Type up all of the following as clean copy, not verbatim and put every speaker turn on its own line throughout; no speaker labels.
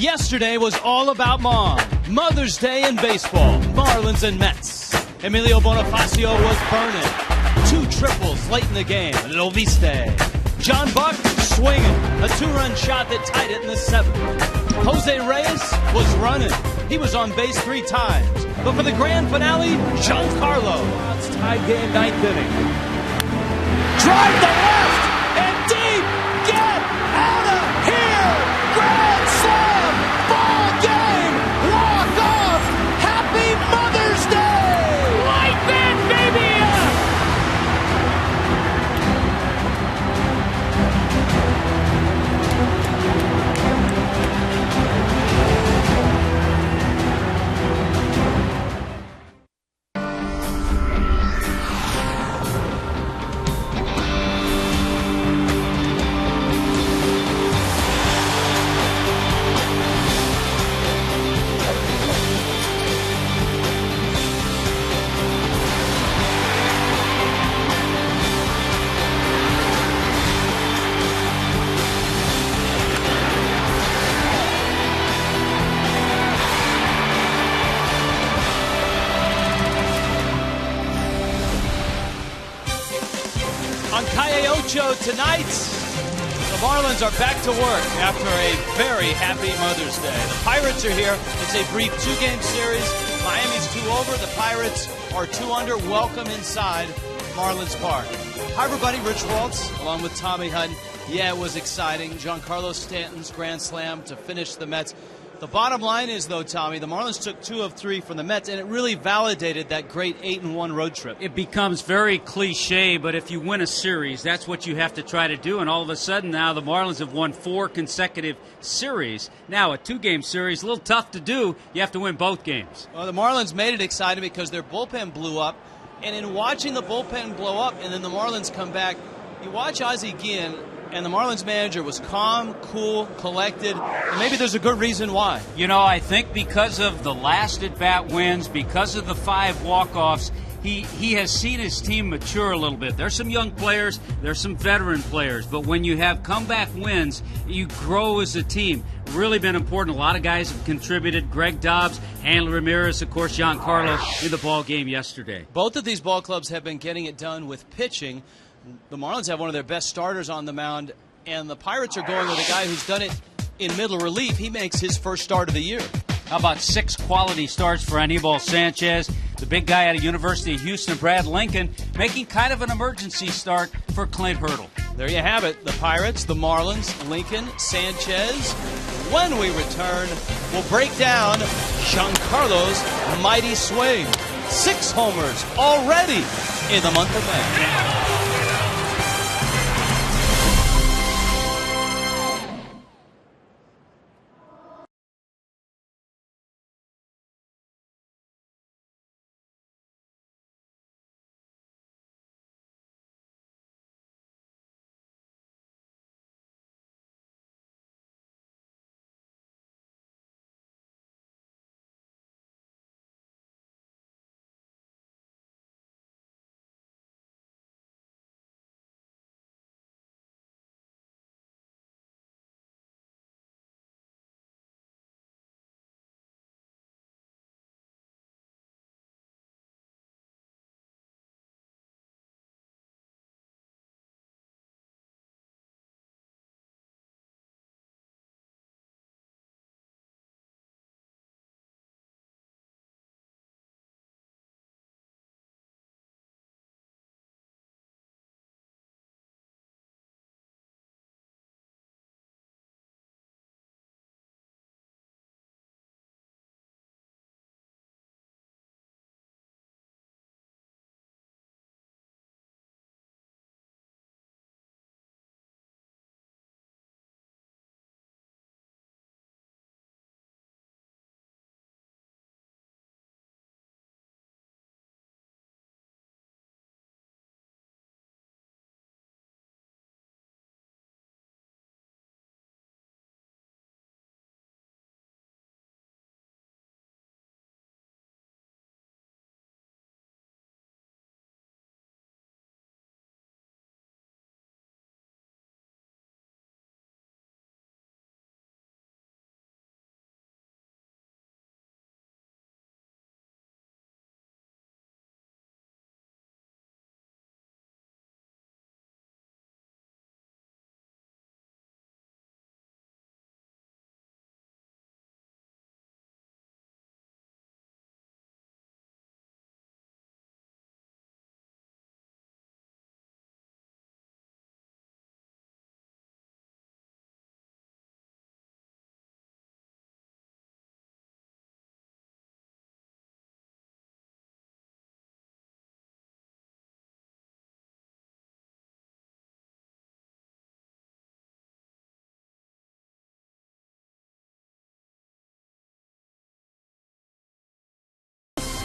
Yesterday was all about Mom. Mother's Day in baseball. Marlins and Mets. Emilio Bonifacio was burning. 2 triples late in the game. Lo viste. John Buck swinging. A 2-run shot that tied it in the 7th. Jose Reyes was running. He was on base 3 times. But for the grand finale, Giancarlo. It's tied game, 9th inning. Drive to left and deep. Get out of here. Grand slam. Ball game. Walk off. Happy Mother's Day. Light that baby up. Tonight, the Marlins are back to work after a very happy Mother's Day. The Pirates are here. It's a brief 2-game series. Miami's 2 over. The Pirates are 2 under. Welcome inside Marlins Park. Hi, everybody. Rich Waltz, along with Tommy Hutton. Yeah, it was exciting. Giancarlo Stanton's grand slam to finish the Mets. The bottom line is, though, Tommy, the Marlins took 2 of 3 from the Mets, and it really validated that great 8-1 road trip.
It becomes very cliche, but if you win a series, that's what you have to try to do. And all of a sudden now the Marlins have won 4 consecutive series. Now a 2-game series, a little tough to do. You have to win both games.
Well, the Marlins made it exciting because their bullpen blew up. And in watching the bullpen blow up and then the Marlins come back, you watch Ozzie Guillen, and the Marlins manager was calm, cool, collected, and maybe there's a good reason why.
You know, I think because of the last at-bat wins, because of the 5 walk-offs, he has seen his team mature a little bit. There's some young players, there's some veteran players, but when you have comeback wins, you grow as a team. Really been important. A lot of guys have contributed. Greg Dobbs, Hanley, Ramirez, of course, Giancarlo in the ball game yesterday.
Both of these ball clubs have been getting it done with pitching. The Marlins have one of their best starters on the mound, and the Pirates are going with a guy who's done it in middle relief. He makes his first start of the year.
How about 6 quality starts for ANIBAL Sanchez, the big guy out of University of Houston, Brad Lincoln, making kind of an emergency start for Clint Hurdle.
There you have it. The Pirates, the Marlins, Lincoln, Sanchez. When we return, we'll break down Giancarlo's mighty swing. 6 homers already in the month of May.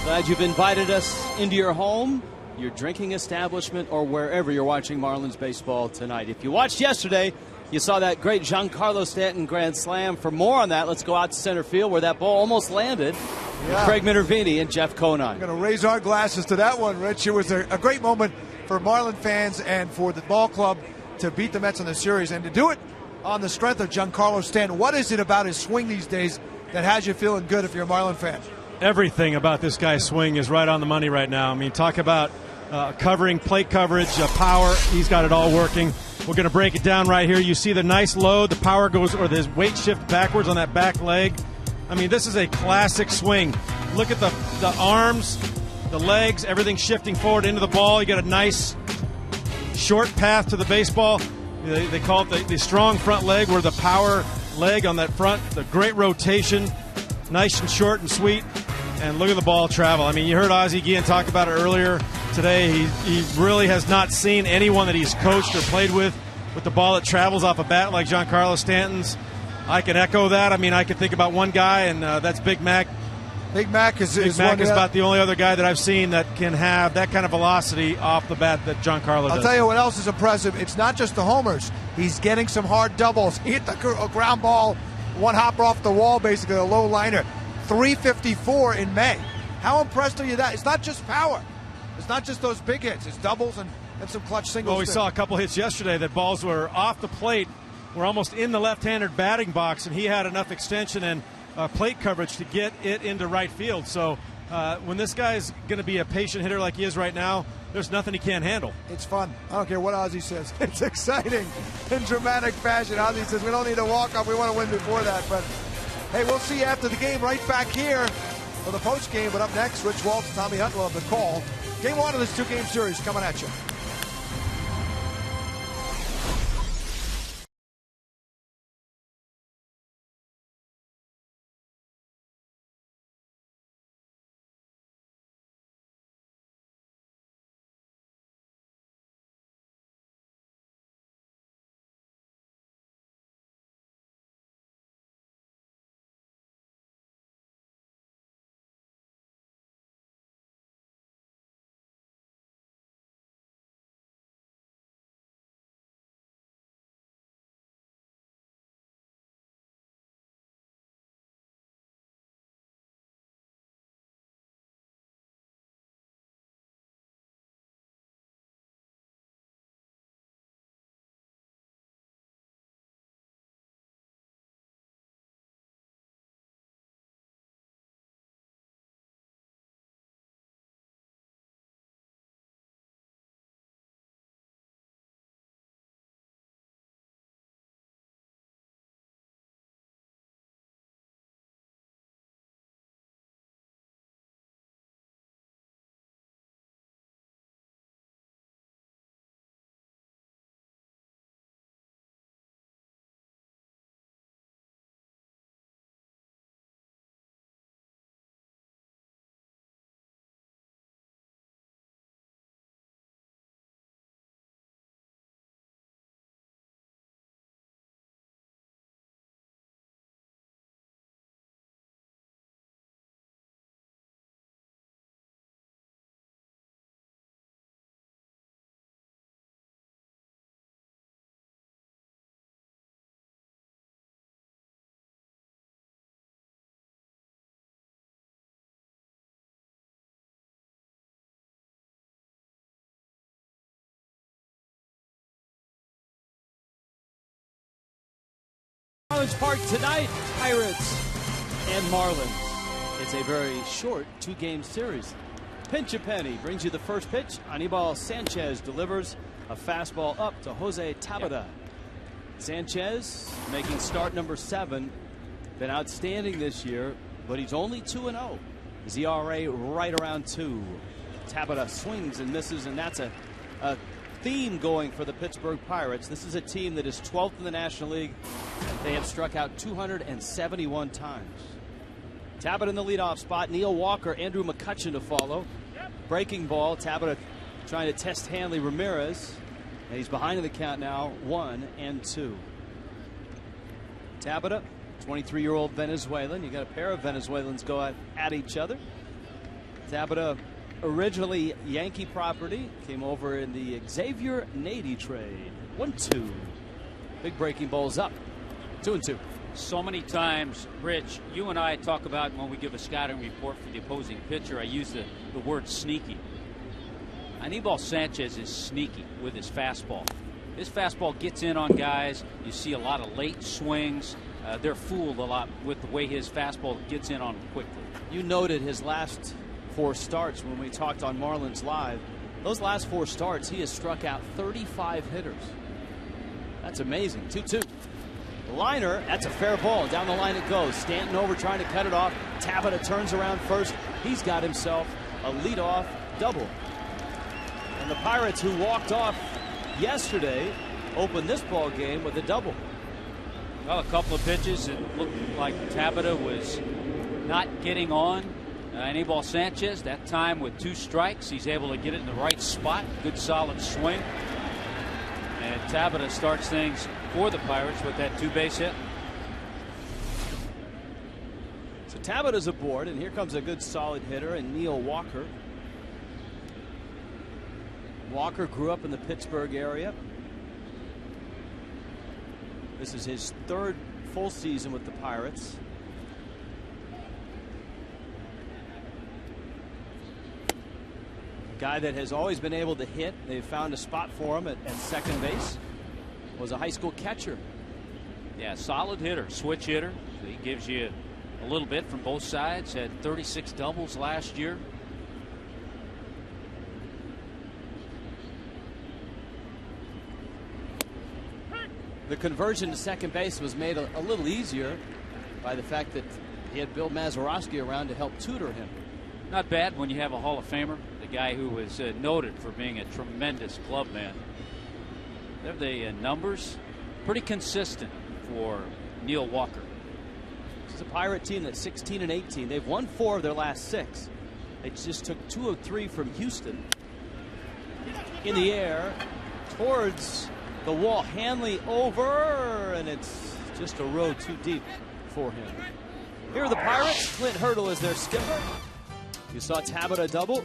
Glad you've invited us into your home, your drinking establishment, or wherever you're watching Marlins baseball tonight. If you watched yesterday, you saw that great Giancarlo Stanton grand slam. For more on that, let's go out to center field where that ball almost landed. Yeah. Craig Minervini and Jeff Conine.
We're going to raise our glasses to that one, Rich. It was a great moment for Marlin fans and for the ball club to beat the Mets in the series and to do it on the strength of Giancarlo Stanton. What is it about his swing these days that has you feeling good if you're a Marlin fan?
Everything about this guy's swing is right on the money right now. I mean, talk about covering, plate coverage, power. He's got it all working. We're going to break it down right here. You see the nice load. The power goes, or the weight shift backwards on that back leg. I mean, this is a classic swing. Look at the arms, the legs, everything shifting forward into the ball. You got a nice short path to the baseball. They call it the strong front leg, where the power leg on that front, the great rotation, nice and short and sweet. And look at the ball travel. I mean, you heard Ozzie Guillen talk about it earlier today. He really has not seen anyone that he's coached or played with the ball that travels off a bat like Giancarlo Stanton's. I can echo that. I mean, I can think about one guy, and that's Big Mac.
Big Mac is
about the only other guy that I've seen that can have that kind of velocity off the bat that Giancarlo does.
I'll tell you what else is impressive. It's not just the homers. He's getting some hard doubles. He hit the ground ball, one hopper off the wall, basically a low liner. 354 in May. How impressed are you that? It's not just power. It's not just those big hits. It's doubles and some clutch singles.
Well, we saw a couple hits yesterday that balls were off the plate, were almost in the left-handed batting box, and he had enough extension and plate coverage to get it into right field. So when this guy's going to be a patient hitter like he is right now, there's nothing he can't handle.
It's fun. I don't care what Ozzie says. It's exciting in dramatic fashion. Ozzie says we don't need a walk-off. We want to win before that. But, hey, we'll see you after the game right back here for the post game. But up next, Rich Waltz and Tommy Hunt will have the call. Game one of this two-game series coming at you.
Park tonight, Pirates and Marlins. It's a very short two-game series. Pinch a penny brings you the first pitch. Anibal Sanchez delivers a fastball up to Jose Tabata. Sanchez making start number 7. Been outstanding this year, but he's only 2-0. His ERA right around 2. Tabata swings and misses, and that's a theme going for the Pittsburgh Pirates. This is a team that is 12th in the National League. They have struck out 271 times. Tabata in the leadoff spot. Neil Walker, Andrew McCutchen to follow. Breaking ball. Tabata trying to test Hanley Ramirez. And he's behind in the count now, 1-2. Tabata, 23-year-old Venezuelan. You got a pair of Venezuelans go at each other.
Tabata, originally Yankee property, came over in the Xavier Nady trade. 1-2. Big breaking ball's up. 2-2.
So many times, Rich, you and I talk about when we give a scouting report for the opposing pitcher, I use the word sneaky. Anibal Sanchez is sneaky with his fastball. His fastball gets in on guys. You see a lot of late swings. They're fooled a lot with the way his fastball gets in on them quickly.
You noted his last 4 starts when we talked on Marlins Live. Those last 4 starts, he has struck out 35 hitters. That's amazing. 2-2. Liner, that's a fair ball. Down the line it goes. Stanton over trying to cut it off. Tabata turns around first. He's got himself a leadoff double. And the Pirates, who walked off yesterday, opened this ball game with a double.
Well, a couple of pitches, it looked like Tabata was not getting on Anibal Sanchez. That time with 2 strikes, he's able to get it in the right spot. Good solid swing. And Tabata starts things for the Pirates with that 2-base hit.
So Tabata's aboard, and here comes a good solid hitter, and Neil Walker. Walker grew up in the Pittsburgh area. This is his 3rd full season with the Pirates. A guy that has always been able to hit. They've found a spot for him at second base. Was a high school catcher.
Yeah, solid hitter, switch hitter. He gives you a little bit from both sides. Had 36 doubles last year.
The conversion to second base was made a little easier by the fact that he had Bill Mazeroski around to help tutor him.
Not bad when you have a Hall of Famer, the guy who was noted for being a tremendous club man. They have the numbers pretty consistent for Neil Walker.
This is a Pirate team that's 16-18. They've won 4 of their last 6. They just took 2 of 3 from Houston. In the air towards the wall. Hanley over, and it's just a row too deep for him. Here are the Pirates. Clint Hurdle is their skipper. You saw Tabata double.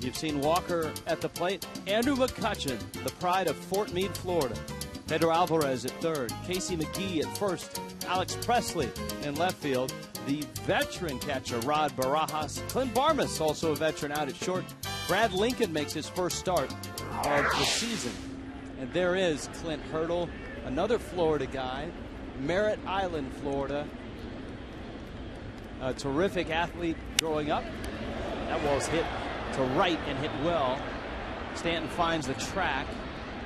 You've seen Walker at the plate. Andrew McCutchen, the pride of Fort Meade, Florida. Pedro Alvarez at third. Casey McGee at first. Alex Presley in left field. The veteran catcher, Rod Barajas. Clint Barmas, also a veteran, out at short. Brad Lincoln makes his first start of the season. And there is Clint Hurdle, another Florida guy. Merritt Island, Florida. A terrific athlete growing up. That ball's hit to right and hit well. Stanton finds the track.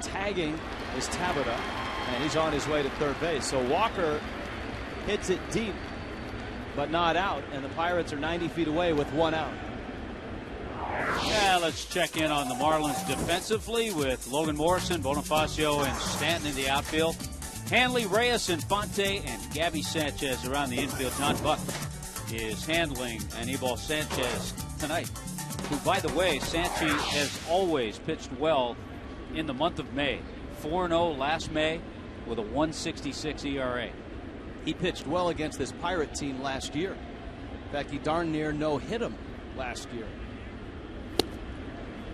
Tagging is Tabata, and he's on his way to third base. So Walker hits it deep, but not out, and the Pirates are 90 feet away with 1 out.
Yeah, let's check in on the Marlins defensively with Logan Morrison, Bonifacio, and Stanton in the outfield. Hanley, Reyes, Infante, and Gabby Sanchez around the infield. John Buck is handling Anibal Sanchez tonight, who, by the way, Sanchez has always pitched well in the month of May. 4-0 last May with a 1.66 ERA.
He pitched well against this Pirate team last year. In fact, he darn near no-hit him last year.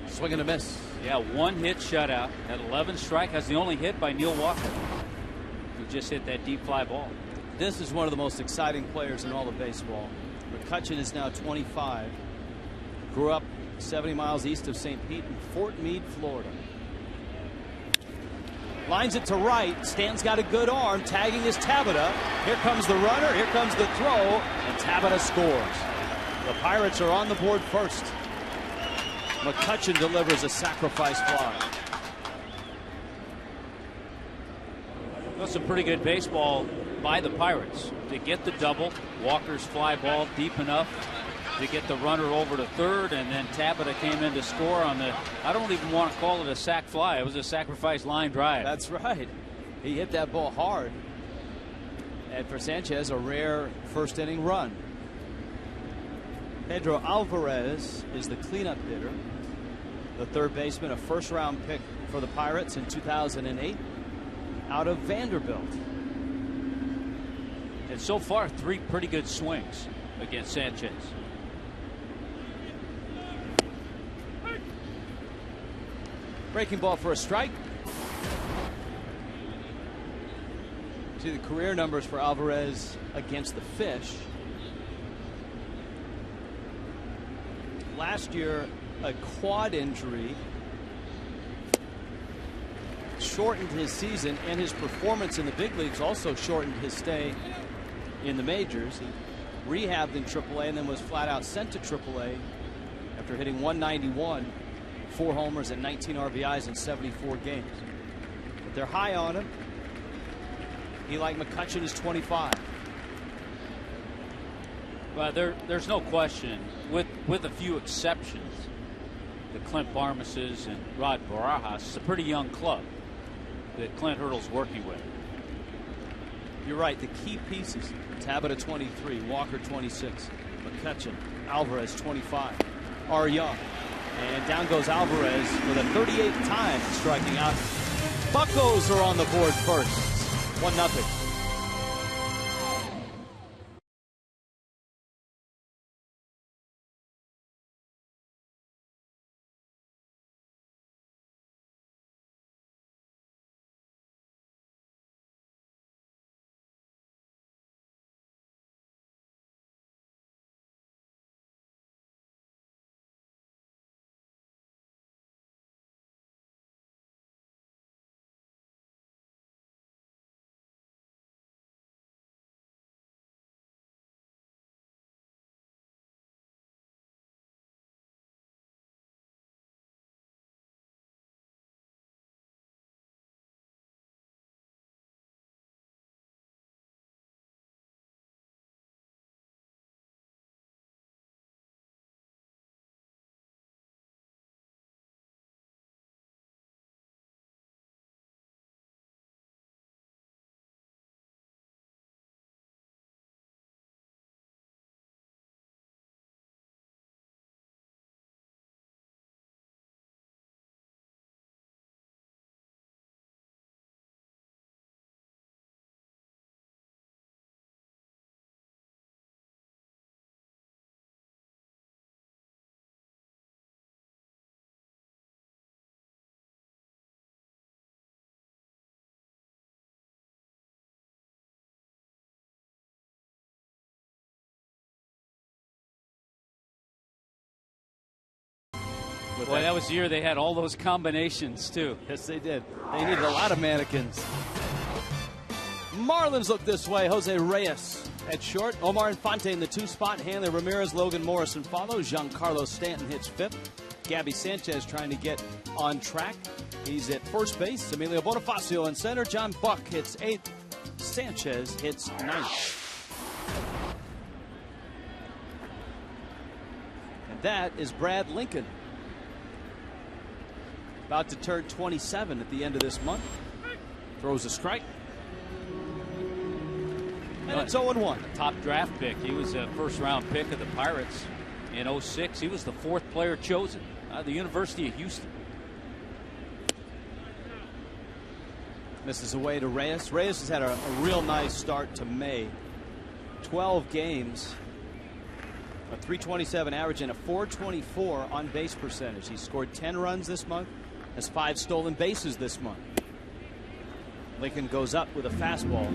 Swing and a miss.
Yeah, 1 hit shutout at 11 strike. That's the only hit by Neil Walker, who just hit that deep fly ball.
This is one of the most exciting players in all of baseball. McCutchen is now 25. Grew up 70 miles east of St. Pete in Fort Meade, Florida. Lines it to right. Stanton's got a good arm. Tagging is Tabata. Here comes the runner. Here comes the throw. And Tabata scores. The Pirates are on the board first. McCutchen delivers a sacrifice fly.
That's some pretty good baseball by the Pirates to get the double. Walker's fly ball deep enough to get the runner over to third, and then Tabata came in to score on the, I don't even want to call it a sac fly. It was a sacrifice line drive.
That's right. He hit that ball hard. And for Sanchez, a rare first inning run. Pedro Alvarez is the cleanup hitter. The third baseman, a first-round pick for the Pirates in 2008 out of Vanderbilt.
And so far, 3 pretty good swings against Sanchez.
Breaking ball for a strike. See the career numbers for Alvarez against the Fish. Last year, a quad injury shortened his season, and his performance in the big leagues also shortened his stay in the majors. He rehabbed in AAA and then was flat out sent to AAA after hitting 191, 4 homers and 19 RBIs in 74 games. But they're high on him. He, like McCutchen, is 25.
Well, there's no question, with a few exceptions, the Clint Barmases and Rod Barajas, it's a pretty young club that Clint Hurdle's working with.
You're right. The key pieces: Tabata 23, Walker 26, McCutchen, Alvarez 25, are young. And down goes Alvarez for the 38th time striking out. Buccos are on the board first. 1-0.
Boy, that was the year they had all those combinations, too.
Yes, they did. They needed a lot of mannequins. Marlins look this way. Jose Reyes at short. Omar Infante in the 2 spot. Hanley, Ramirez, Logan Morrison follows. Giancarlo Stanton hits 5th. Gabby Sanchez trying to get on track. He's at first base. Emilio Bonifacio in center. John Buck hits 8th. Sanchez hits 9th. And that is Brad Lincoln. About to turn 27 at the end of this month. Throws a strike. And it's 0-1.
Top draft pick. He was a first-round pick of the Pirates in 06. He was the 4th player chosen out of the University of Houston.
Misses away to Reyes. Reyes has had a real nice start to May. 12 games. A .327 average and a .424 on base percentage. He scored 10 runs this month. Has 5 stolen bases this month. Lincoln goes up with a fastball.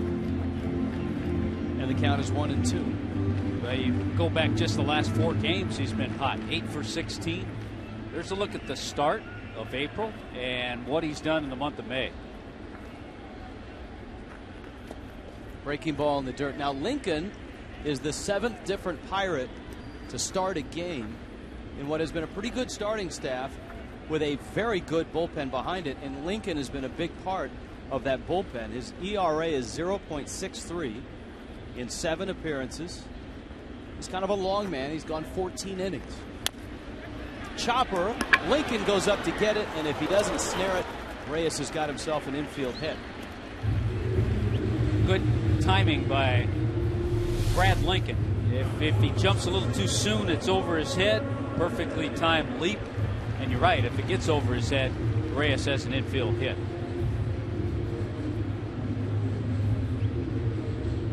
And the count is 1-2.
Well, you go back just the last 4 games, he's been hot. 8 for 16. There's a look at the start of April and what he's done in the month of May.
Breaking ball in the dirt. Now Lincoln is the 7th different Pirate to start a game in what has been a pretty good starting staff with a very good bullpen behind it, and Lincoln has been a big part of that bullpen. His ERA is 0.63 in 7 appearances. He's kind of a long man. He's gone 14 innings. Chopper. Lincoln goes up to get it, and if he doesn't snare it, Reyes has got himself an infield hit.
Good timing by Brad Lincoln. If he jumps a little too soon, it's over his head. Perfectly timed leap. And you're right, if it gets over his head, Reyes has an infield hit.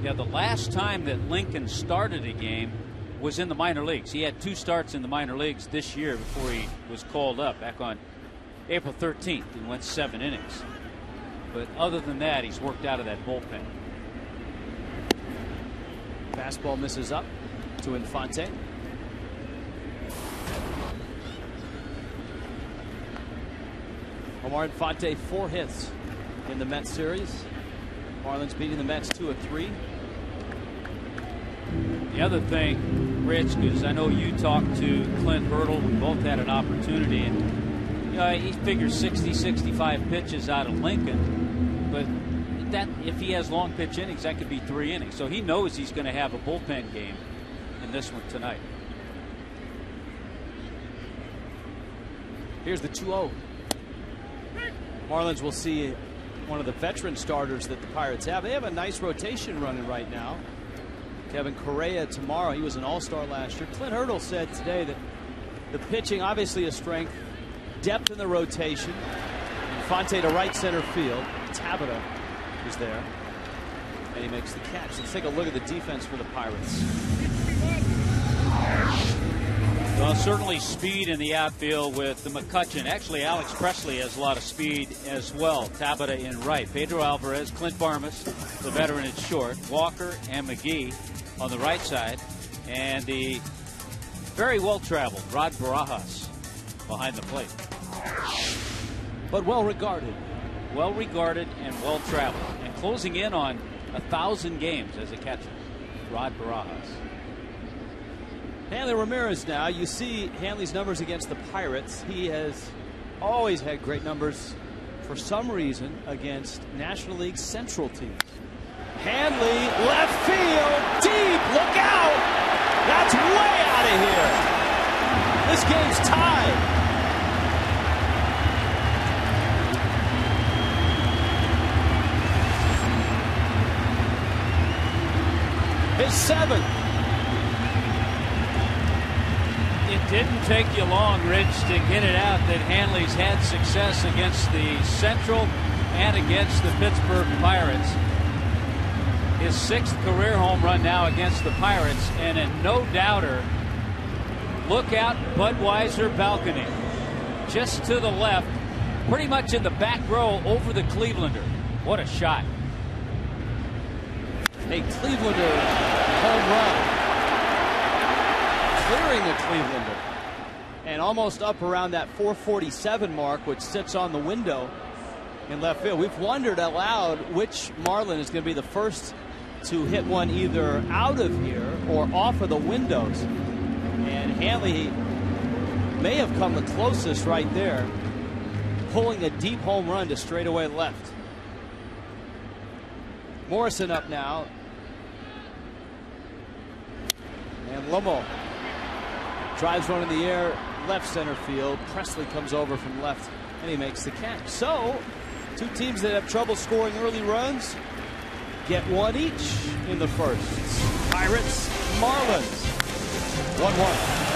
Yeah, the last time that Lincoln started a game was in the minor leagues. He had 2 starts in the minor leagues this year before he was called up back on April 13th. He went 7 innings. But other than that, he's worked out of that bullpen.
Fastball misses up to Infante. Omar Infante 4 hits in the Mets series. Marlins beating the Mets 2-3.
The other thing, Rich, because I know you talked to Clint Hurdle, we both had an opportunity, and he figures 60, 65 pitches out of Lincoln, but that if he has long pitch innings, that could be 3 innings. So he knows he's going to have a bullpen game in this one tonight.
Here's the 2-0. Marlins will see one of the veteran starters that the Pirates have. They have a nice rotation running right now. Kevin Correa tomorrow. He was an all-star last year. Clint Hurdle said today that the pitching, obviously a strength, depth in the rotation. Infante to right center field. Tabata is there. And he makes the catch. Let's take a look at the defense for the Pirates.
Well, certainly speed in the outfield with the McCutchen. Actually, Alex Presley has a lot of speed as well. Tabata in right. Pedro Alvarez, Clint Barmas, the veteran at short. Walker and McGee on the right side. And the very well-traveled Rod Barajas behind the plate.
But well-regarded.
Well-regarded and well-traveled. And closing in on 1,000 games as a catcher. Rod Barajas.
Hanley Ramirez now. You see Hanley's numbers against the Pirates. He has always had great numbers for some reason against National League Central teams. Hanley, left field, deep, look out! That's way out of here. This game's tied. His 7th.
It didn't take you long, Rich, to get it out that Hanley's had success against the Central and against the Pittsburgh Pirates. His 6th career home run now against the Pirates, and a no-doubter. Look out, Budweiser balcony. Just to the left, pretty much in the back row over the Clevelander. What a shot.
A Clevelander home run. Clearing a Clevelander. And almost up around that 447 mark, which sits on the window in left field. We've wondered aloud which Marlin is going to be the first to hit one either out of here or off of the windows. And Hanley may have come the closest right there, pulling a deep home run to straightaway left. Morrison up now. And Lomo drives one in the air, left center field. Presley comes over from left, and he makes the catch. So, two teams that have trouble scoring early runs get one each in the first. Pirates, Marlins, 1-1.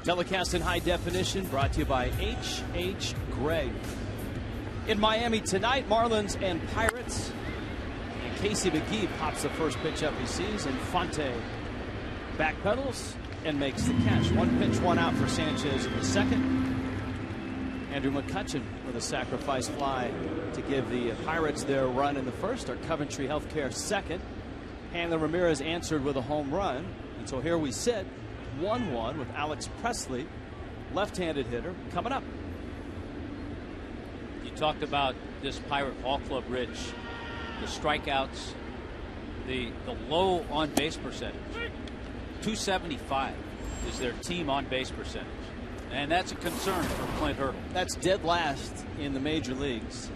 Telecast in high definition, brought to you by H.H. Gregg. In Miami tonight, Marlins and Pirates. And Casey McGee pops the first pitch up he sees. Infante backpedals and makes the catch. 1 pitch, 1 out for Sanchez in the second. Andrew McCutchen with a sacrifice fly to give the Pirates their run in the first. Our Coventry Healthcare second. Hanley Ramirez answered with a home run. And so here we sit, 1-1 with Alex Presley, left-handed hitter, coming up.
You talked about this Pirate Ball Club, Rich. The strikeouts, the low on-base percentage. 275 is their team on-base percentage. And that's a concern for Clint Hurdle.
That's dead last in the major leagues.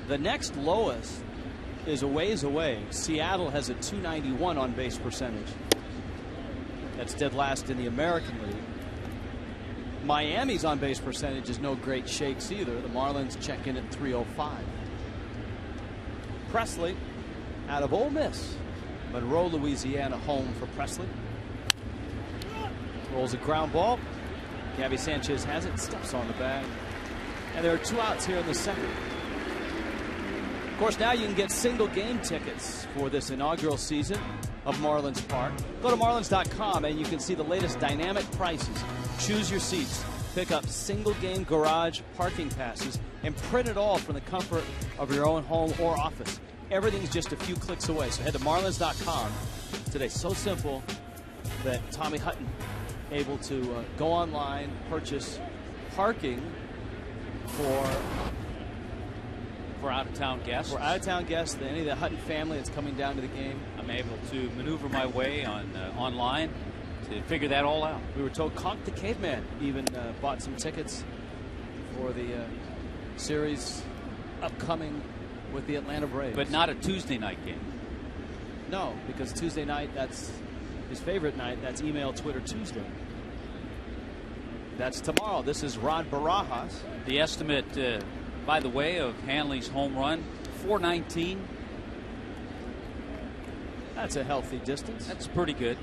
The next lowest is a ways away. Seattle has a 291 on-base percentage. That's dead last in the American League. Miami's on-base percentage is no great shakes either. The Marlins check in at 305. Presley out of Ole Miss. Monroe, Louisiana, home for Presley. Rolls a ground ball. Gabby Sanchez has it, steps on the bag. And there are 2 outs here in the second. Of course, now you can get single game tickets for this inaugural season of Marlins Park. Go to marlins.com and you can see the latest dynamic prices. Choose your seats, pick up single game garage parking passes, and print it all from the comfort of your own home or office. Everything's just a few clicks away. So head to marlins.com today. So simple that Tommy Hutton able to go online, purchase parking for
out-of-town guests.
For out-of-town guests, any of the Hutton family that's coming down to the game.
I'm able to maneuver my way on online to figure that all out.
We were told Conk the Caveman even bought some tickets for the series upcoming with the Atlanta Braves.
But not a Tuesday night game.
No, because Tuesday night, that's his favorite night. That's email Twitter Tuesday. That's tomorrow. This is Rod Barajas.
The estimate, by the way, of Hanley's home run, 419.
That's a healthy distance.
That's pretty good.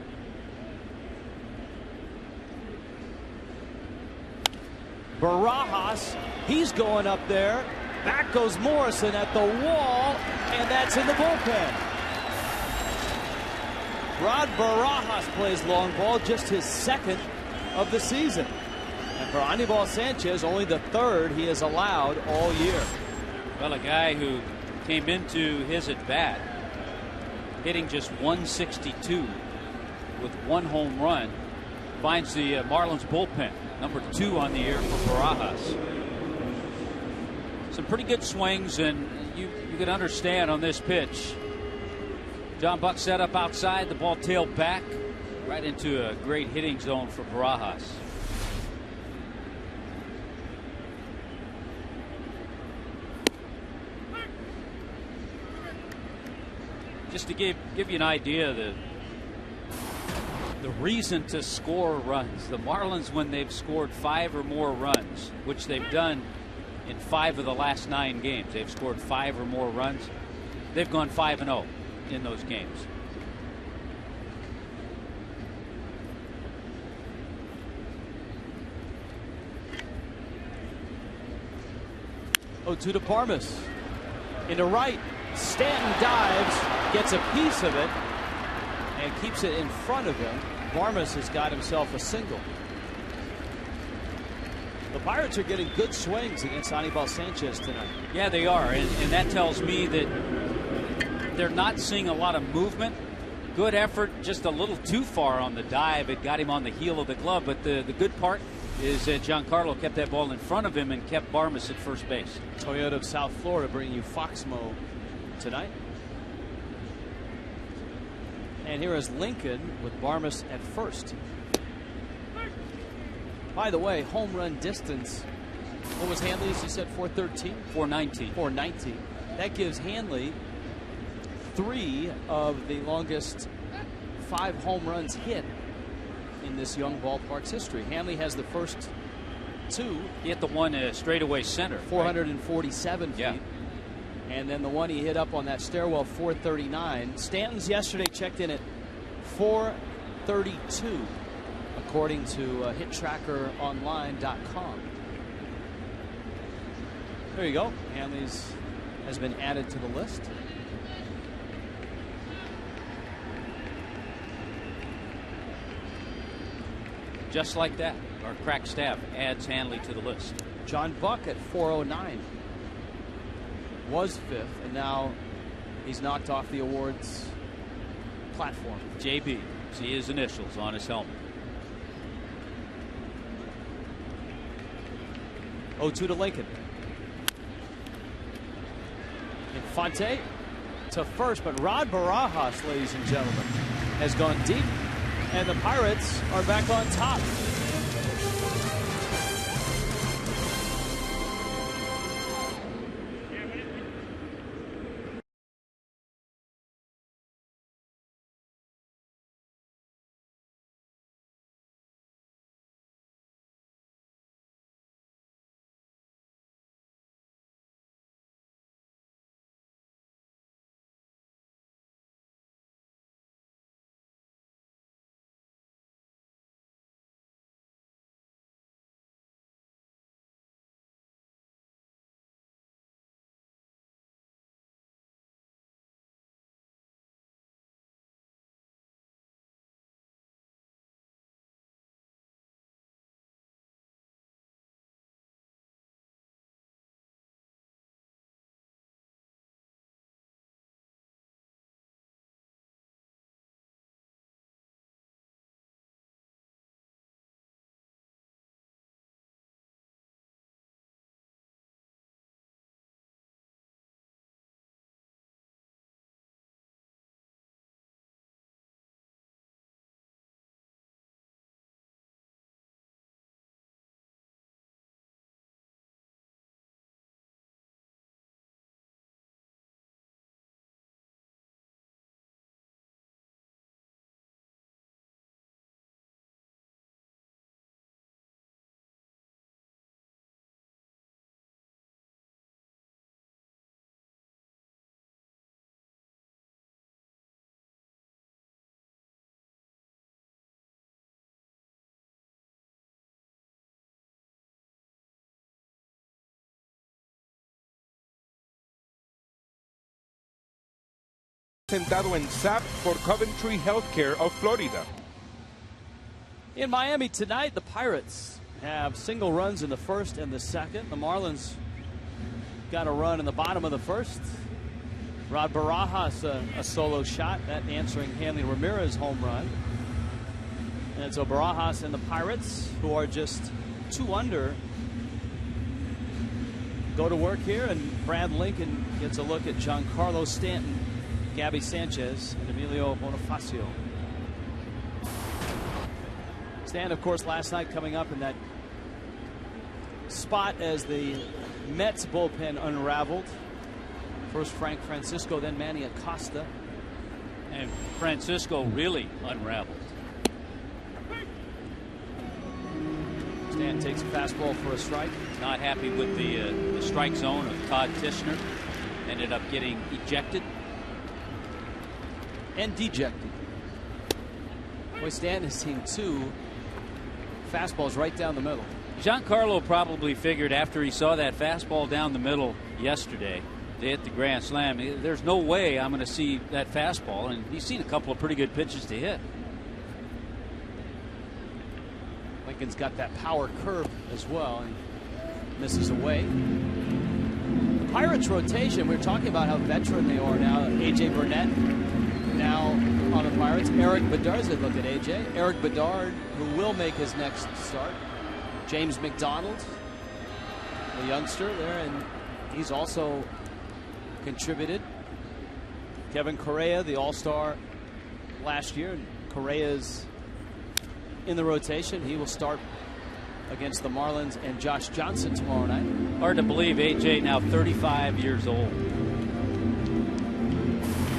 Barajas, he's going up there. Back goes Morrison at the wall, and that's in the bullpen. Rod Barajas plays long ball, just his second of the season. And for Anibal Sanchez, only the third he has allowed all year.
Well, a guy who came into his at-bat hitting just 162 with 1 home run finds the Marlins bullpen, number 2 on the year for Barajas. Some pretty good swings, and you can understand on this pitch. John Buck set up outside, the ball tailed back right into a great hitting zone for Barajas. Just to give you an idea, the reason to score runs. The Marlins, when they've scored 5 or more runs, which they've done in 5 of the last 9 games, they've scored 5 or more runs. They've gone 5-0 in those games.
To Barmas. Into right. Stanton dives, gets a piece of it, and keeps it in front of him. Barmas has got himself a single. The Pirates are getting good swings against Anibal Sanchez tonight.
Yeah, they are, and that tells me that they're not seeing a lot of movement. Good effort, just a little too far on the dive. It got him on the heel of the glove, but the good part is that Giancarlo kept that ball in front of him and kept Barmas at first base.
Toyota of South Florida bringing you Foxmo tonight. And here is Lincoln with Barmas at first. By the way, home run distance. What was Hanley's? You said 413?
419.
419. That gives Hanley 3 of the longest 5 home runs hit in this young ballpark's history. Hanley has the first 2.
He hit the one straightaway center.
447 feet.
Yeah.
And then the one he hit up on that stairwell, 439. Stanton's yesterday checked in at 432. according to HitTrackerOnline.com. There you go. Hanley's has been added to the list.
Just like that, our crack staff adds Hanley to the list.
John Buck at 409 was 5th, and now he's knocked off the awards platform.
JB, see his initials on his helmet.
0-2 to Lincoln. Infante to first, but Rod Barajas, ladies and gentlemen, has gone deep, and the Pirates are back on top.
Sentado en SAP for Coventry Healthcare of Florida.
In Miami tonight, the Pirates have single runs in the first and the second. The Marlins got a run in the bottom of the first. Rod Barajas a solo shot, that answering Hanley Ramirez home run. And so Barajas and the Pirates, who are just 2 under, go to work here, and Brad Lincoln gets a look at Giancarlo Stanton, Gabby Sanchez, and Emilio Bonifacio. Stan, of course, last night coming up in that spot as the Mets bullpen unraveled. First Frank Francisco, then Manny Acosta.
And Francisco really unraveled.
Stan takes a fastball for a strike.
Not happy with the strike zone of Todd Tishner. Ended up getting ejected.
And dejected. Boy, Stan has seen 2 fastballs right down the middle.
Giancarlo probably figured after he saw that fastball down the middle yesterday to hit the grand slam, there's no way I'm going to see that fastball, and he's seen a couple of pretty good pitches to hit.
Lincoln's got that power curve as well, and misses away. The Pirates rotation, we were talking about how veteran they are now. A.J. Burnett now on the Pirates. Eric Bedard's a look at A.J. Eric Bedard, who will make his next start. James McDonald, the youngster there, and he's also contributed. Kevin Correa, the All-Star last year. Correa's in the rotation. He will start against the Marlins and Josh Johnson tomorrow night.
Hard to believe AJ now 35 years old.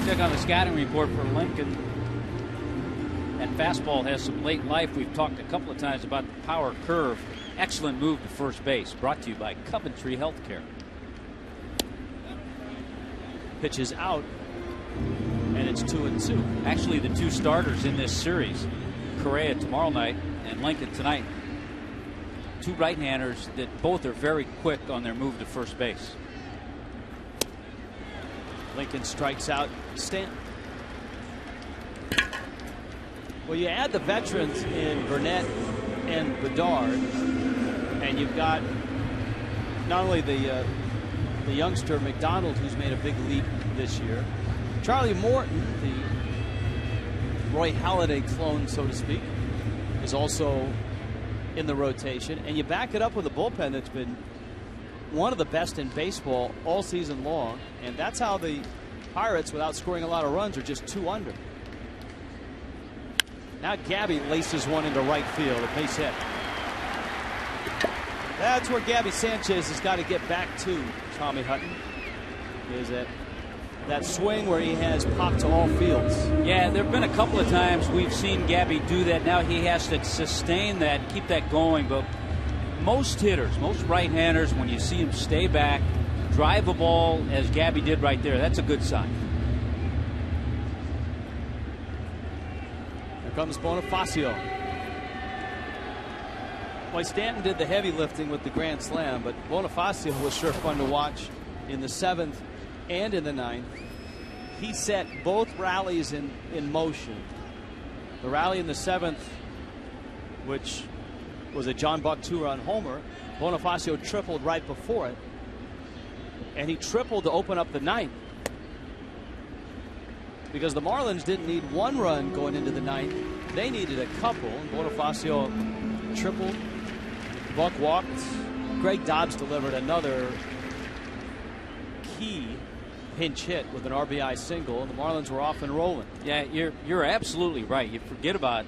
Check on the scouting report for Lincoln. That fastball has some late life. We've talked a couple of times about the power curve. Excellent move to first base. Brought to you by Coventry Healthcare.
Pitch is out, and it's 2-2.
Actually, the 2 starters in this series, Correa tomorrow night, And Lincoln tonight, two right-handers that both are very quick on their move to first base.
Lincoln strikes out Stanton. Well, you add the veterans in Burnett and Bedard, and you've got not only the youngster McDonald, who's made a big leap this year, Charlie Morton, the Roy Halladay clone, so to speak, is also in the rotation, and you back it up with a bullpen that's been one of the best in baseball all season long, and that's how the Pirates, without scoring a lot of runs, are just 2 under. Now Gabby laces one into right field, a base hit. That's where Gabby Sanchez has got to get back to, Tommy Hutton, is that swing where he has popped to all fields.
Yeah, there have been a couple of times we've seen Gabby do that. Now he has to sustain that, keep that going. But most hitters, most right-handers, when you see him stay back, drive a ball as Gabby did right there, that's a good sign.
Here comes Bonifacio. Well, Stanton did the heavy lifting with the grand slam, but Bonifacio was sure fun to watch in the 7th and in the 9th. He set both rallies in motion. The rally in the 7th, which was a John Buck 2-run homer, Bonifacio tripled right before it, and he tripled to open up the 9th, because the Marlins didn't need 1 run going into the 9th. They needed a couple, and Bonifacio tripled. Buck walked. Greg Dobbs delivered another key pinch hit with an RBI single, and the Marlins were off and rolling.
Yeah, you're absolutely right. You forget about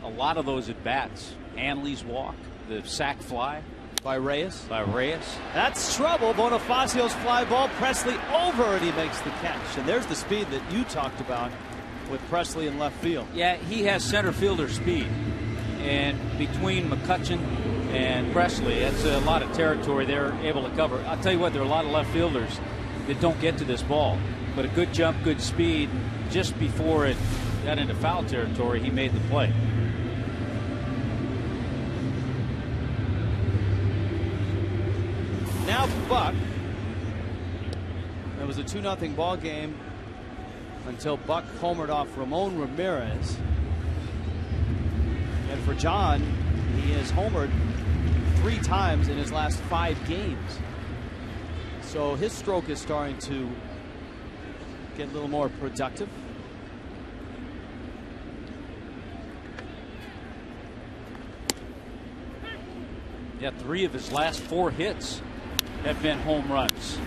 a lot of those at bats. Hanley's walk, the sac fly
by Reyes. That's trouble. Bonifacio's fly ball. Presley over, and he makes the catch. And there's the speed that you talked about with Presley in left field.
Yeah, he has center fielder speed, and between McCutchen and Presley, that's a lot of territory they're able to cover. I'll tell you what, there are a lot of left fielders that don't get to this ball, but a good jump, good speed. Just before it got into foul territory, he made the play.
Now Buck. It was a 2-0 ball game until Buck homered off Ramon Ramirez. And for John, he has homered 3 times in his last 5 games. So his stroke is starting to get a little more productive.
Yeah, 3 of his last 4 hits have been home runs.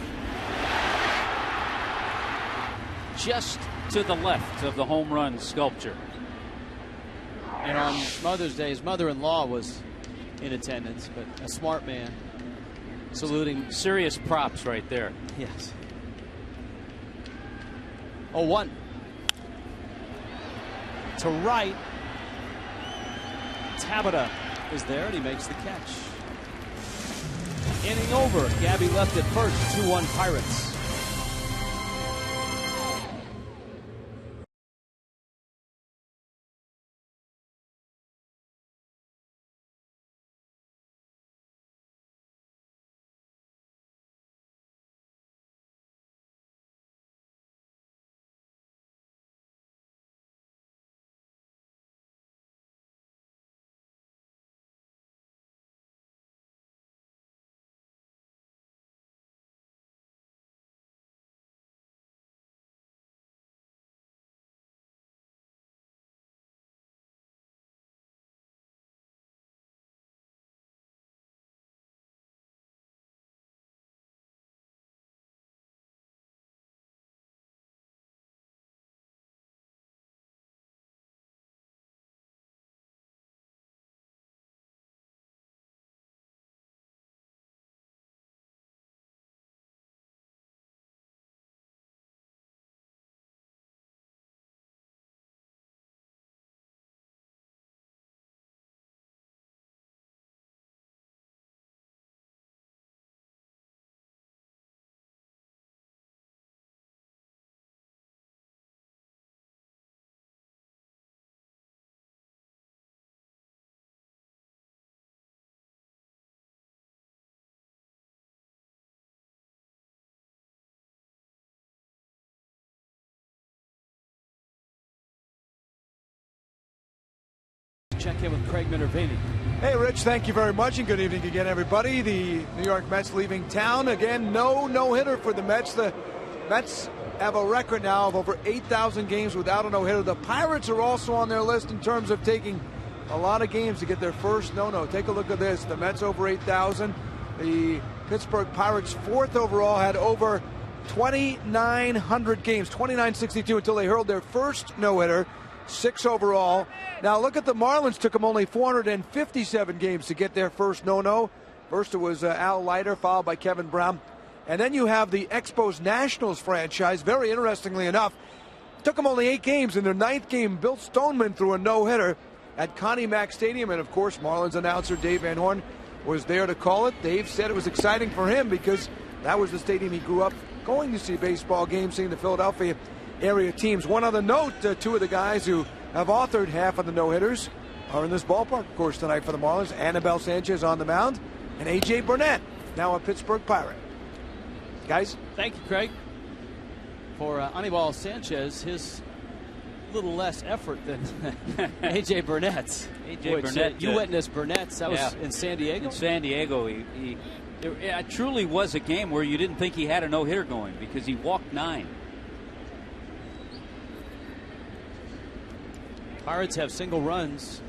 Just to the left of the home run sculpture.
And on Mother's Day, his mother-in-law was in attendance, but a smart man. Saluting.
Serious props right there.
Yes. 0-1. To right. Tabata is there, and he makes the catch. Inning over. Gabby left at first. 2-1 Pirates. check in with Craig Minervini.
Hey, Rich, thank you very much, and good evening again, everybody. The New York Mets leaving town. Again, no-hitter for the Mets. The Mets have a record now of over 8,000 games without a no-hitter. The Pirates are also on their list in terms of taking a lot of games to get their first no-no. Take a look at this. The Mets over 8,000. The Pittsburgh Pirates, fourth overall, had over 2,900 games, 2,962 until they hurled their first no-hitter, 6 overall. Now look at the Marlins. Took them only 457 games to get their first no-no. First it was Al Leiter, followed by Kevin Brown. And then you have the Expos Nationals franchise. Very interestingly enough, it took them only 8 games. In their 9th game, Bill Stoneman threw a no-hitter at Connie Mack Stadium. And of course, Marlins announcer Dave Van Horn was there to call it. Dave said it was exciting for him because that was the stadium he grew up going to see baseball games, seeing the Philadelphia area teams. One other note, 2 of the guys who have authored half of the no-hitters are in this ballpark, of course, tonight for the Marlins. Anibal Sanchez on the mound, and A.J. Burnett, now a Pittsburgh Pirate. Guys?
Thank you, Craig. For Anibal Sanchez, his little less effort than A.J. Burnett's.
A.J. Burnett.
You witnessed Burnett's. That was in San Diego?
In San Diego. It truly was a game where you didn't think he had a no-hitter going because he walked 9.
Pirates have single runs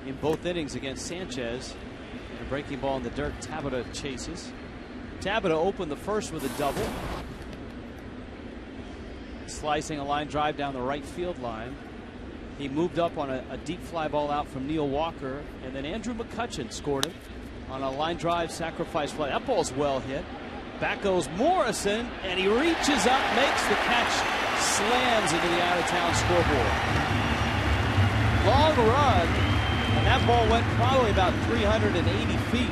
in both innings against Sanchez. A breaking ball in the dirt. Tabata chases. Tabata opened the first with a double. Slicing a line drive down the right field line. He moved up on a deep fly ball out from Neil Walker, and then Andrew McCutchen scored him on a line drive sacrifice fly. That ball's well hit. Back goes Morrison, and he reaches up, makes the catch, slams into the out-of-town scoreboard. Long run, and that ball went probably about 380 feet.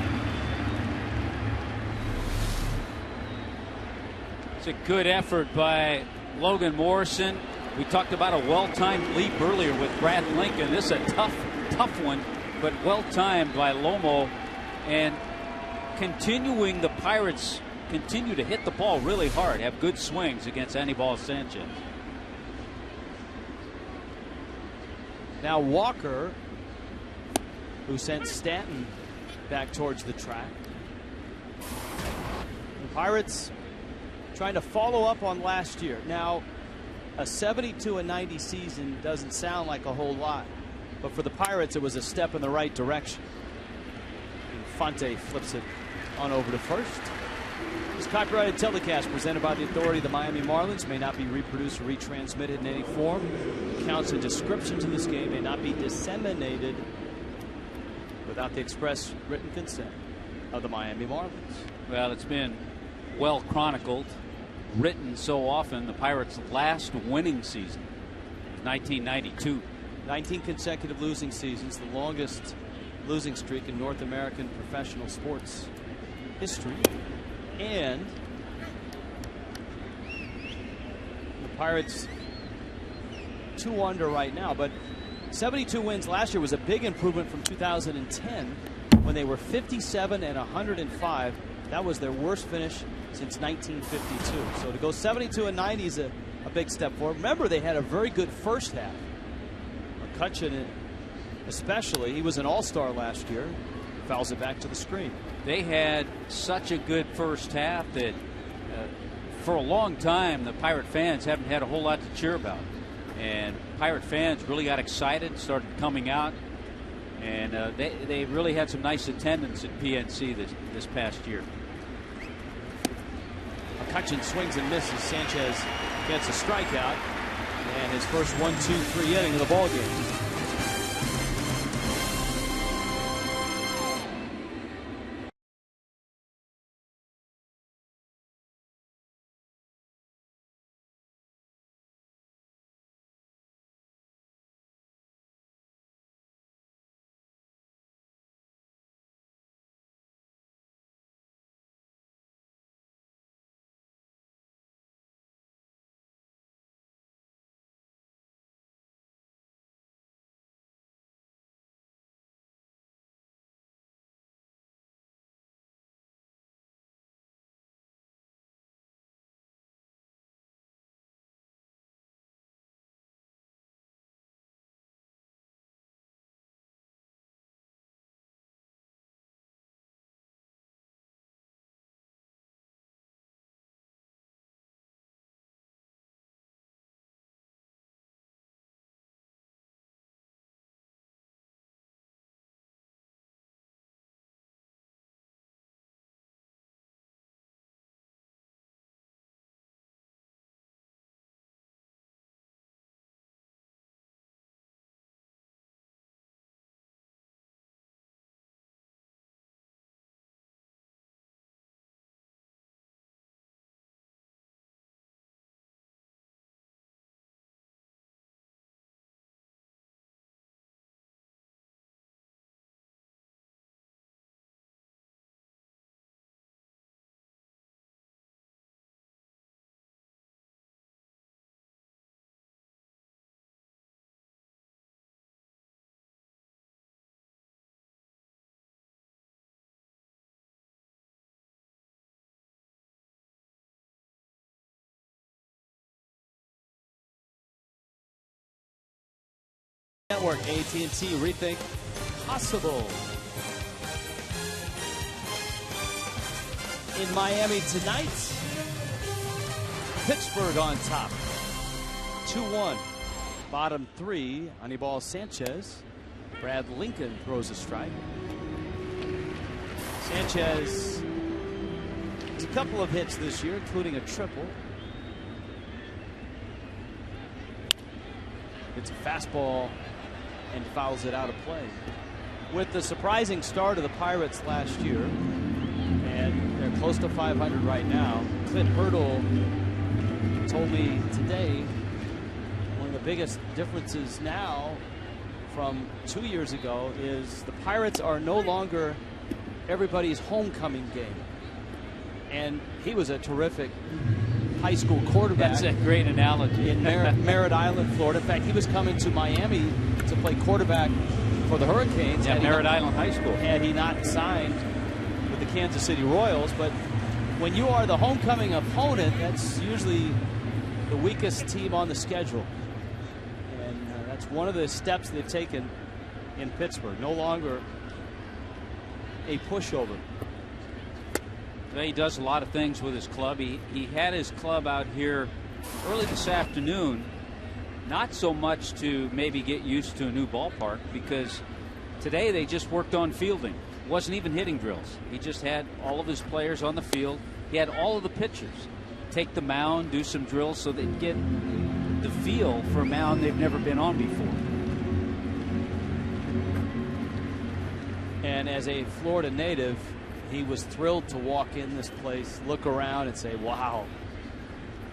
It's a good effort by Logan Morrison. We talked about a well-timed leap earlier with Brad Lincoln. This is a tough one, but well-timed by Lomo. And continuing, the Pirates continue to hit the ball really hard, have good swings against Anibal Sanchez.
Now Walker, who sent Stanton back towards the track. The Pirates trying to follow up on last year. Now, a 72-90 season doesn't sound like a whole lot, but for the Pirates, it was a step in the right direction. Infante flips it on over to first. This copyrighted telecast presented by the authority of the Miami Marlins may not be reproduced or retransmitted in any form. Accounts and descriptions of this game may not be disseminated without the express written consent of the Miami Marlins.
Well, it's been well chronicled, written so often. The Pirates' last winning season, 1992.
19 consecutive losing seasons, the longest losing streak in North American professional sports history. And the Pirates 2 under right now, but 72 wins last year was a big improvement from 2010 when they were 57 and 105. That was their worst finish since 1952. So to go 72 and 90 is a big step forward. Remember, they had a very good first half. McCutchen especially, he was an all-star last year. Fouls it back to the screen.
They had such a good first half that for a long time the Pirate fans haven't had a whole lot to cheer about. And Pirate fans really got excited, started coming out, and they really had some nice attendance at PNC this past year.
McCutchen swings and misses. Sanchez gets a strikeout and his first 1-2-3 inning of the ball game. Network, AT&T, rethink possible. In Miami tonight, Pittsburgh on top, 2-1. Bottom three, ANIBAL, Sanchez. Brad Lincoln throws a strike. Sanchez has a couple of hits this year, including a triple. It's a fastball and fouls it out of play. With the surprising start of the Pirates last year, and they're close to 500 right now, Clint Hurdle told me today one of the biggest differences now from 2 years ago is the Pirates are no longer everybody's homecoming game. And he was a terrific high school quarterback.
That's a great analogy.
In Merritt Island, Florida. In fact, he was coming to Miami to play quarterback for the Hurricanes.
At Merritt Island High School.
Had he not signed with the Kansas City Royals. But when you are the homecoming opponent, that's usually the weakest team on the schedule. And that's one of the steps they've taken in Pittsburgh. No longer a pushover.
He does a lot of things with his club. He had his club out here early this afternoon, not so much to maybe get used to a new ballpark, because today they just worked on fielding. Wasn't even hitting drills. He just had all of his players on the field. He had all of the pitchers take the mound, do some drills so they get the feel for a mound they've never been on before.
And as a Florida native, he was thrilled to walk in this place, look around, and say, wow,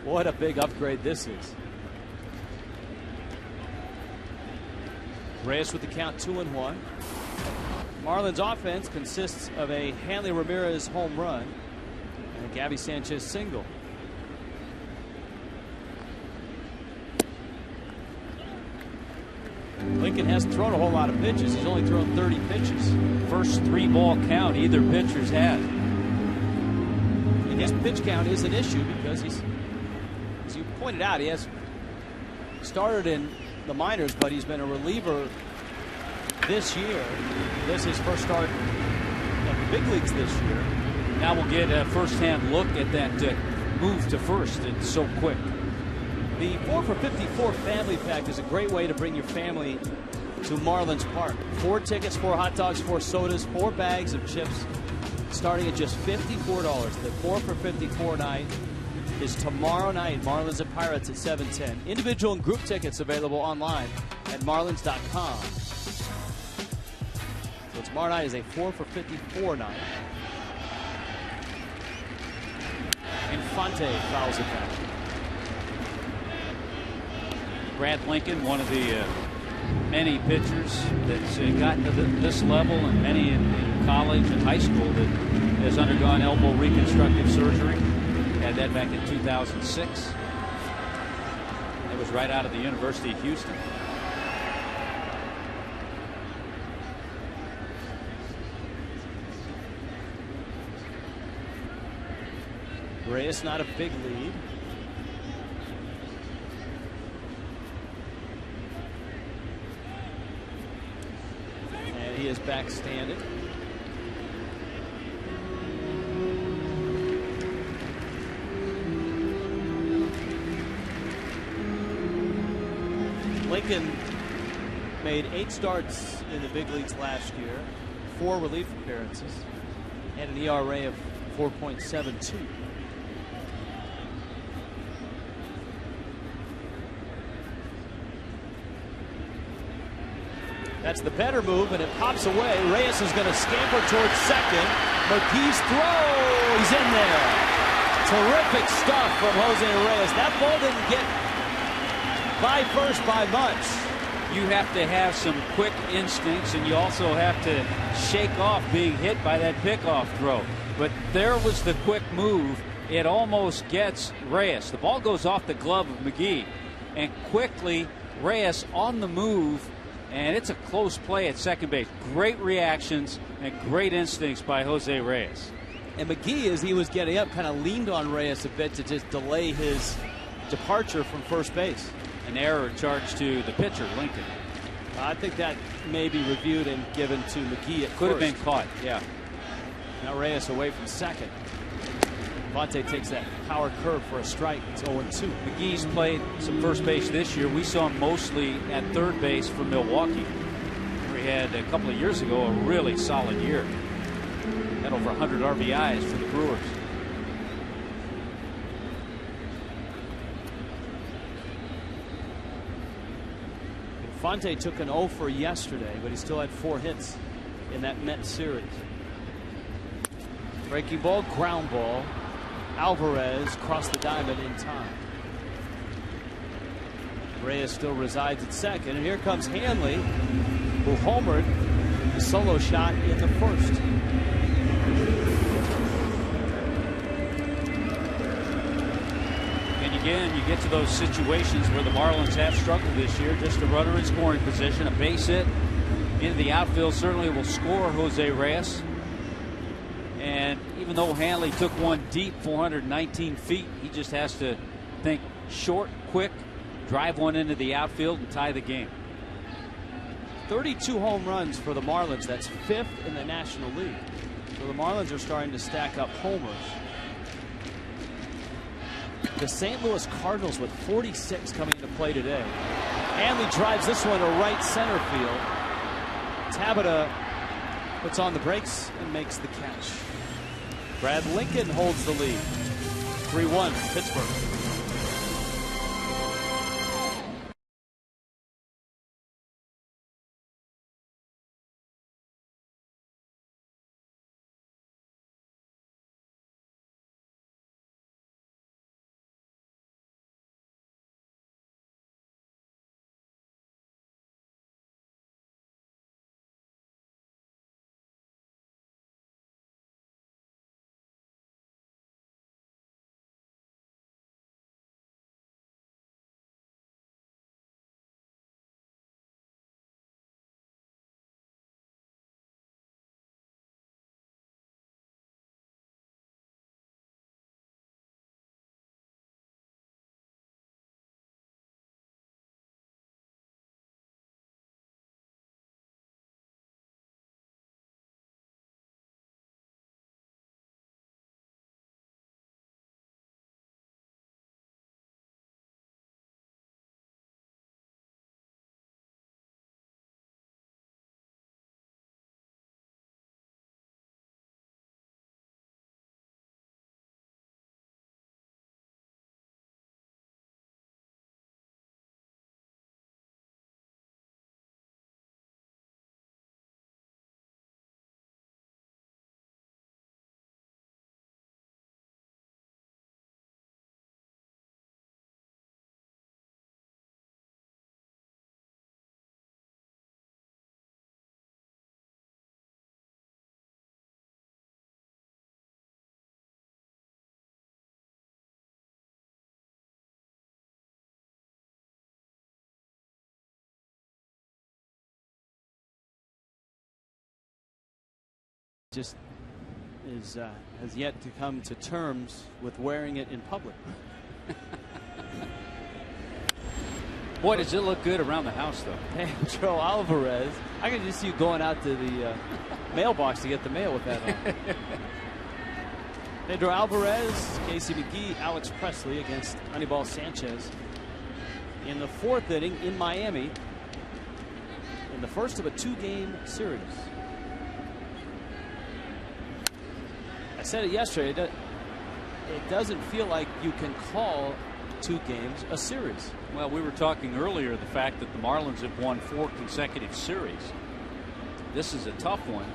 what a big upgrade this is. Reyes with the count, 2-1. Marlins offense consists of a Hanley Ramirez home run and a Gabby Sanchez single. Lincoln hasn't thrown a whole lot of pitches. He's only thrown 30 pitches.
First 3-ball count either pitcher's had.
And his pitch count is an issue because he's, as you pointed out, he has started in the minors, but he's been a reliever this year. This is his first start at the big leagues this year.
Now we'll get a first-hand look at that move to first. It's so quick.
The 4 for $54 family pack is a great way to bring your family to Marlins Park. 4 tickets, 4 hot dogs, 4 sodas, 4 bags of chips, starting at just $54. The 4 for $54 night is tomorrow night. Marlins and Pirates at 7:10. Individual and group tickets available online at marlins.com. So tomorrow night is a 4 for $54 night. Infante fouls it back.
Brad Lincoln, one of the many pitchers that's gotten to this level, and many in college and high school that has undergone elbow reconstructive surgery. Had that back in 2006. It was right out of the University of Houston.
Reyes not a big lead. And he is back standing. Lincoln made 8 starts in the big leagues last year, 4 relief appearances, and an ERA of 4.72. That's the better move, and it pops away. Reyes is going to scamper towards second. McGee's throw, he's in there. Terrific stuff from Jose Reyes. That ball didn't get by first by much.
You have to have some quick instincts, and you also have to shake off being hit by that pickoff throw. But there was the quick move. It almost gets Reyes. The ball goes off the glove of McGee, and quickly Reyes on the move, and it's a close play at second base. Great reactions and great instincts by Jose Reyes.
And McGee, as he was getting up, kind of leaned on Reyes a bit to just delay his departure from first base.
An error charged to the pitcher, Lincoln.
I think that may be reviewed and given to McGee at
Could have
first.
been caught, yeah.
Now Reyes away from second. Infante takes that power curve for a strike. It's 0-2.
McGee's played some first base this year. We saw him mostly at third base for Milwaukee, where he had a couple of years ago a really solid year. Had over 100 RBIs for the Brewers.
Infante took an 0 for yesterday, but he still had 4 hits in that Mets series. Breaking ball, ground ball. Alvarez crossed the diamond in time. Reyes still resides at second, and here comes Hanley, who homered the solo shot in the first.
And again, you get to those situations where the Marlins have struggled this year. Just a runner in scoring position, a base hit into the outfield certainly will score Jose Reyes. And even though Hanley took one deep, 419 feet, he just has to think short, quick, drive one into the outfield and tie the game.
32 home runs for the Marlins. That's 5th in the National League. So the Marlins are starting to stack up homers. The St. Louis Cardinals with 46 coming into play today. Hanley drives this one to right center field. Tabata puts on the brakes and makes the catch. Brad Lincoln holds the lead. 3-1 Pittsburgh. Just has yet to come to terms with wearing it in public.
Boy, does it look good around the house, though.
Pedro Alvarez. I can just see you going out to the mailbox to get the mail with that on. Pedro Alvarez, Casey McGee, Alex Presley against Anibal Sanchez in the 4th inning in Miami in the first of a 2-game series. I said it yesterday. It doesn't feel like you can call 2 games a series.
Well, we were talking earlier the fact that the Marlins have won 4 consecutive series. This is a tough one.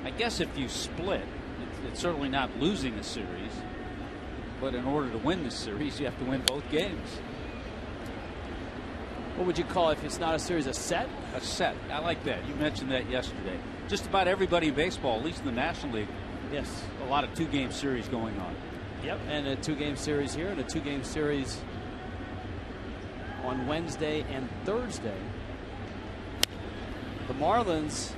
I guess if you split, it's certainly not losing a series. But in order to win this series, you have to win both games.
What would you call, if it's not a series, a set?
A set. I like that. You mentioned that yesterday. Just about everybody in baseball, at least in the National League,
yes,
a lot of 2-game series going on.
Yep, and a 2-game series here and a 2-game series on Wednesday and Thursday. The Marlins,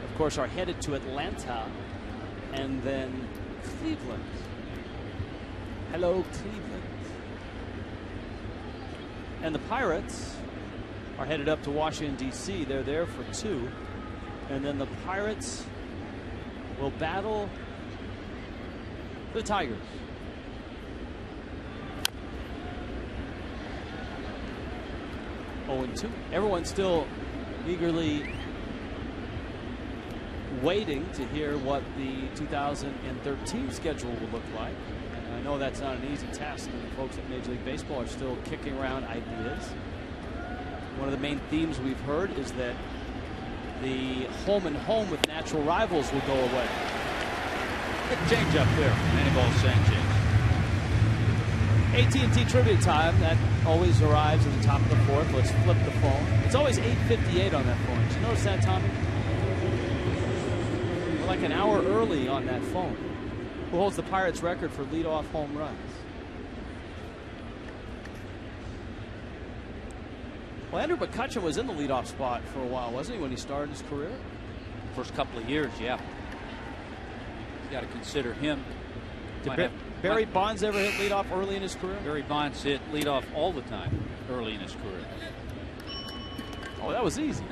of course, are headed to Atlanta and then Cleveland. Hello, Cleveland. And the Pirates are headed up to Washington, D.C. They're there for 2. And then the Pirates will battle the Tigers. Oh, 2. Everyone's still eagerly waiting to hear what the 2013 schedule will look like. And I know that's not an easy task, and the folks at Major League Baseball are still kicking around ideas. One of the main themes we've heard is that the home and home with natural rivals will go away.
Good change up there from ANIBAL Sanchez.
AT&T trivia time. That always arrives at the top of the 4th. Let's flip the phone. It's always 8:58 on that phone. Did you notice that, Tommy? We're like an hour early on that phone. Who holds the Pirates record for leadoff home runs? Well, Andrew McCutchen was in the leadoff spot for a while, wasn't he, when he started his career?
First couple of years, yeah. You got to consider him.
Did Barry Bonds ever hit leadoff early in his career?
Barry Bonds hit leadoff all the time early in his career.
Oh, that was easy.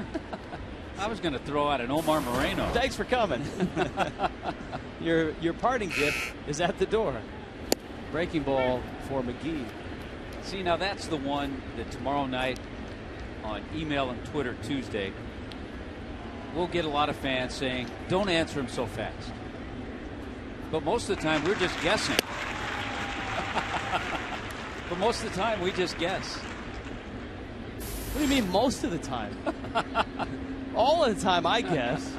I was going to throw out an Omar Moreno.
Thanks for coming. Your parting gift is at the door. Breaking ball for McGee.
See, now that's the one that tomorrow night on email and Twitter Tuesday, we'll get a lot of fans saying, don't answer him so fast. But most of the time, we're just guessing. But most of the time, we just guess.
What do you mean most of the time? All of the time, I guess.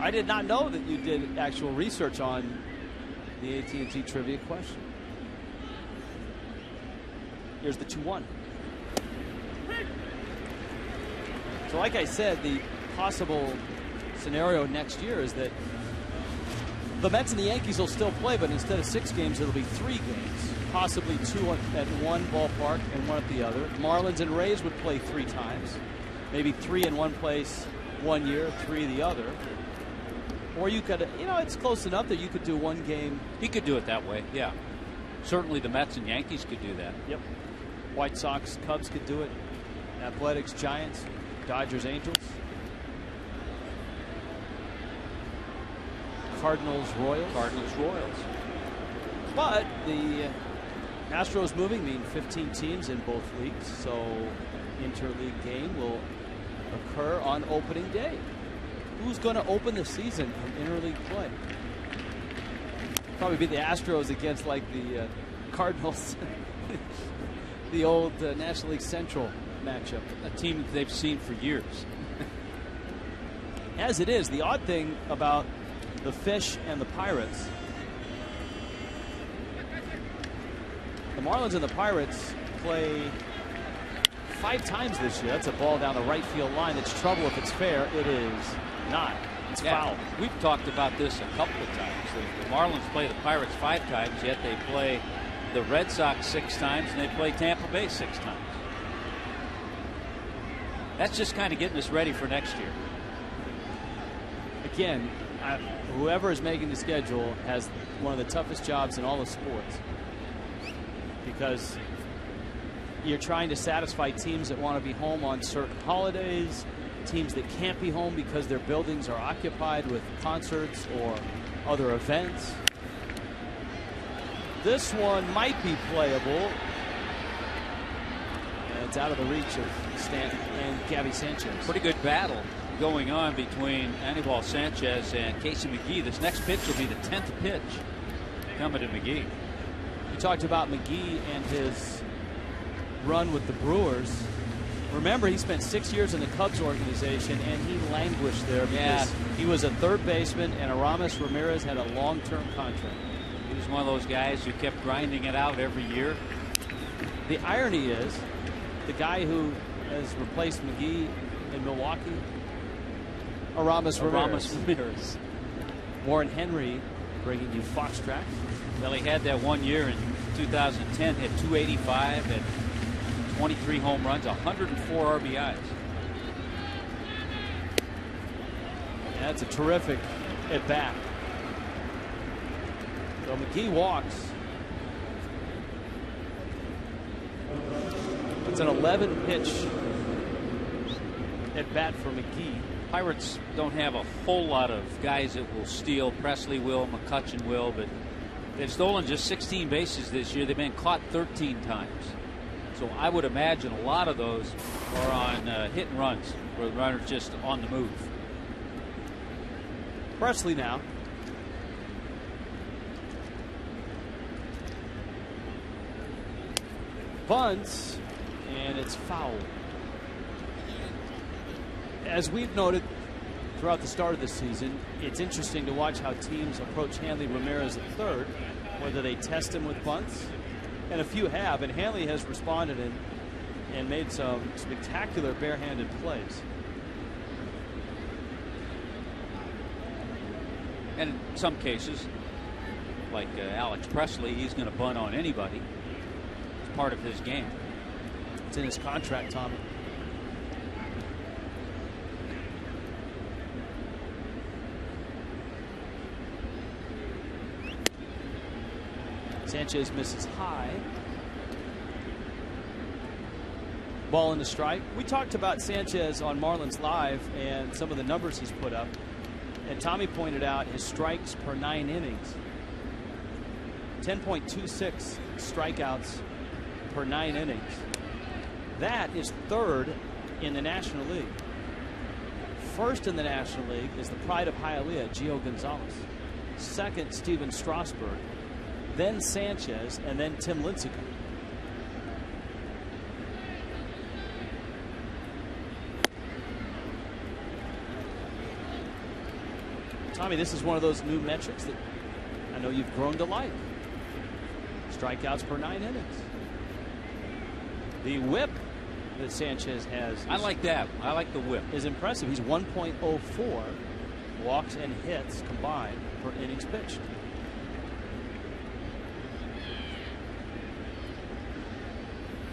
I did not know that you did actual research on the AT&T trivia question. Here's the 2-1. So like I said, the possible scenario next year is that the Mets and the Yankees will still play, but instead of 6 games, it'll be 3 games. Possibly 2 at one ballpark and 1 at the other. Marlins and Rays would play 3 times. Maybe 3 in one place 1 year, 3 the other. Or you could, it's close enough that you could do 1 game.
He could do it that way, yeah. Certainly the Mets and Yankees could do that.
Yep. White Sox, Cubs could do it. Athletics, Giants, Dodgers, Angels. Cardinals, Royals.
Cardinals, Royals.
But the Astros moving mean 15 teams in both leagues, so interleague game will occur on opening day. Who's going to open the season in interleague play? Probably be the Astros against like the Cardinals. The old National League Central matchup.
A team that they've seen for years.
As it is, the odd thing about the Fish and the Pirates, the Marlins and the Pirates play 5 times this year. That's a ball down the right field line. It's trouble if it's fair. It is not. It's foul.
We've talked about this a couple of times. The Marlins play the Pirates 5 times, yet they play the Red Sox 6 times, and they play Tampa Bay 6 times. That's just kind of getting us ready for next year.
Again, whoever is making the schedule has one of the toughest jobs in all of sports, because you're trying to satisfy teams that want to be home on certain holidays, teams that can't be home because their buildings are occupied with concerts or other events. This one might be playable. And it's out of the reach of Stanton and Gabby Sanchez.
Pretty good battle going on between Anibal Sanchez and Casey McGee. This next pitch will be the 10th pitch coming to McGee.
You talked about McGee and his run with the Brewers. Remember, he spent 6 years in the Cubs organization, and he languished there because he was a third baseman, and Ramirez had a long-term contract.
He was one of those guys who kept grinding it out every year.
The irony is, the guy who has replaced McGee in Milwaukee, Ramirez. Warren Henry bringing you Fox Track.
Well, he had that 1 year in 2010, hit .285 and 23 home runs, 104 RBIs.
That's a terrific at bat. So McGee walks. It's an 11 pitch at bat for McGee.
Pirates don't have a whole lot of guys that will steal. Presley will, McCutchen will, but they've stolen just 16 bases this year. They've been caught 13 times. So I would imagine a lot of those are on hit and runs, where the runner's just on the move.
Presley now. Bunts, and it's foul. As we've noted throughout the start of the season, it's interesting to watch how teams approach Hanley Ramirez at third, whether they test him with bunts, and a few have, and Hanley has responded and made some spectacular barehanded plays.
And in some cases, like Alex Presley, he's going to bunt on anybody. It's part of his game.
It's in his contract, Tommy. Sanchez misses high. Ball in the strike. We talked about Sanchez on Marlins Live and some of the numbers he's put up. And Tommy pointed out his strikes per 9 innings. 10.26 strikeouts per 9 innings. That is third in the National League. First in the National League is the pride of Hialeah, Gio Gonzalez. Second, Steven Strasburg. Then Sanchez, and then Tim Lincecum. Tommy, this is one of those new metrics that I know you've grown to like. Strikeouts per 9 innings. The whip that Sanchez has.
I like that. I like the whip.
Is impressive. He's 1.04 walks and hits combined per innings pitched.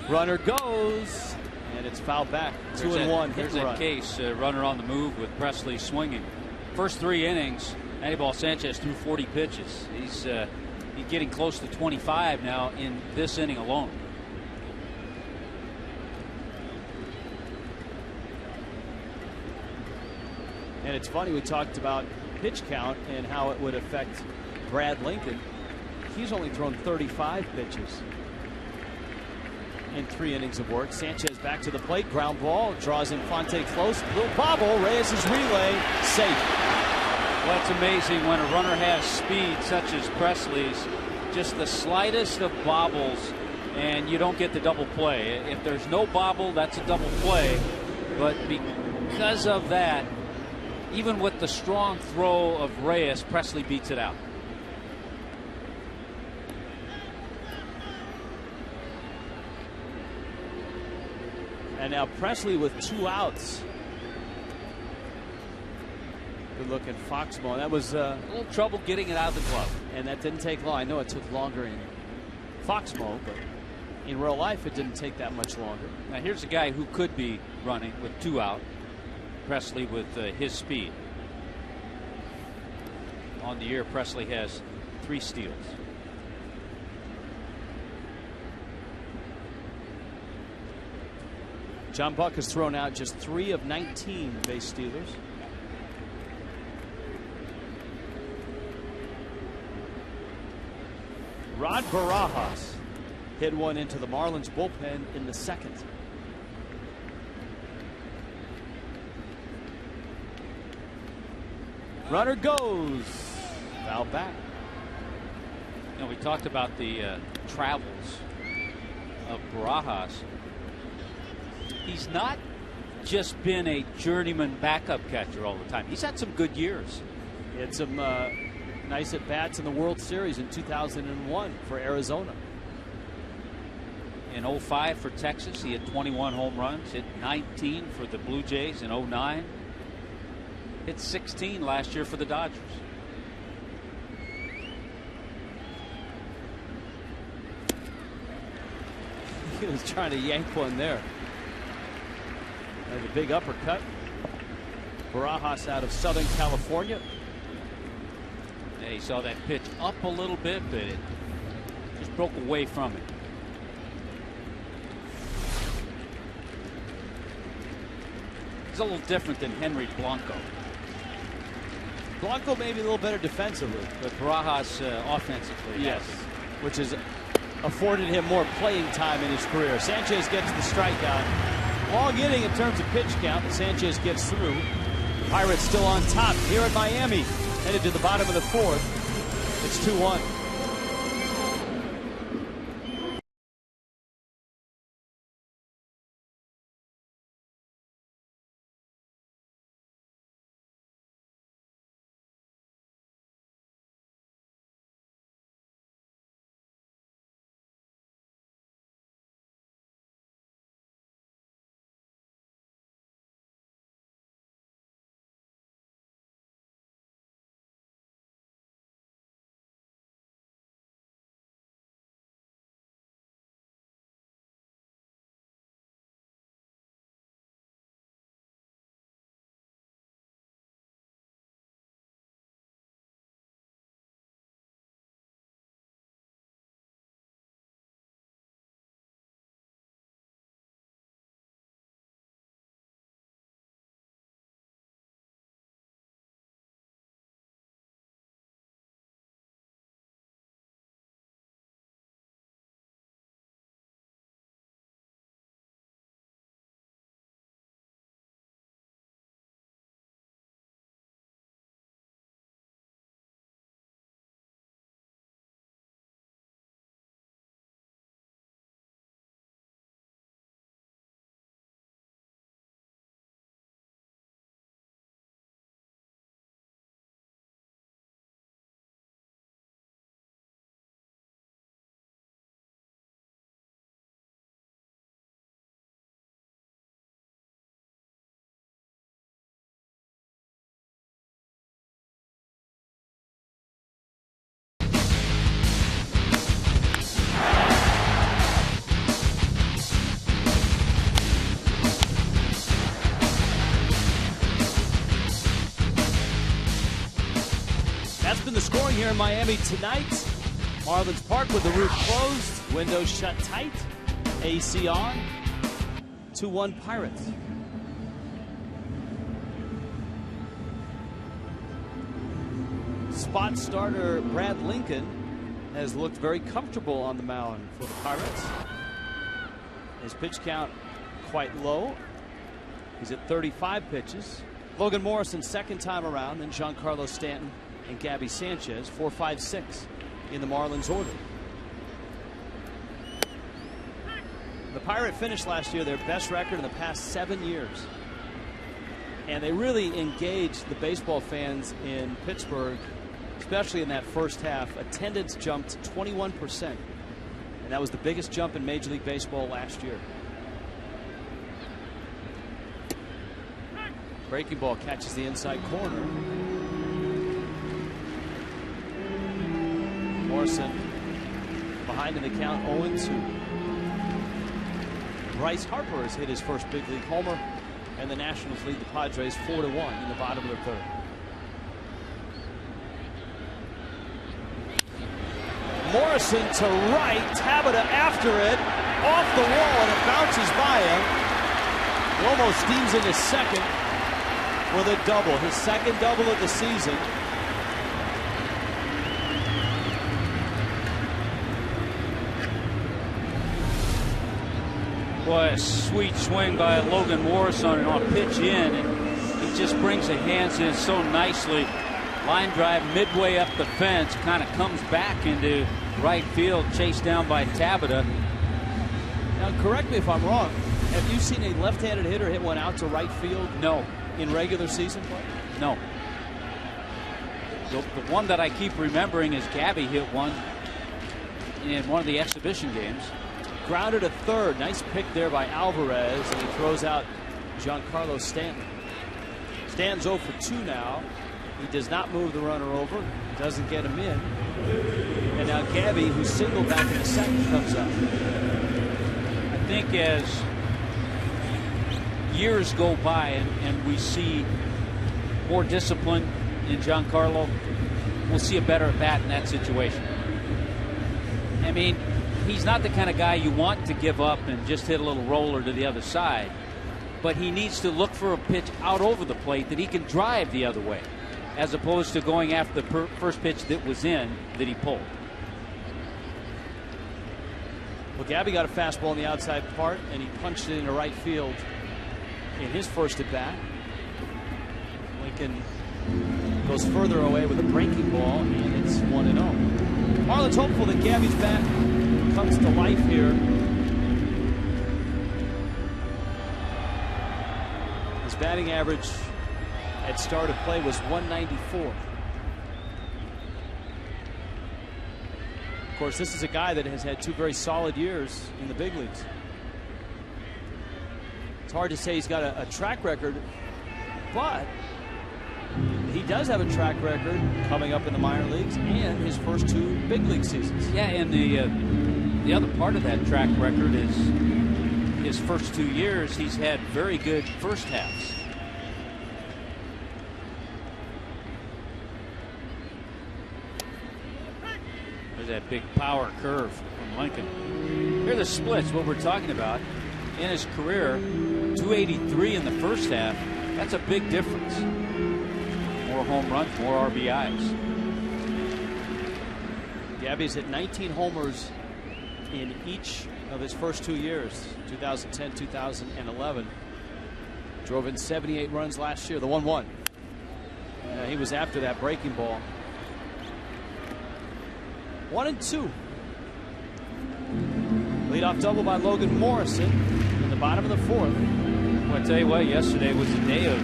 Runner goes, and it's fouled back. 2-1.
Here's that case. Runner on the move with Presley swinging. First 3 innings, Anibal Sanchez threw 40 pitches. He's getting close to 25 now in this inning alone.
And it's funny, we talked about pitch count and how it would affect Brad Lincoln. He's only thrown 35 pitches in 3 innings of work. Sanchez back to the plate, ground ball, draws Infante close, little bobble, Reyes' relay, safe.
Well, it's amazing when a runner has speed such as Presley's, just the slightest of bobbles and you don't get the double play. If there's no bobble, that's a double play, but because of that, even with the strong throw of Reyes, Presley beats it out.
And now Presley with 2 outs. Good look at Foxborough. That was
a little trouble getting it out of the glove.
And that didn't take long. I know it took longer in Foxborough, but in real life it didn't take that much longer.
Now here's a guy who could be running with 2 out. Presley with his speed. On the year, Presley has 3 steals.
John Buck has thrown out just 3 of 19 base stealers. Rod Barajas hit one into the Marlins bullpen in the 2nd. Runner goes. Foul back.
You know, we talked about the travels of Barajas. He's not just been a journeyman backup catcher all the time. He's had some good years.
He had some nice at-bats in the World Series in 2001 for Arizona.
In 05 for Texas, he had 21 home runs, hit 19 for the Blue Jays in 09. Hit 16 last year for the Dodgers.
He was trying to yank one there. And a big uppercut. Barajas out of Southern California.
Yeah, he saw that pitch up a little bit, but it just broke away from it. He's a little different than Henry Blanco.
Blanco maybe a little better defensively,
but Barajas offensively.
Yes, which has afforded him more playing time in his career. Sanchez gets the strikeout. Long inning in terms of pitch count, but Sanchez gets through. Pirates still on top here at Miami, headed to the bottom of the fourth. It's 2-1. The scoring here in Miami tonight. Marlins Park with the roof closed, windows shut tight, AC on. 2-1 Pirates. Spot starter Brad Lincoln has looked very comfortable on the mound for the Pirates. His pitch count quite low. He's at 35 pitches. Logan Morrison second time around, then Giancarlo Stanton and Gabby Sanchez, 4, 5, 6 in the Marlins order. The Pirate finished last year their best record in the past 7 years. And they really engaged the baseball fans in Pittsburgh, especially in that first half. Attendance jumped 21%. And that was the biggest jump in Major League Baseball last year. Breaking ball catches the inside corner. Morrison behind in the count, 0-2. Bryce Harper has hit his first big league homer, and the Nationals lead the Padres 4-1 in the bottom of the third. Morrison to right, Tabata after it, off the wall, and it bounces by him. He almost steams into second with a double, his second double of the season.
Boy, a sweet swing by Logan Morrison on pitch in, and he just brings the hands in so nicely. Line drive midway up the fence, kind of comes back into right field, chased down by Tabata.
Now, correct me if I'm wrong. Have you seen a left-handed hitter hit one out to right field?
No.
In regular season play?
No. The one that I keep remembering is Gabby hit one in one of the exhibition games.
Grounded at third. Nice pick there by Alvarez, and he throws out Giancarlo Stanton. Stanton's 0 for 2 now. He does not move the runner over. Doesn't get him in. And now Gabby, who singled back in the second, comes up.
I think as years go by and we see more discipline in Giancarlo, we'll see a better at bat in that situation. I mean, he's not the kind of guy you want to give up and just hit a little roller to the other side. but he needs to look for a pitch out over the plate that he can drive the other way, as opposed to going after the first pitch that was in that he pulled.
Well, Gabby got a fastball in the outside part, and he punched it into right field in his first at bat. Lincoln goes further away with a breaking ball, and it's 1-0. Marlins hopeful that Gabby's bat comes to life here. His batting average at start of play was 194. Of course, this is a guy that has had 2 very solid years in the big leagues. It's hard to say he's got a track record, but he does have a track record coming up in the minor leagues and his first 2 big league seasons.
Yeah, and the other part of that track record is his first 2 years, he's had very good first halves. There's that big power curve from Lincoln. Here are the splits, what we're talking about. In his career, 283 in the first half. That's a big difference. More home runs, more RBIs.
Gabby's hit 19 homers in each of his first 2 years, 2010, 2011. Drove in 78 runs last year, the 1-1. He was after that breaking ball. 1-2. Leadoff double by Logan Morrison in the bottom of the 4th.
Well, I tell you what, yesterday was a day of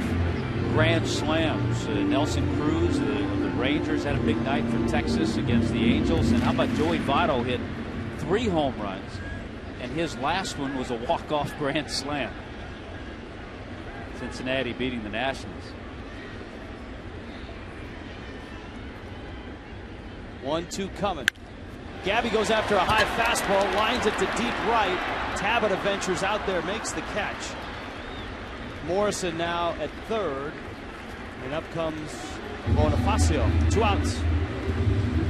grand slams. Nelson Cruz of the Rangers had a big night for Texas against the Angels. And how about Joey Votto hit 3 home runs, and his last one was a walk-off grand slam. Cincinnati beating the Nationals.
1-2 coming. Gabby goes after a high fastball, lines it to deep right. Tabata ventures out there, makes the catch. Morrison now at third, and up comes Bonifacio. 2 outs.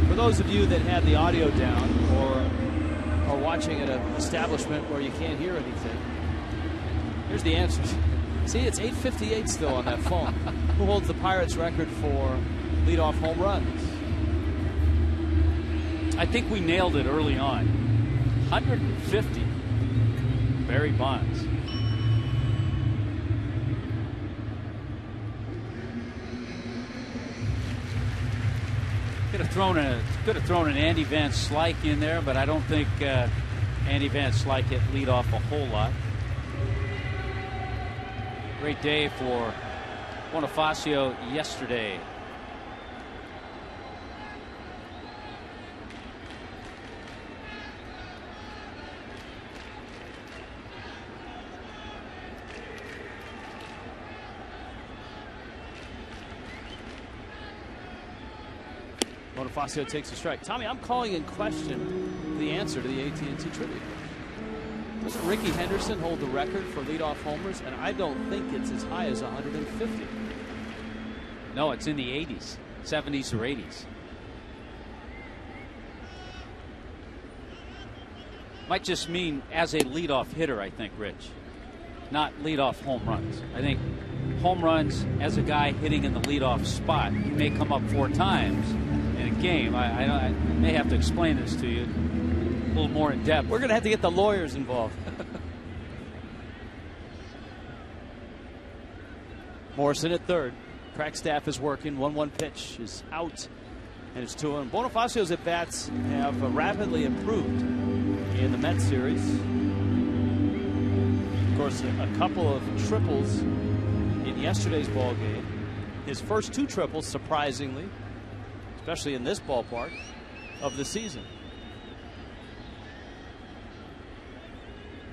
For those of you that had the audio down or are watching at an establishment where you can't hear anything, here's the answer. See, it's 8:58 still on that phone. Who holds the Pirates record for leadoff home runs?
I think we nailed it early on. 150. Barry Bonds. Could have thrown an Andy Van Slyke in there, but I don't think Andy Van Slyke hit leadoff a whole lot. Great day for Bonifacio yesterday.
Bonifacio takes a strike. Tommy, I'm calling in question the answer to the AT&T trivia. Doesn't Ricky Henderson hold the record for leadoff homers? And I don't think it's as high as 150.
No, it's in the 80s, 70s or 80s. Might just mean as a leadoff hitter, I think, Rich. Not leadoff home runs. I think home runs as a guy hitting in the leadoff spot. He may come up 4 times in a game. I may have to explain this to you a little more in depth.
We're going to have to get the lawyers involved. Morrison at third. Crackstaff is working. 1-1 pitch is out, and it's 2-1. Bonifacio's at bats have rapidly improved in the Mets series. Of course, a couple of triples in yesterday's ball game. His first 2 triples, surprisingly, especially in this ballpark, of the season.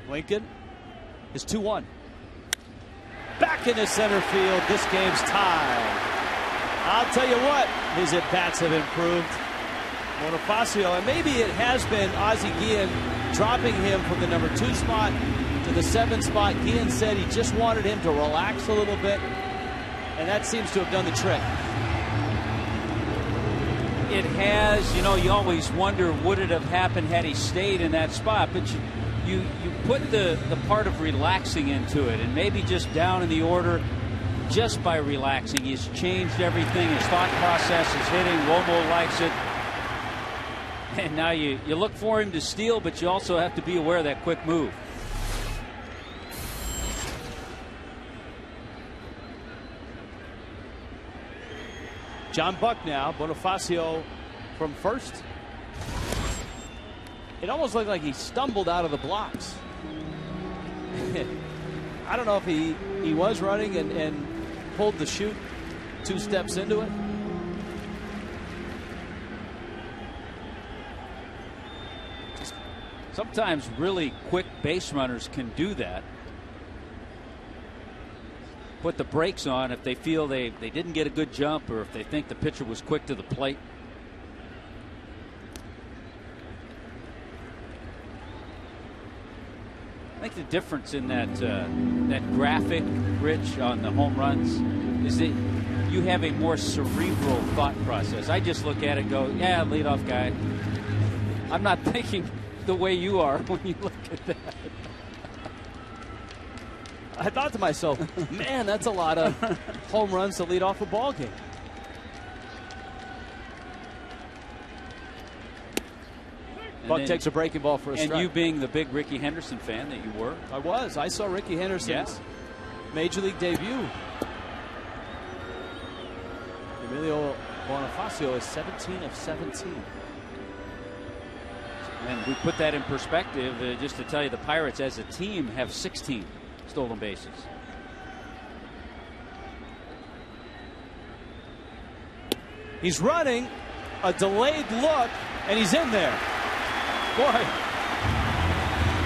Lincoln is 2-1. Back into center field. This game's tied. I'll tell you what, his at-bats have improved. Bonifacio, and maybe it has been Ozzie Guillen dropping him from the number 2 spot to the 7 spot. Guillen said he just wanted him to relax a little bit, and that seems to have done the trick.
It has. You know, you always wonder, would it have happened had he stayed in that spot? But you put the part of relaxing into it, and maybe just down in the order, just by relaxing, he's changed everything. His thought process is hitting. Romo likes it. And now you look for him to steal, but you also have to be aware of that quick move.
John Buck now, Bonifacio from first. It almost looked like he stumbled out of the blocks. I don't know if he was running and pulled the chute 2 steps into it.
Sometimes really quick base runners can do that. Put the brakes on if they feel they didn't get a good jump, or if they think the pitcher was quick to the plate. I think the difference in that graphic, Rich, on the home runs is that you have a more cerebral thought process. I just look at it and go, yeah, leadoff guy. I'm not thinking the way you are when you look at that.
I thought to myself, man, that's a lot of home runs to lead off a ball game. Buck takes a breaking ball for a strike.
And you being the big Ricky Henderson fan that you were.
I was. I saw Ricky Henderson's Major League debut. Emilio Bonifacio is 17 of 17.
And we put that in perspective just to tell you the Pirates as a team have 16 stolen bases.
He's running, a delayed look, and he's in there. Boy.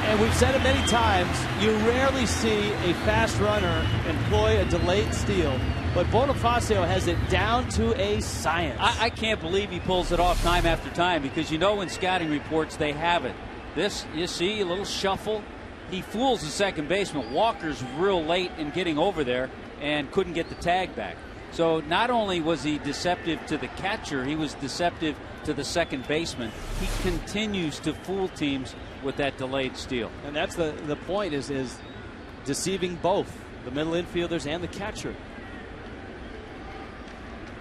And we've said it many times, you rarely see a fast runner employ a delayed steal, but Bonifacio has it down to a science.
I can't believe he pulls it off time after time, because you know in scouting reports they have it. This, you see, a little shuffle. He fools the second baseman. Walker's real late in getting over there and couldn't get the tag back. So not only was he deceptive to the catcher, he was deceptive to the second baseman. He continues to fool teams with that delayed steal.
And that's the point, is deceiving both the middle infielders and the catcher.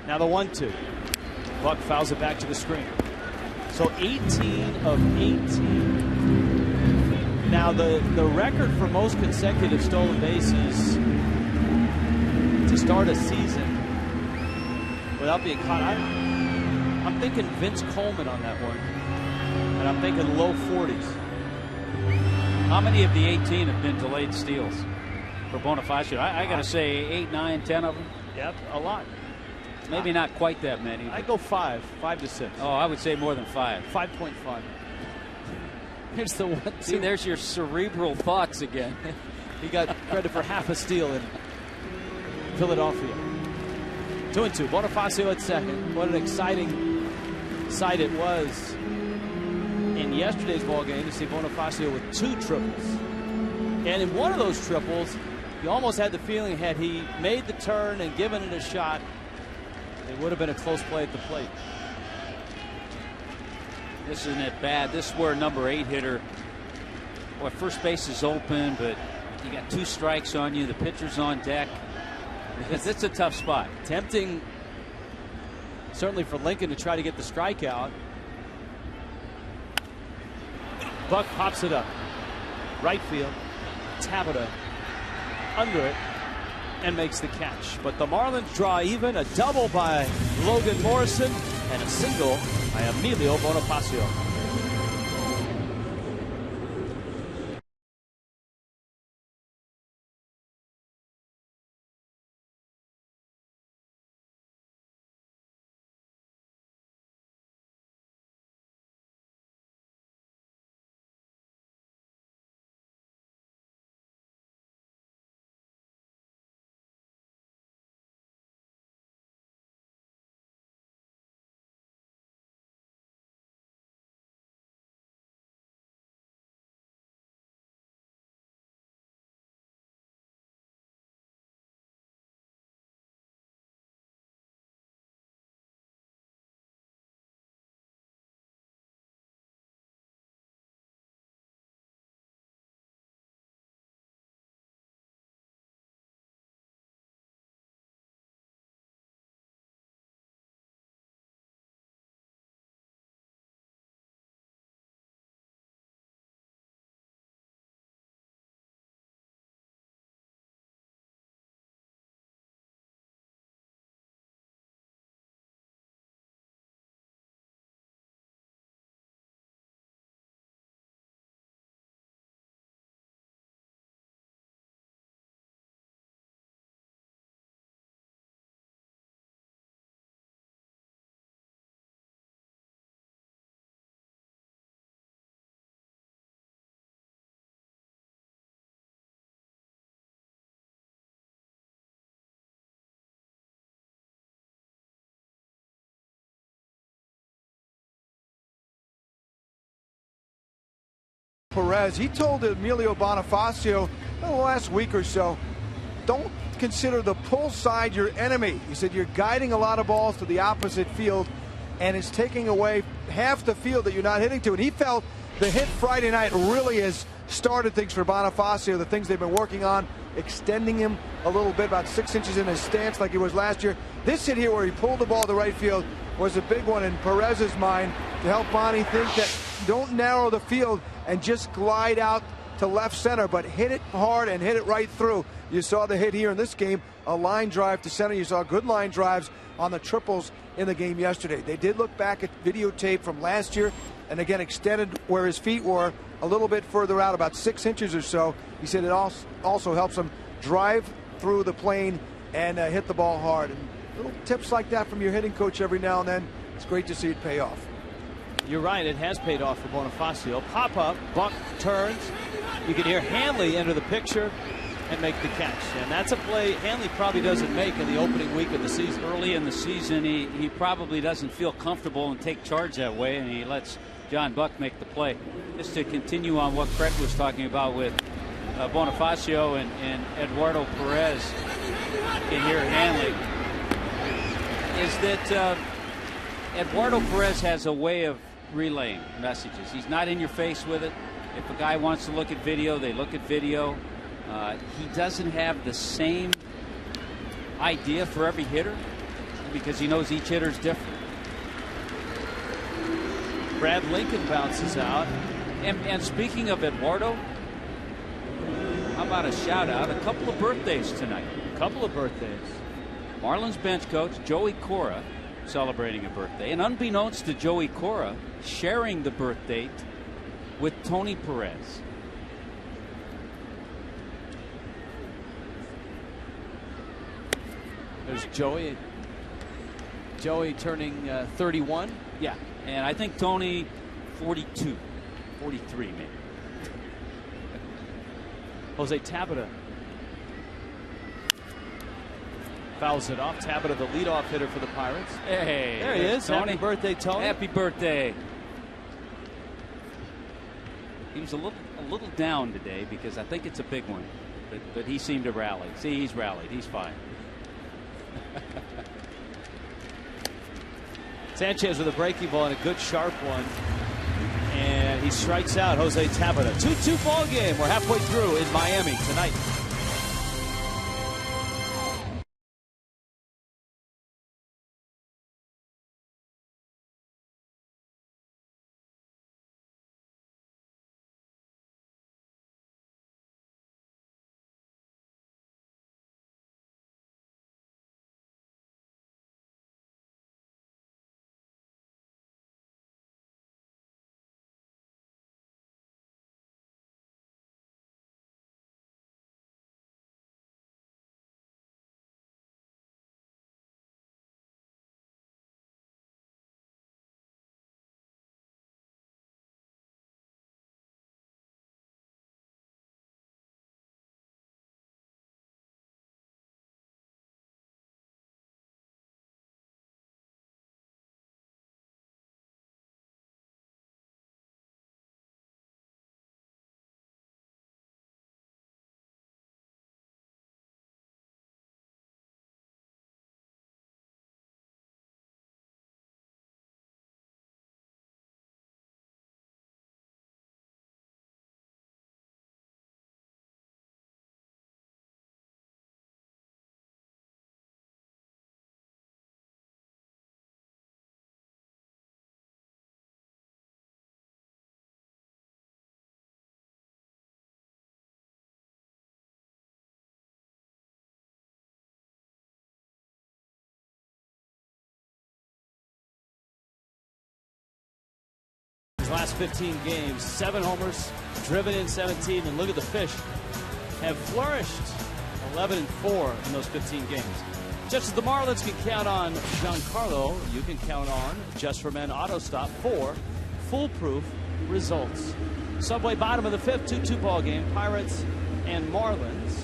Now the 1-2. Buck fouls it back to the screen. So 18 of 18. Now the record for most consecutive stolen bases to start a season without being caught, I'm thinking Vince Coleman on that one, and I'm thinking low 40s.
How many of the 18 have been delayed steals for Bonifacio? I got to say 8, 9, 10 of them.
Yep, a lot.
Maybe not quite that many.
I go 5 to 6.
Oh, I would say more than 5.
5.5. Here's the 1-2.
See, there's your cerebral thoughts again.
He got credit for half a steal in Philadelphia. 2-2. Bonifacio at second. What an exciting sight it was in yesterday's ball game to see Bonifacio with 2 triples. And in one of those triples, you almost had the feeling, had he made the turn and given it a shot, it would have been a close play at the plate.
This isn't it bad. This is where number 8 hitter, boy, first base is open, but you got 2 strikes on you. The pitcher's on deck. It's a tough spot.
Tempting, certainly, for Lincoln to try to get the strikeout. Buck pops it up. Right field. Tabata under it and makes the catch. But the Marlins draw even. A double by Logan Morrison and a single by Emilio Bonifacio.
Perez, he told Emilio Bonifacio the last week or so, don't consider the pull side your enemy. He said you're guiding a lot of balls to the opposite field and it's taking away half the field that you're not hitting to. And he felt the hit Friday night really has started things for Bonifacio, the things they've been working on, extending him a little bit, about 6 inches in his stance like he was last year. This hit here where he pulled the ball to right field was a big one in Perez's mind to help Bonnie think that don't narrow the field and just glide out to left center, but hit it hard and hit it right through. You saw the hit here in this game, a line drive to center. You saw good line drives on the triples in the game yesterday. They did look back at videotape from last year and again extended where his feet were a little bit further out, about 6 inches or so. He said it also helps him drive through the plane and hit the ball hard. And little tips like that from your hitting coach every now and then, it's great to see it pay off.
You're right, it has paid off for Bonifacio. Pop up, Buck turns. You can hear Hanley enter the picture and make the catch. And that's a play Hanley probably doesn't make in the opening week of the season.
Early in the season, he probably doesn't feel comfortable and take charge that way, and he lets John Buck make the play. Just to continue on what Craig was talking about with Bonifacio and Eduardo Perez in here, Hanley, is that Eduardo Perez has a way of relaying messages. He's not in your face with it. If a guy wants to look at video, they look at video. He doesn't have the same idea for every hitter because he knows each hitter's different.
Brad Lincoln bounces out.
And speaking of Eduardo, how about a shout out? A couple of birthdays tonight.
A couple of birthdays.
Marlins bench coach Joey Cora celebrating a birthday, and unbeknownst to Joey Cora, sharing the birth date with Tony Perez.
There's Joey. Joey turning 31.
Yeah, and I think Tony 42, 43 maybe.
Jose Tabata fouls it off. Tabata, the leadoff hitter for the Pirates.
Hey,
there he is.
Tony.
Happy birthday, Tony.
Happy birthday. He was a little down today because I think it's a big one, but he seemed to rally. See, he's rallied. He's fine.
Sanchez with a breaking ball and a good sharp one. And he strikes out Jose Tabata. 2-2 ball game. We're halfway through in Miami tonight. Last 15 games, 7 homers, driven in 17, and look at the Fish have flourished 11-4 in those 15 games. Just as the Marlins can count on Giancarlo, you can count on Just for Men Auto Stop for foolproof results. Subway bottom of the 5th, 2-2 ball game, Pirates and Marlins.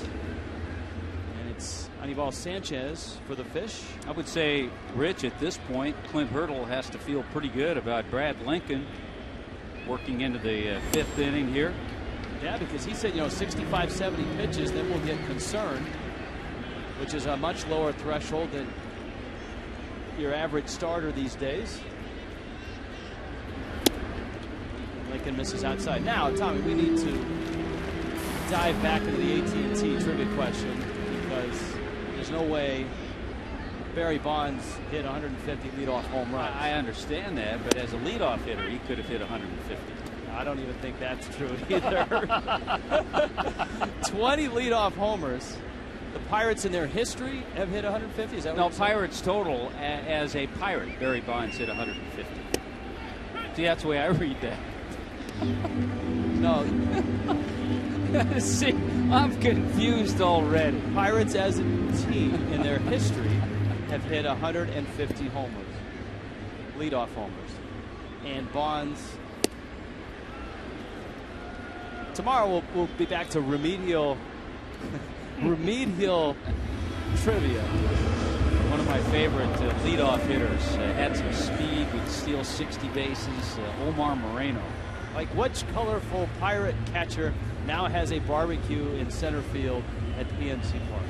And it's Anibal Sanchez for the Fish.
I would say, Rich, at this point, Clint Hurdle has to feel pretty good about Brad Lincoln working into the 5th inning here.
Yeah, because he said, 65, 70 pitches, then we'll get concerned, which is a much lower threshold than your average starter these days. Lincoln misses outside. Now, Tommy, we need to dive back into the AT&T trivia question, because there's no way Barry Bonds hit 150 leadoff home runs.
I understand that, but as a leadoff hitter, he could have hit 150.
I don't even think that's true either. 20 leadoff homers. The Pirates in their history have hit 150. Is that what
No,
you're saying?
Pirates total as a Pirate, Barry Bonds hit 150. See, that's the way I read that.
No.
See, I'm confused already.
Pirates as a team in their history have hit 150 homers, leadoff homers, and Bonds. Tomorrow we'll be back to remedial trivia.
One of my favorite leadoff hitters, had some speed, would steal 60 bases. Omar Moreno.
Like, which colorful Pirate catcher now has a barbecue in center field at the PNC Park?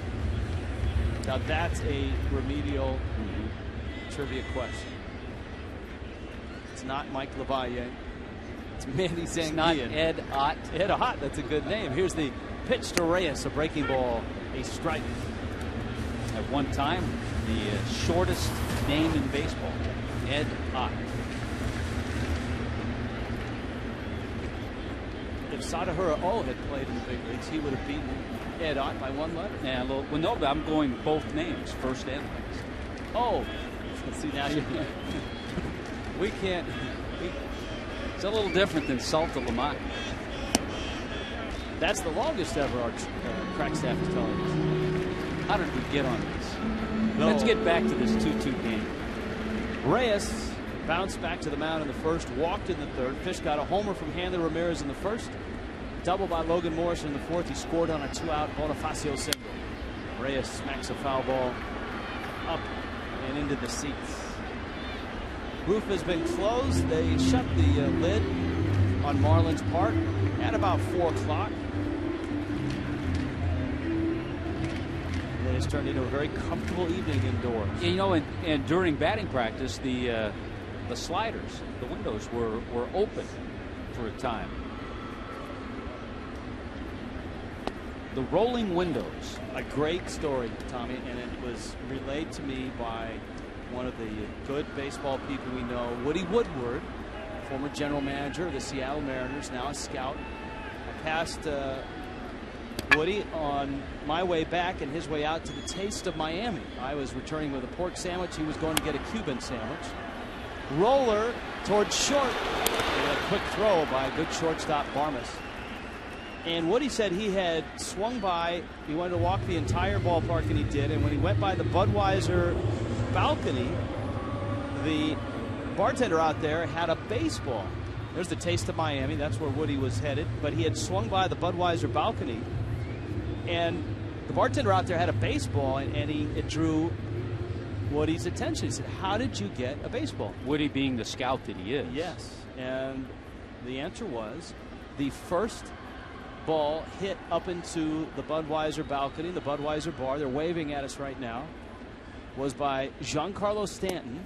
Now that's a remedial trivia question. It's not Mike LaValle. It's Manny Zangian.
It's not Ed Ott.
Ed Ott, that's a good name. Here's the pitch to Reyes, a breaking ball, a strike.
At one time, the shortest name in baseball, Ed Ott.
If Sadahura O had played in the big leagues, he would have beaten Ed Ott by 1 letter.
Yeah, well, no, I'm going both names, first and last.
Oh, see now we can't.
It's a little different than Salta Lamont.
That's the longest ever our crack staff is telling us.
How did we get on this?
No.
Let's get back to this 2-2 game.
Reyes bounced back to the mound in the first, walked in the third. Fish got a homer from Hanley Ramirez in the first. Double by Logan Morris in the fourth. He scored on a 2-out Bonifacio single. Reyes smacks a foul ball up and into the seats. Roof has been closed. They shut the lid on Marlins Park at about 4 o'clock. It has turned into a very comfortable evening indoors.
You know, and during batting practice, the sliders, the windows were open for a time. The rolling windows.
A great story, Tommy, and it was relayed to me by one of the good baseball people we know, Woody Woodward, former general manager of the Seattle Mariners, now a scout. I passed Woody on my way back and his way out to the Taste of Miami. I was returning with a pork sandwich. He was going to get a Cuban sandwich. Roller towards short. And a quick throw by a good shortstop, Barmas. And Woody said he had swung by. He wanted to walk the entire ballpark, and he did. And when he went by the Budweiser balcony, the bartender out there had a baseball. There's the Taste of Miami. That's where Woody was headed. But he had swung by the Budweiser balcony, and the bartender out there had a baseball, and it drew Woody's attention. He said, "How did you get a baseball?"
Woody being the scout that he is.
Yes, and the answer was the first ball hit up into the Budweiser balcony, the Budweiser bar. They're waving at us right now. Was by Giancarlo Stanton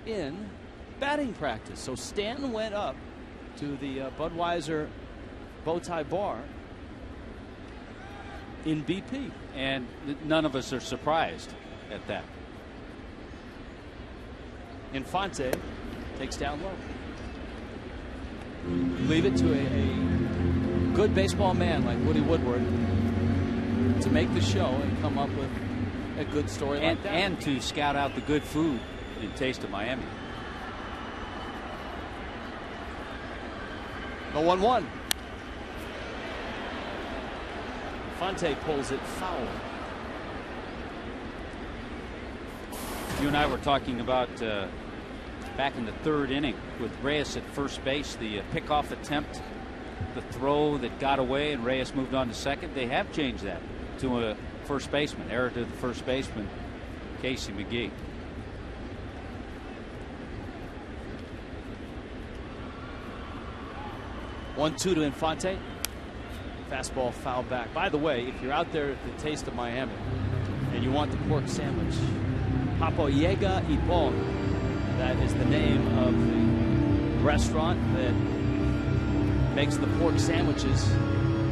in batting practice. So Stanton went up to the Budweiser Bowtie Bar in BP.
And none of us are surprised at that.
Infante takes down low. Leave it to a good baseball man like Woody Woodward to make the show and come up with a good story like that.
And to scout out the good food in Taste of Miami.
The 1-1. Infante pulls it foul.
You and I were talking about back in the third inning with Reyes at first base, the pickoff attempt, the throw that got away, and Reyes moved on to second. They have changed that to a first baseman, error to the first baseman, Casey McGee.
1-2 to Infante. Fastball foul back. By the way, if you're out there at the Taste of Miami and you want the pork sandwich, Papoyega Ipon, that is the name of the restaurant that makes the pork sandwiches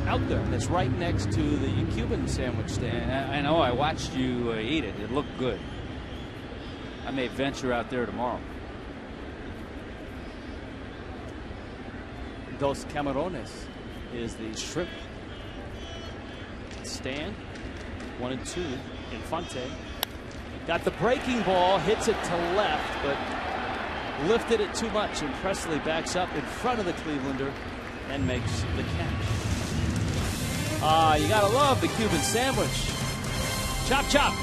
out there. That's right next to the Cuban sandwich stand.
I know, I watched you eat it. It looked good. I may venture out there tomorrow.
Dos Camarones is the shrimp stand. 1-2. Infante got the breaking ball, hits it to left, but lifted it too much, and Presley backs up in front of the Clevelander and makes the catch. You gotta love the Cuban sandwich. Chop, chop.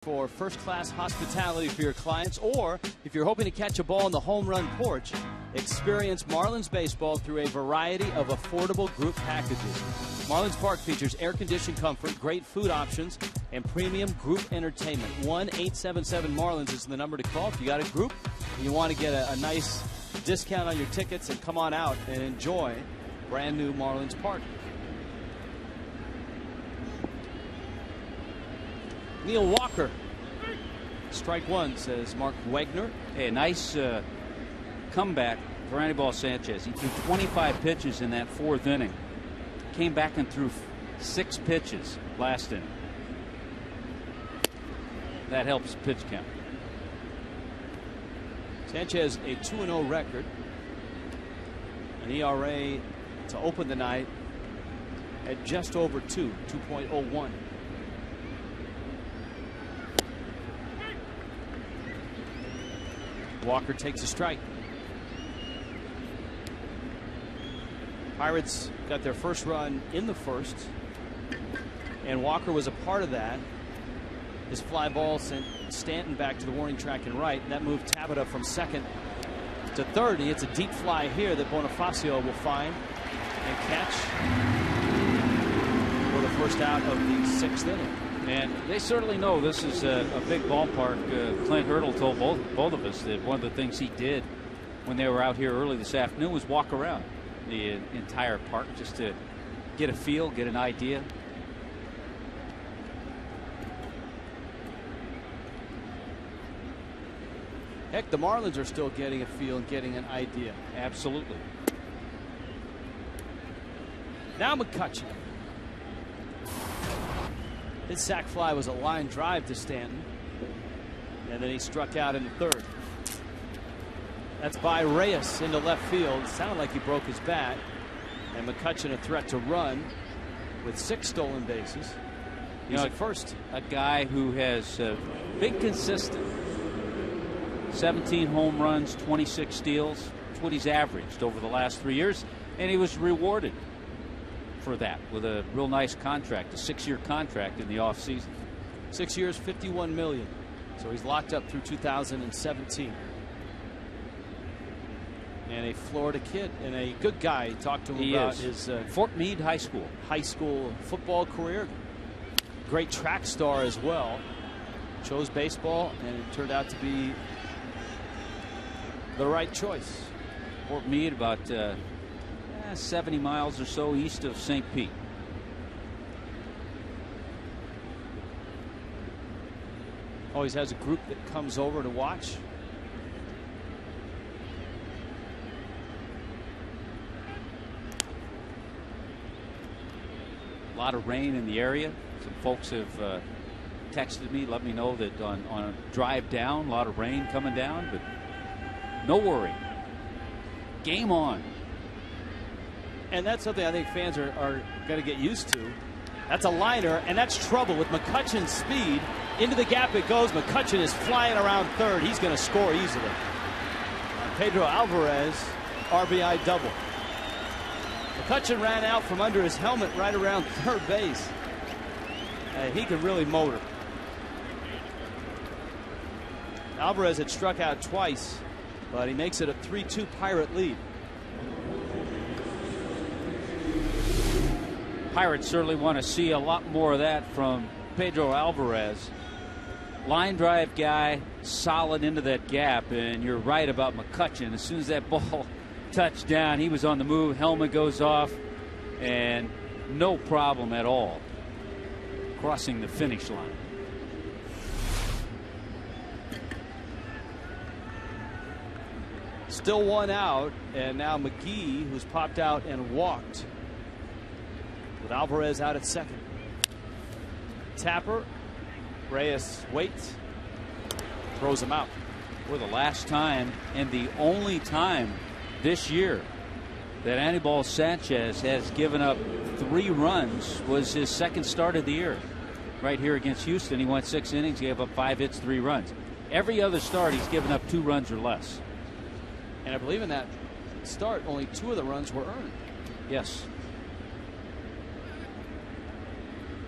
For first-class hospitality for your clients, or if you're hoping to catch a ball on the home run porch, experience Marlins baseball through a variety of affordable group packages. Marlins Park features air-conditioned comfort, great food options, and premium group entertainment. 1-877-MARLINS is the number to call if you got a group and you want to get a nice discount on your tickets and come on out and enjoy brand new Marlins Park. Neil Walker. Strike one, says Mark Wegner.
Hey, a nice comeback for Anibal Sanchez. He threw 25 pitches in that fourth inning. Came back and threw 6 pitches last inning. That helps pitch count.
Sanchez, a 2-0 record. An ERA to open the night at just over 2.01. Walker takes a strike. Pirates got their first run in the first, and Walker was a part of that. His fly ball sent Stanton back to the warning track and right, and that moved Tabata from second to third. He hits a deep fly here that Bonifacio will find and catch for the first out of the 6th inning.
And they certainly know this is a big ballpark. Clint Hurdle told both of us that one of the things he did when they were out here early this afternoon was walk around the entire park just to get a feel, get an idea.
Heck, the Marlins are still getting a feel and getting an idea.
Absolutely.
Now McCutchen. His sac fly was a line drive to Stanton, and then he struck out in the third. That's by Reyes into left field. It sounded like he broke his bat, and McCutchen a threat to run with 6 stolen bases. He's at first.
A guy who has been consistent. 17 home runs, 26 steals. That's what he's averaged over the last 3 years, and he was rewarded for that with a real nice contract, a 6-year contract in the offseason.
6 years, $51 million. So he's locked up through 2017. And a Florida kid and a good guy. He talked to him about his
Fort Meade High School
football career. Great track star as well. Chose baseball, and it turned out to be the right choice.
Fort Meade, about 70 miles or so east of St. Pete.
Always has a group that comes over to watch.
A lot of rain in the area. Some folks have texted me, let me know that on a drive down, a lot of rain coming down, but no worry. Game on.
And that's something I think fans are going to get used to. That's a liner, and that's trouble with McCutchen's speed. Into the gap it goes. McCutchen is flying around third. He's going to score easily. Pedro Alvarez, RBI double. McCutchen ran out from under his helmet right around third base. He can really motor. Alvarez had struck out twice, but he makes it a 3-2 Pirate lead.
Pirates certainly want to see a lot more of that from Pedro Alvarez. Line drive guy, solid into that gap, and you're right about McCutchen. As soon as that ball touched down, he was on the move, helmet goes off, and no problem at all crossing the finish line.
Still one out, and now McGee, who's popped out and walked, with Alvarez out at second. Tapper, Reyes waits, throws him out.
For the last time and the only time this year that Anibal Sanchez has given up 3 runs was his second start of the year. Right here against Houston, he went 6 innings, gave up 5 hits, 3 runs. Every other start, he's given up 2 runs or less.
And I believe in that start, only 2 of the runs were earned.
Yes.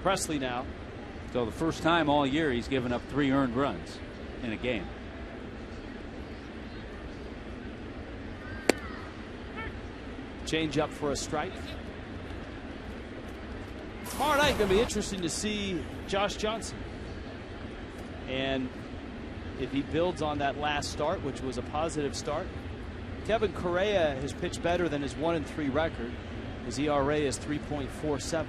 Presley now.
So the first time all year he's given up 3 earned runs in a game.
Change up for a strike. Tomorrow night going to be interesting to see Josh Johnson. And if he builds on that last start, which was a positive start. Kevin Correa has pitched better than his 1-3 record. His ERA is 3.47.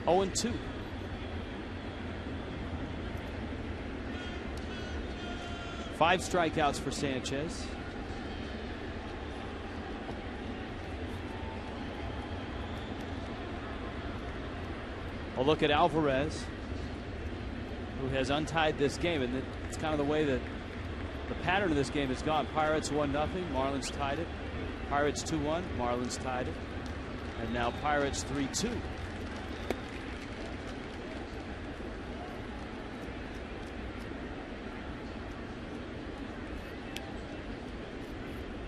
Oh, 2. Five strikeouts for Sanchez. A look at Alvarez, who has untied this game, and it's kind of the way that the pattern of this game has gone. Pirates 1-0, Marlins tied it. Pirates 2-1, Marlins tied it. And now Pirates 3-2.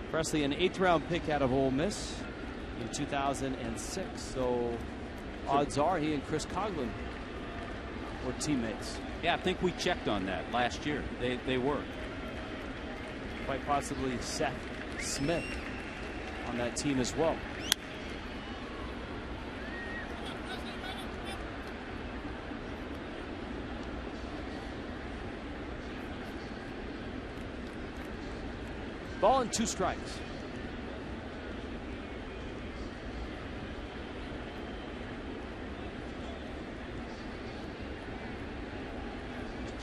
Presley, an 8th-round pick out of Ole Miss in 2006. So odds are he and Chris Coughlin were teammates.
Yeah, I think we checked on that last year. They were.
Quite possibly Seth Smith on that team as well. Ball and 2 strikes.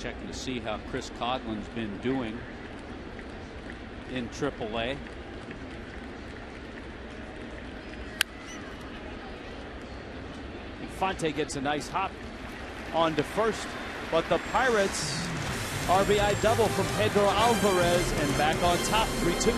Checking to see how Chris Coughlin's been doing in AAA.
Infante gets a nice hop on to first, but the Pirates RBI double from Pedro Alvarez and back on top 3-2.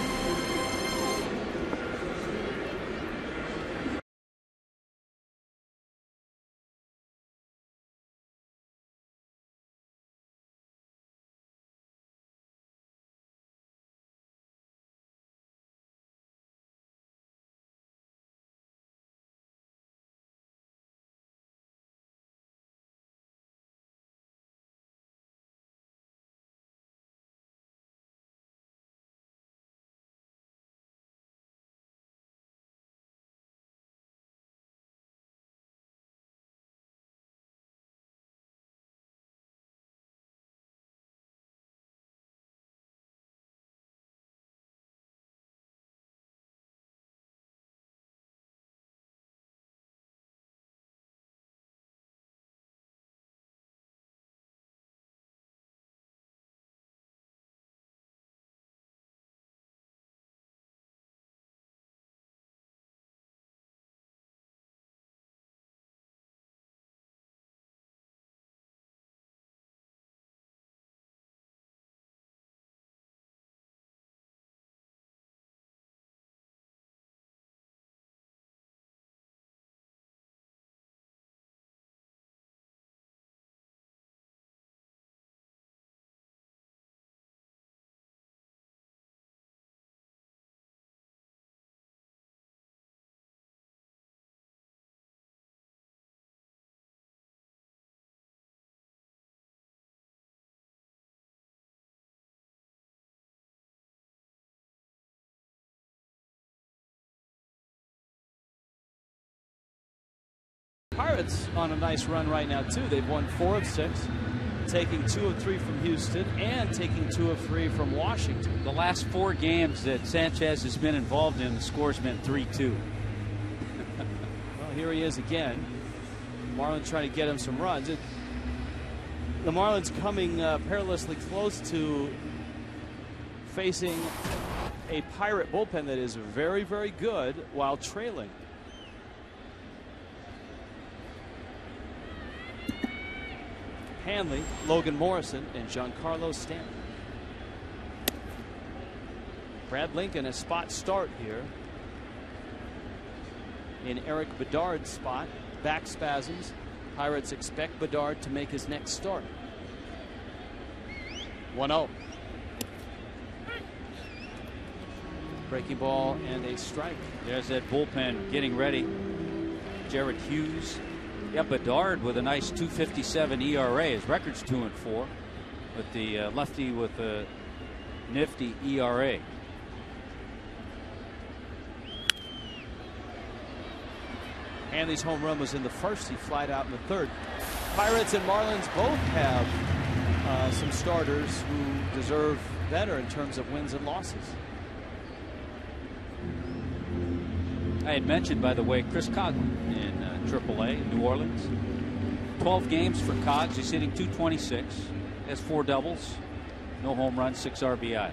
Pirates on a nice run right now, too. They've won 4 of 6, taking 2 of 3 from Houston and taking 2 of 3 from Washington.
The last 4 games that Sanchez has been involved in, the score's been 3-2.
Well, here he is again. Marlins trying to get him some runs. The Marlins coming perilously close to facing a Pirate bullpen that is very, very good while trailing. Hanley, Logan Morrison, and Giancarlo Stanton. Brad Lincoln a spot start here in Eric Bedard's spot. Back spasms. Pirates expect Bedard to make his next start. 1-0. Breaking ball and a strike.
There's that bullpen getting ready. Jared Hughes. Yeah, Bedard with a nice 2.57 ERA. His record's 2-4. But the lefty with a nifty ERA.
Hanley's home run was in the first. He flied out in the third. Pirates and Marlins both have some starters who deserve better in terms of wins and losses.
I had mentioned, by the way, Chris Coghlan in AAA in New Orleans. 12 games for Cogs. He's hitting .226. Has 4 doubles, no home runs, 6 RBIs.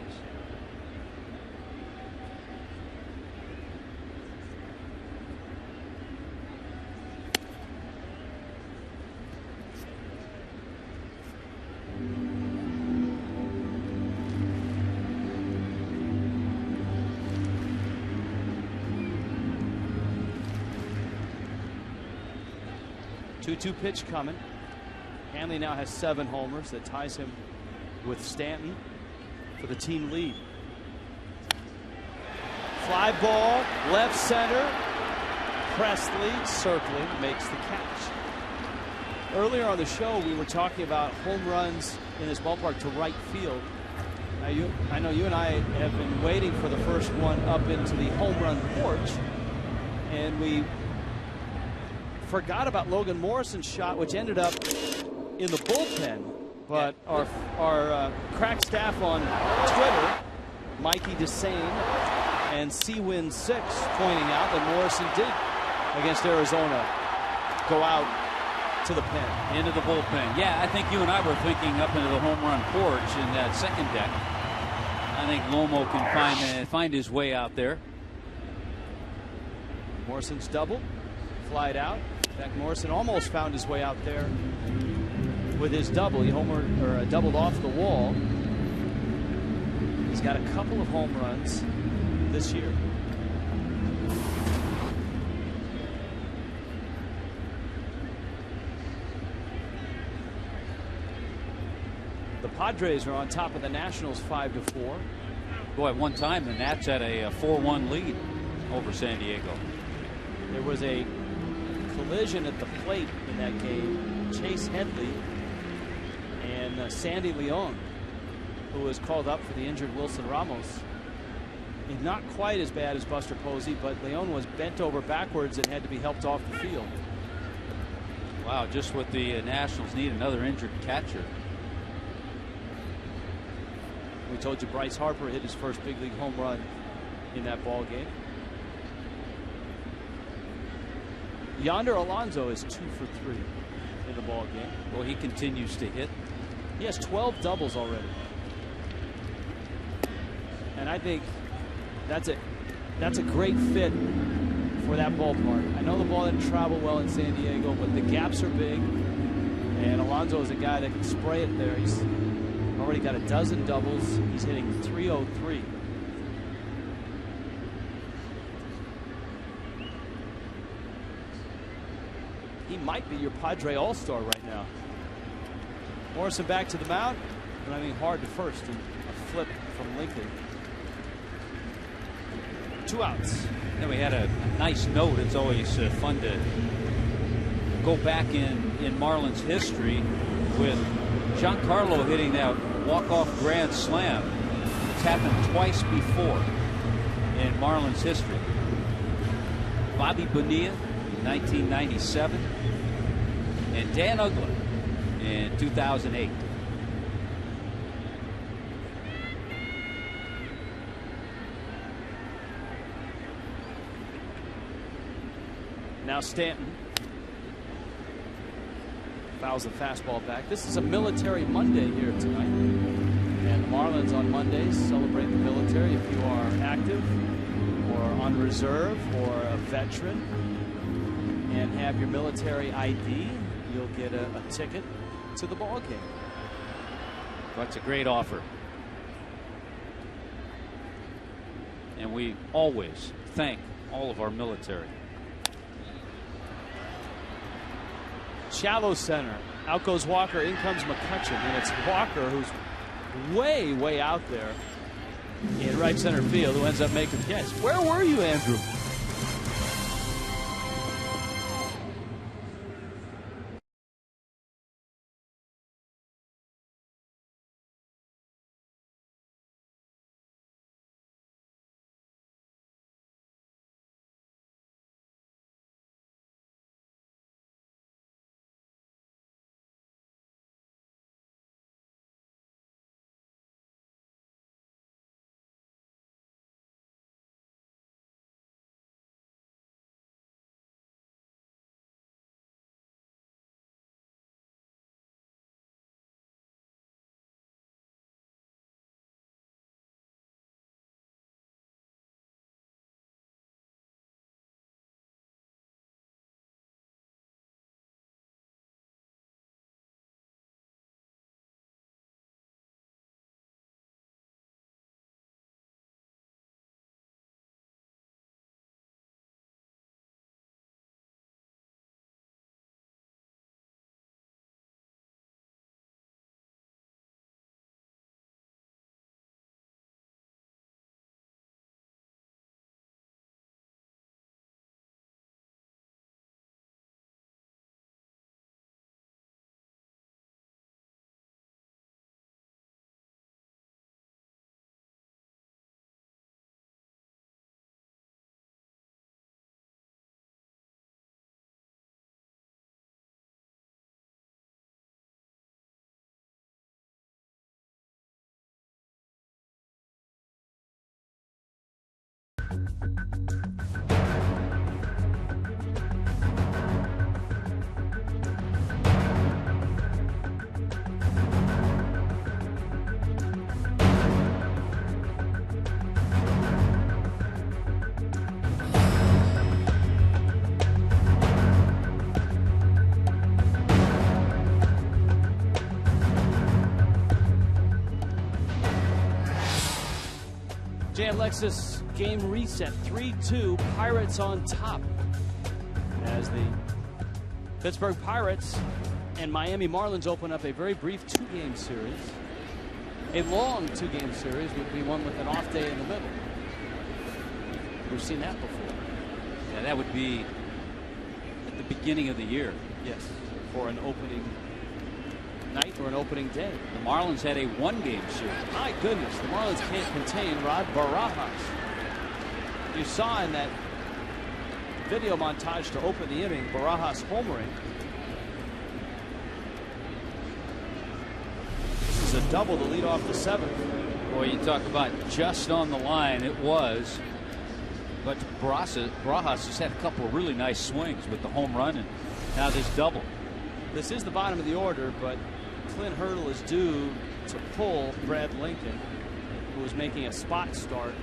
Two pitch coming. Hanley now has 7 homers. That ties him with Stanton for the team lead. Fly ball, left center. Presley circling, makes the catch. Earlier on the show, we were talking about home runs in this ballpark to right field. Now I know you and I have been waiting for the first one up into the home run porch, and we forgot about Logan Morrison's shot, which ended up in the bullpen. But our crack staff on Twitter, Mikey DeSane and Seawin6, pointing out that Morrison did, against Arizona, go out to the pen.
Into the bullpen. Yeah, I think you and I were thinking up into the home run porch in that second deck. I think Lomo can find his way out there.
Morrison's double, flied out. In fact, Morrison almost found his way out there with his double. He doubled off the wall. He's got a couple of home runs this year. The Padres are on top of the Nationals 5-4.
Boy, at one time the Nats had a 4-1 lead over San Diego.
There was a collision at the plate in that game. Chase Headley and Sandy Leon, who was called up for the injured Wilson Ramos. He's not quite as bad as Buster Posey, but Leon was bent over backwards and had to be helped off the field.
Wow, just what the Nationals need, another injured catcher.
We told you Bryce Harper hit his first big league home run in that ball game. Yonder Alonso is 2 for 3 in the ball game.
Well, he continues to hit.
He has 12 doubles already. And I think that's a great fit for that ballpark. I know the ball didn't travel well in San Diego, but the gaps are big. And Alonso is a guy that can spray it there. He's already got a dozen doubles. He's hitting .303. He might be your Padre All-Star right now. Morrison back to the mound, driving hard to first, and a flip from Lincoln. 2 outs.
Then we had a nice note. It's always fun to go back in Marlins history with Giancarlo hitting that walk-off grand slam. It's happened twice before in Marlins history. Bobby Bonilla in 1997 and Dan Ugler in 2008.
Now Stanton fouls the fastball back. This is a military Monday here tonight. And the Marlins on Mondays celebrate the military. If you are active or on reserve or a veteran and have your military ID, you'll get a ticket to the ball game.
That's a great offer. And we always thank all of our military.
Shallow center. Out goes Walker. In comes McCutchen. And it's Walker who's way out there in right center field who ends up making the catch. Where were you, Andrew? Jan Lexus game reset, 3-2, Pirates on top. As the Pittsburgh Pirates and Miami Marlins open up a very brief two-game series. A long two-game series would be one with an off day in the middle. We've seen that before.
Yeah, that would be at the beginning of the year.
Yes, for an opening night or an opening day.
The Marlins had a one-game series.
My goodness, the Marlins can't contain Rod Barajas. You saw in that video montage to open the inning, Barajas homering. This is a double to lead off the seventh.
Boy, you talk about just on the line. It was. But Barajas just had a couple of really nice swings with the home run and now this double.
This is the bottom of the order, but Clint Hurdle is due to pull Brad Lincoln, who is making a spot start.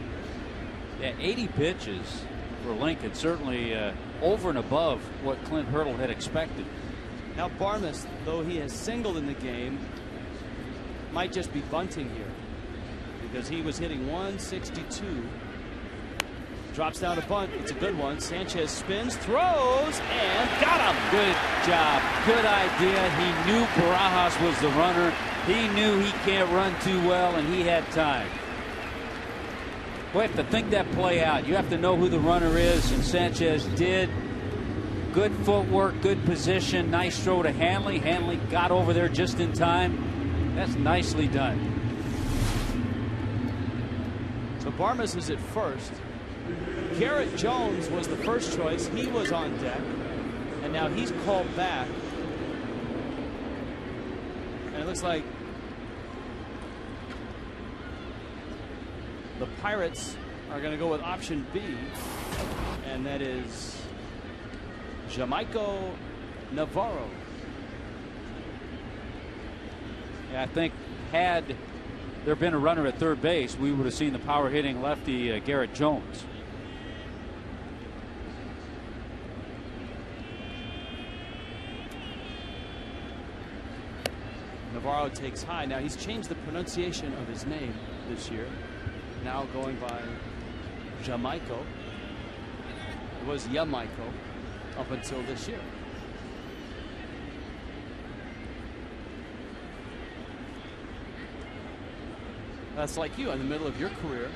Yeah, 80 pitches for Lincoln, certainly over and above what Clint Hurdle had expected.
Now Barnes, though he has singled in the game, might just be bunting here because he was hitting 162. Drops down a bunt. It's a good one. Sanchez spins, throws, and got him.
Good job. Good idea. He knew Barajas was the runner. He knew he can't run too well, and he had time. We have to think that play out. You have to know who the runner is, and Sanchez did. Good footwork, good position, nice throw to Hanley. Hanley got over there just in time. That's nicely done.
So Barmes is at first. Garrett Jones was the first choice. He was on deck, and now he's called back it looks like the Pirates are going to go with option B, and that is Jamaico Navarro.
Yeah, I think had there been a runner at third base, we would have seen the power hitting lefty Garrett Jones.
Navarro takes high. Now he's changed the pronunciation of his name this year. Now going by Jamaico. It was Jamaico up until this year. That's like you in the middle of your career.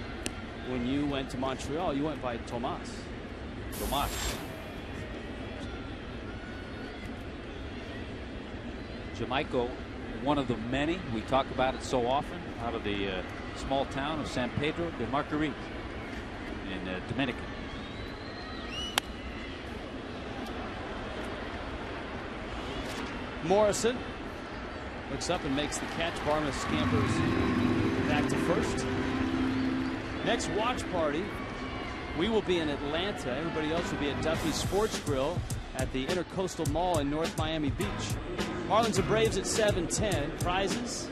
When you went to Montreal, you went by Tomas.
Jamaico, one of the many, we talk about it so often, out of the small town of San Pedro de Marguerite in Dominican.
Morrison looks up and makes the catch. Barma scampers back to first. Next watch party, we will be in Atlanta. Everybody else will be at Duffy's Sports Grill at the Intercoastal Mall in North Miami Beach. Marlins and Braves at 7:10. Prizes.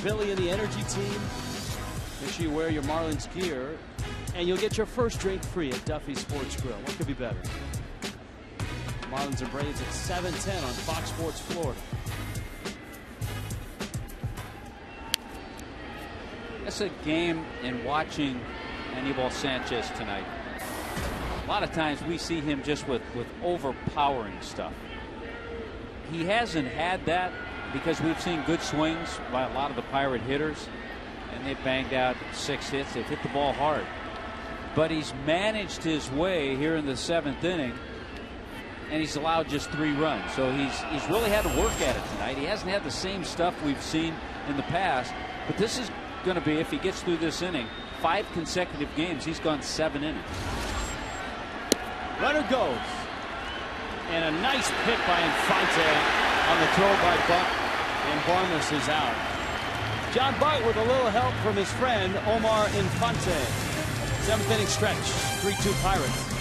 Billy and the Energy Team. Make sure you wear your Marlins gear, and you'll get your first drink free at Duffy's Sports Grill. What could be better? Marlins and Braves at 7:10 on Fox Sports Florida.
That's a game in watching Anibal Sanchez tonight. A lot of times we see him just with overpowering stuff. He hasn't had that because we've seen good swings by a lot of the Pirate hitters, and they've banged out 6 hits. They've hit the ball hard. But he's managed his way here in the 7th inning, and he's allowed just 3 runs. So he's really had to work at it tonight. He hasn't had the same stuff we've seen in the past, but this is going to be, if he gets through this inning, 5 consecutive games. He's gone 7 innings.
Runner goes. And a nice pick by Infante on the throw by Buck. And Barnes is out. John Buck with a little help from his friend Omar Infante. 7th inning stretch. 3-2 Pirates.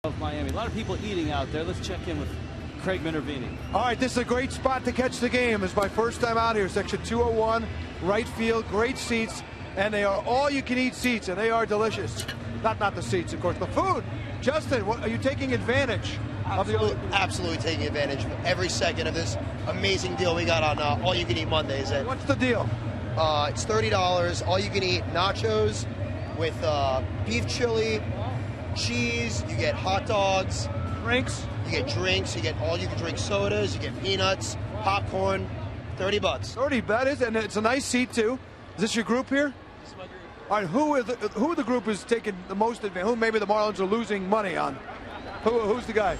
Of Miami. A lot of people eating out there. Let's check in with Craig Minervini.
All right, this is a great spot to catch the game. It's my first time out here. Section 201, right field, great seats, and they are all-you-can-eat seats, and they are delicious. Not the seats, of course, the food. Justin, are you taking advantage of the?
Absolutely taking advantage of every second of this amazing deal we got on all-you-can-eat Mondays.
What's the deal?
It's $30, all-you-can-eat nachos with beef chili, cheese, you get hot dogs,
Drinks?
you get drinks, you get all you can drink sodas, you get peanuts, popcorn, $30.
30, that is, and it's a nice seat too. Is this your group here?
This is my group.
All right, who of the group is taking the most advantage? Who maybe the Marlins are losing money on? Who's the guy?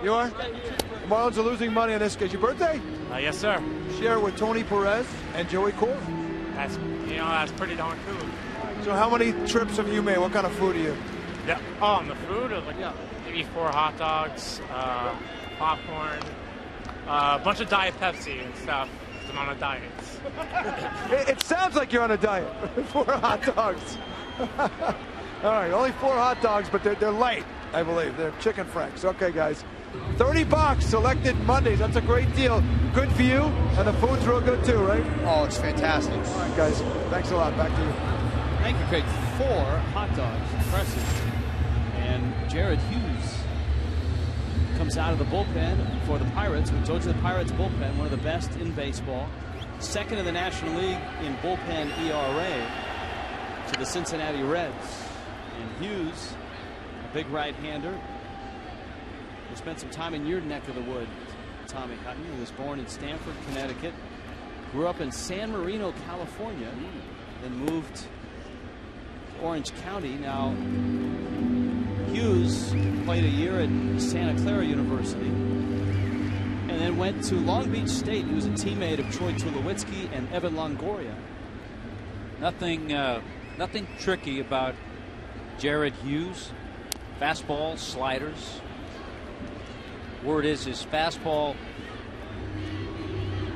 You are? The Marlins are losing money on this. Is your birthday?
Yes, sir.
Share with Tony Perez and Joey Cora.
That's pretty darn cool.
So how many trips have you made? What kind of food do you?
Yeah. Oh, and the food? Maybe 4 hot dogs, popcorn, a bunch of Diet Pepsi and stuff. 'Cause I'm on a diet.
It sounds like you're on a diet. 4 hot dogs. All right, only 4 hot dogs, but they're light, I believe. They're chicken franks. Okay, guys. $30 selected Mondays. That's a great deal. Good for you, and the food's real good too, right?
Oh, it's fantastic.
All right, guys. Thanks a lot. Back to you.
Thank you, Craig. 4 hot dogs. Impressive. And Jared Hughes comes out of the bullpen for the Pirates. We told you the Pirates bullpen, one of the best in baseball. Second in the National League in bullpen ERA to the Cincinnati Reds. And Hughes, a big right-hander, who spent some time in your neck of the woods, Tommy Hutton. He was born in Stamford, Connecticut. Grew up in San Marino, California. Then moved to Orange County. Now, Hughes played a year at Santa Clara University and then went to Long Beach State. He was a teammate of Troy Tulowitzki and Evan Longoria.
Nothing tricky about Jared Hughes. Fastball, sliders. Word is his fastball.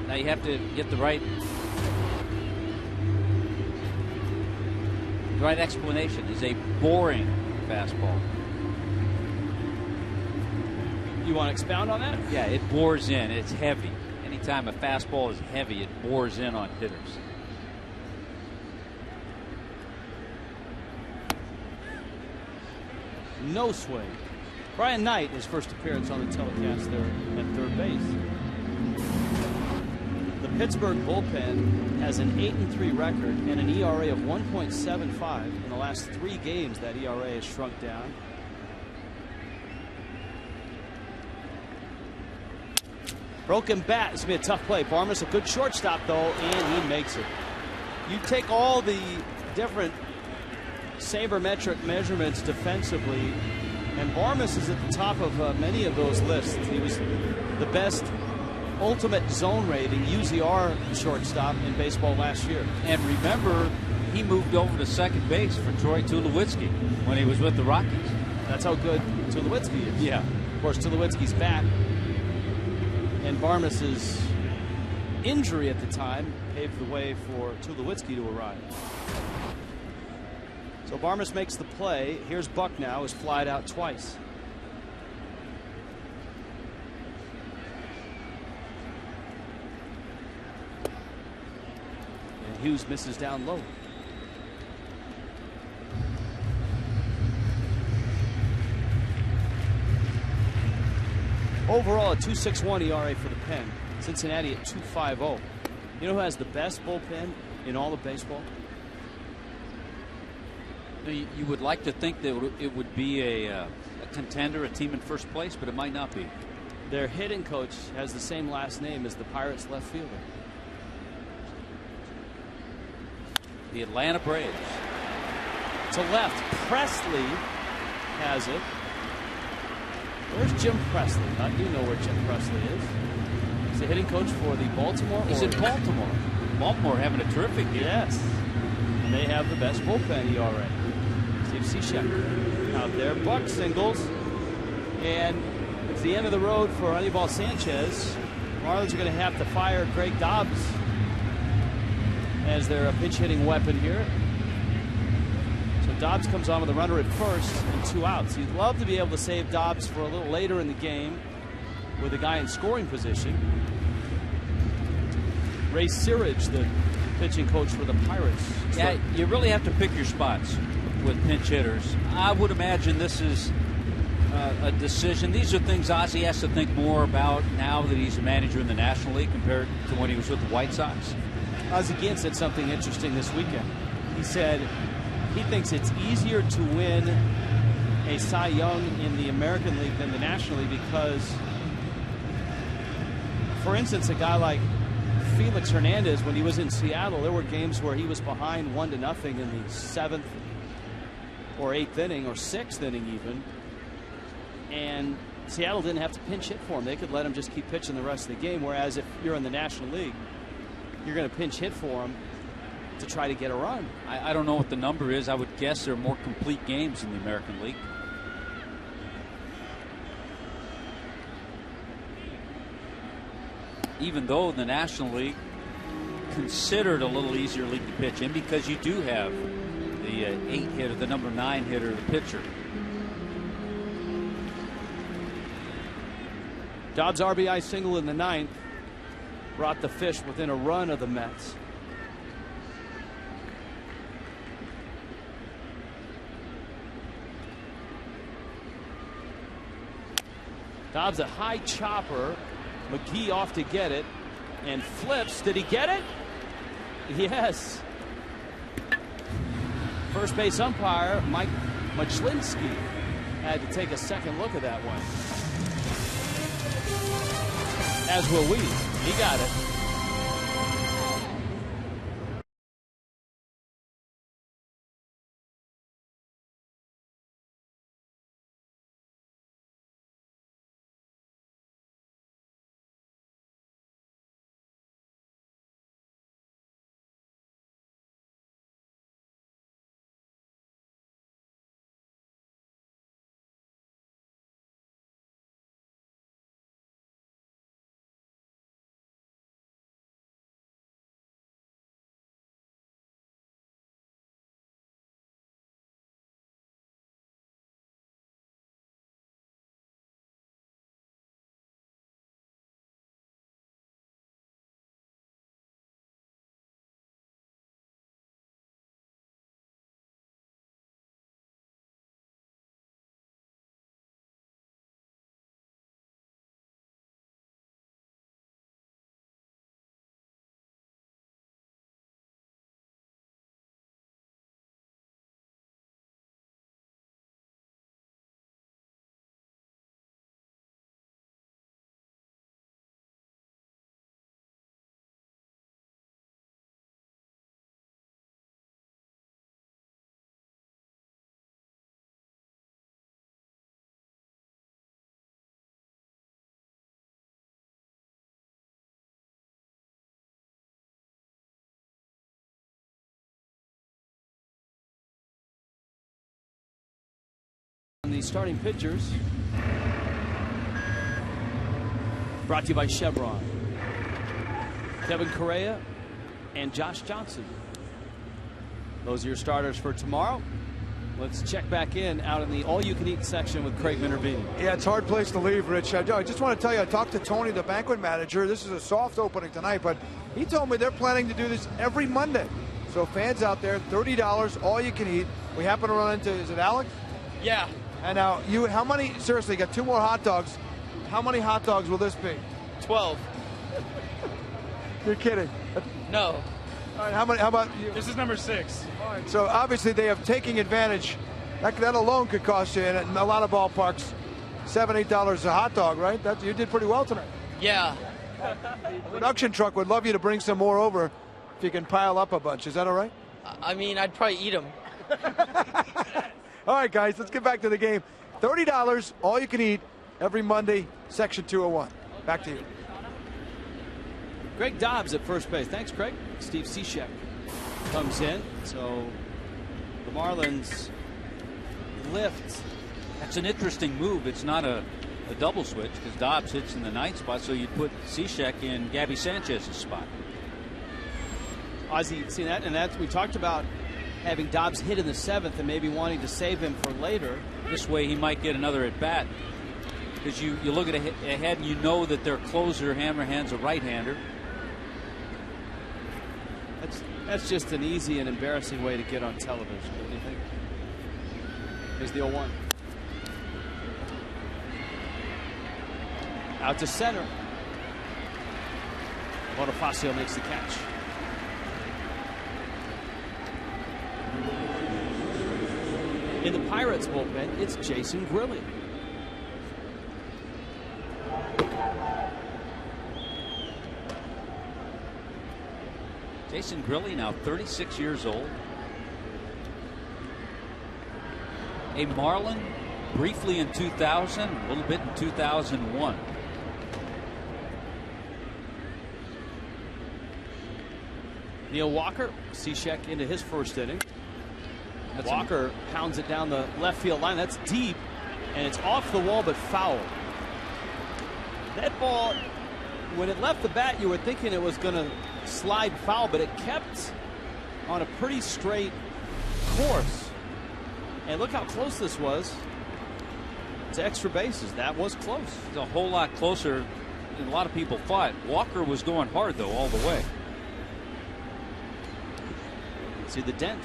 Now you have to get the right explanation. Is a boring fastball.
You want to expound on that?
Yeah, it bores in. It's heavy. Anytime a fastball is heavy, it bores in on hitters.
No swing. Brian Knight, his first appearance on the telecast there at third base. The Pittsburgh bullpen has an 8-3 record and an ERA of 1.75. In the last 3 games, that ERA has shrunk down. Broken bat. This is going to be a tough play. Barmas, a good shortstop, though, and he makes it. You take all the different sabermetric measurements defensively, and Barmas is at the top of many of those lists. He was the best ultimate zone rating UZR shortstop in baseball last year.
And remember, he moved over to second base for Troy Tulowitzki when he was with the Rockies.
That's how good Tulowitzki is.
Yeah.
Of course, Tulowitzki's back, and Barmas's injury at the time paved the way for Tulowitzki to arrive. So Barmas makes the play. Here's Buck now, who's flied out twice. And Hughes misses down low. Overall, a 2.61 ERA for the Pen. Cincinnati at 2.50. You know who has the best bullpen in all of baseball?
You would like to think that it would be a contender, a team in first place, but it might not be.
Their hitting coach has the same last name as the Pirates left fielder.
The Atlanta Braves.
To left, Presley has it. Where's Jim Presley? I do know where Jim Presley is. He's the hitting coach for the Baltimore
He's in Baltimore. Baltimore having a terrific year.
Yes. And they have the best bullpen ERA. Steve Cishek out there. Buck singles. And it's the end of the road for Anibal Sanchez. Marlins are going to have to fire Greg Dobbs as their pinch hitting weapon here. So Dobbs comes on with a runner at first and 2 outs. You'd love to be able to save Dobbs for a little later in the game with a guy in scoring position. Ray Searage, the pitching coach for the Pirates.
Yeah, you really have to pick your spots with pinch hitters. I would imagine this is a decision. These are things Ozzie has to think more about now that he's a manager in the National League compared to when he was with the White Sox.
Ozzie Guillen said something interesting this weekend. He said he thinks it's easier to win a Cy Young in the American League than the National League because, for instance, a guy like Felix Hernandez, when he was in Seattle, there were games where he was behind 1-0 in the 7th or 8th inning or 6th inning even, and Seattle didn't have to pinch hit for him. They could let him just keep pitching the rest of the game, whereas if you're in the National League, you're going to pinch hit for him to try to get a run.
I don't know what the number is. I would guess there are more complete games in the American League. Even though the National League considered a little easier league to pitch in because you do have the 8 hitter, the number 9 hitter, the pitcher.
Dobbs' RBI single in the 9th brought the Fish within a run of the Mets. Dobbs a high chopper. McGee off to get it and flips. Did he get it? Yes. First base umpire Mike Machlinski had to take a second look at that one. As will we. He got it. The starting pitchers brought to you by Chevron. Kevin Correa and Josh Johnson. Those are your starters for tomorrow. Let's check back in out in the all-you-can-eat section with Craig Minervini.
Yeah, it's a hard place to leave, Rich. I just want to tell you, I talked to Tony, the banquet manager. This is a soft opening tonight, but he told me they're planning to do this every Monday. So fans out there, $30, all you can eat. We happen to run into, is it Alex?
Yeah.
And now, how many, seriously, you got 2 more hot dogs. How many hot dogs will this be?
12.
You're kidding.
No.
All right, how about you?
This is number 6.
All right, so obviously they have taking advantage. That alone could cost you, in a lot of ballparks, $7, $8 a hot dog, right? You did pretty well tonight.
Yeah.
The production truck would love you to bring some more over if you can pile up a bunch. Is that all right?
I mean, I'd probably eat them.
All right, guys, let's get back to the game. $30, all you can eat, every Monday, Section 201. Back to you.
Greg Dobbs at first base. Thanks, Craig. Steve Cishek comes in. So the Marlins lift.
That's an interesting move. It's not a double switch because Dobbs hits in the 9th spot, so you'd put Cishek in Gabby Sanchez's spot.
Ozzie, see that? And that's, we talked about having Dobbs hit in the 7th and maybe wanting to save him for later.
This way he might get another at bat because you look at ahead and you know that their closer, Hammerhand's a right-hander.
That's just an easy and embarrassing way to get on television, don't you think? Here's the 0-1. Out to center. Bonifacio makes the catch. In the Pirates bullpen, it's Jason Grilli.
Jason Grilli, now 36 years old. A Marlin briefly in 2000, a little bit in 2001.
Neil Walker, Cishek into his first inning. Walker pounds it down the left field line. That's deep, and it's off the wall but foul. That ball, when it left the bat, you were thinking it was going to slide foul, but it kept on a pretty straight course. And look how close this was to extra bases. That was close.
It's a whole lot closer than a lot of people thought. Walker was going hard, though, all the way.
See the dent.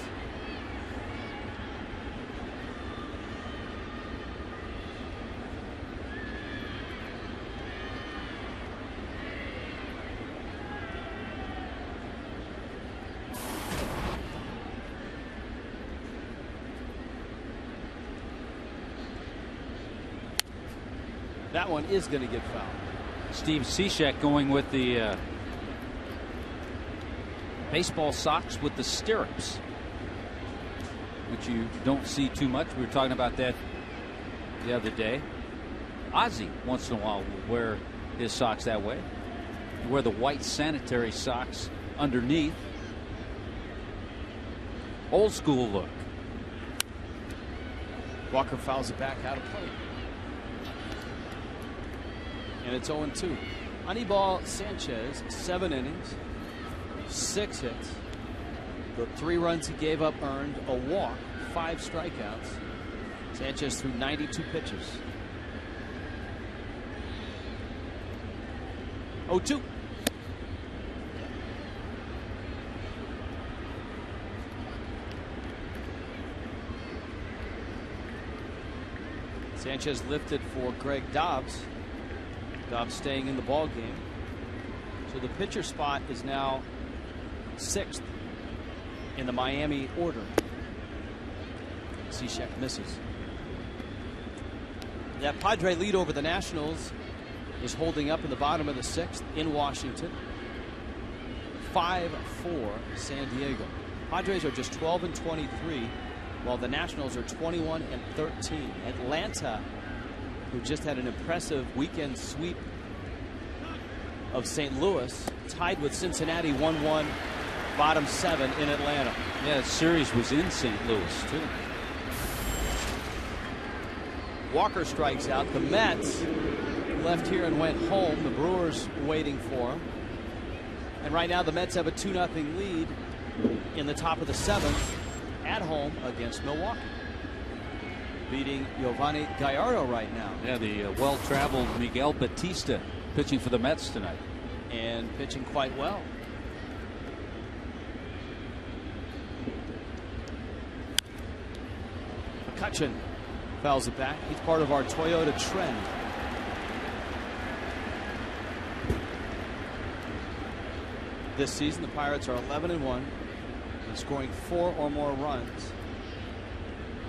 That one is going to get fouled.
Steve Cishek going with the baseball socks with the stirrups, which you don't see too much. We were talking about that the other day. Ozzie once in a while will wear his socks that way. You wear the white sanitary socks underneath. Old school look.
Walker fouls it back out of play. And it's 0-2. Anibal Sanchez, 7 innings, 6 hits. The 3 runs he gave up earned, a walk, 5 strikeouts. Sanchez threw 92 pitches. 0-2. Sanchez lifted for Greg Dobbs. Dobbs staying in the ball game. So the pitcher spot is now 6th in the Miami order. Cishek misses. That Padre lead over the Nationals is holding up in the bottom of the 6th in Washington. 5-4 San Diego. Padres are just 12-23, while the Nationals are 21-13. Atlanta, who just had an impressive weekend sweep of St. Louis, tied with Cincinnati 1-1, bottom 7 in Atlanta.
Yeah, the series was in St. Louis, too.
Walker strikes out. The Mets left here and went home. The Brewers waiting for him. And right now the Mets have a 2-0 lead in the top of the 7th at home against Milwaukee. Beating Giovanni Gallardo right now.
Yeah, the well-traveled Miguel Batista pitching for the Mets tonight.
And pitching quite well. McCutchen fouls it back. He's part of our Toyota trend. This season, the Pirates are 11-1 and scoring 4 or more runs.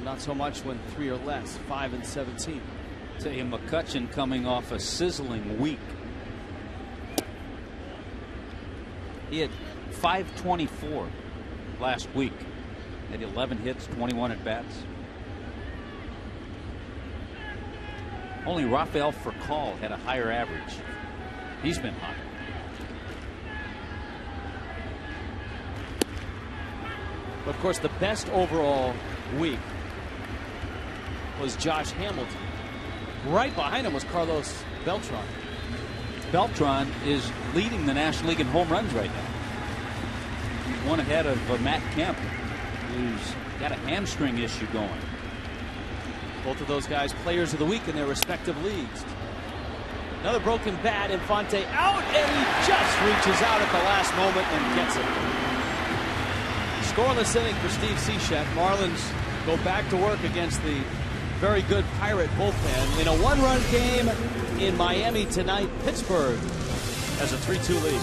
Not so much when 3 or less. 5-17.
Tell you, McCutchen coming off a sizzling week. He had 524 last week. Had 11 hits, 21 at bats. Only Rafael Furcal had a higher average. He's been hot.
But of course, the best overall week was Josh Hamilton. Right behind him was Carlos Beltran.
Beltran is leading the National League in home runs right now. He's one ahead of Matt Kemp, who's got a hamstring issue going.
Both of those guys players of the week in their respective leagues. Another broken bat. Infante out, and he just reaches out at the last moment and gets it. Scoreless inning for Steve Cishek. Marlins go back to work against the very good Pirate bullpen in a 1-run game in Miami tonight. Pittsburgh has a 3-2 lead.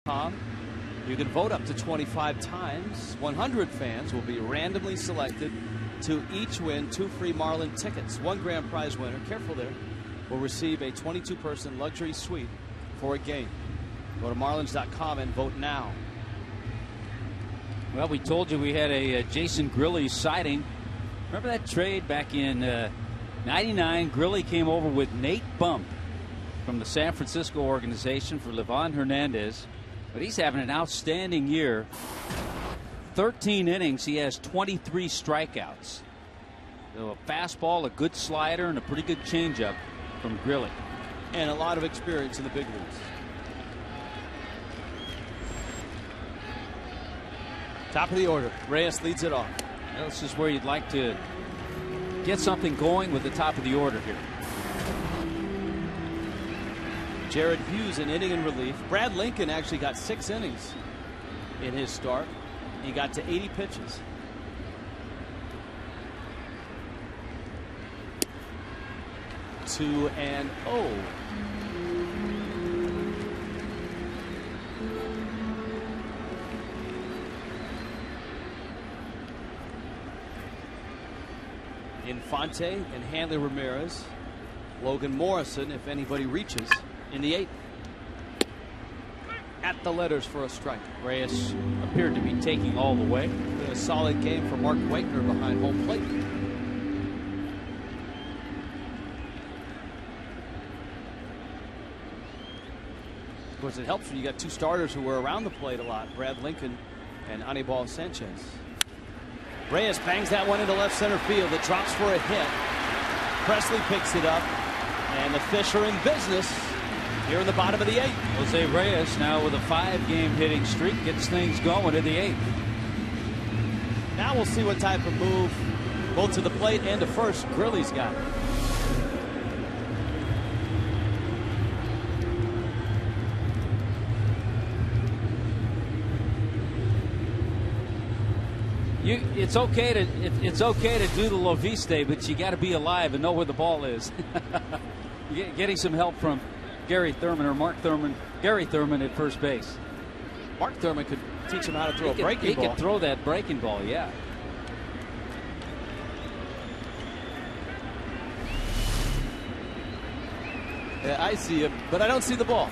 You can vote up to 25 times. 100 fans will be randomly selected to each win 2 free Marlin tickets. 1 grand prize winner, careful there, will receive a 22-person luxury suite for a game. Go to Marlins.com and vote now.
Well, we told you we had a Jason Grilli sighting. Remember that trade back in '99? Grilli came over with Nate Bump from the San Francisco organization for Livan Hernandez. But he's having an outstanding year. 13 innings, he has 23 strikeouts. So a fastball, a good slider, and a pretty good changeup from Grilli.
And a lot of experience in the big leagues. Top of the order. Reyes leads it off.
Well, this is where you'd like to get something going with the top of the order here.
Jared Hughes an inning in relief. Brad Lincoln actually got 6 innings in his start. He got to 80 pitches. Two and 0. Infante and Hanley Ramirez. Logan Morrison, if anybody reaches, in the 8th. At the letters for a strike.
Reyes appeared to be taking all the way.
A solid game for Mark Wakener behind home plate. Of course, it helps when you got 2 starters who were around the plate a lot. Brad Lincoln and Anibal Sanchez. Reyes bangs that one into left center field. It drops for a hit. Presley picks it up. And the Fish are in business here in the bottom of the 8th.
Jose Reyes now with a 5-game hitting streak gets things going in the 8th.
Now we'll see what type of move both to the plate and to first Grilli's got.
It's okay to do the Loviste, but you got to be alive and know where the ball is. Getting some help from Gary Thurman or Mark Thurman. Gary Thurman at first base.
Mark Thurman could teach him how to throw a breaking ball.
He could throw that breaking ball, yeah.
Yeah, I see him, but I don't see the ball.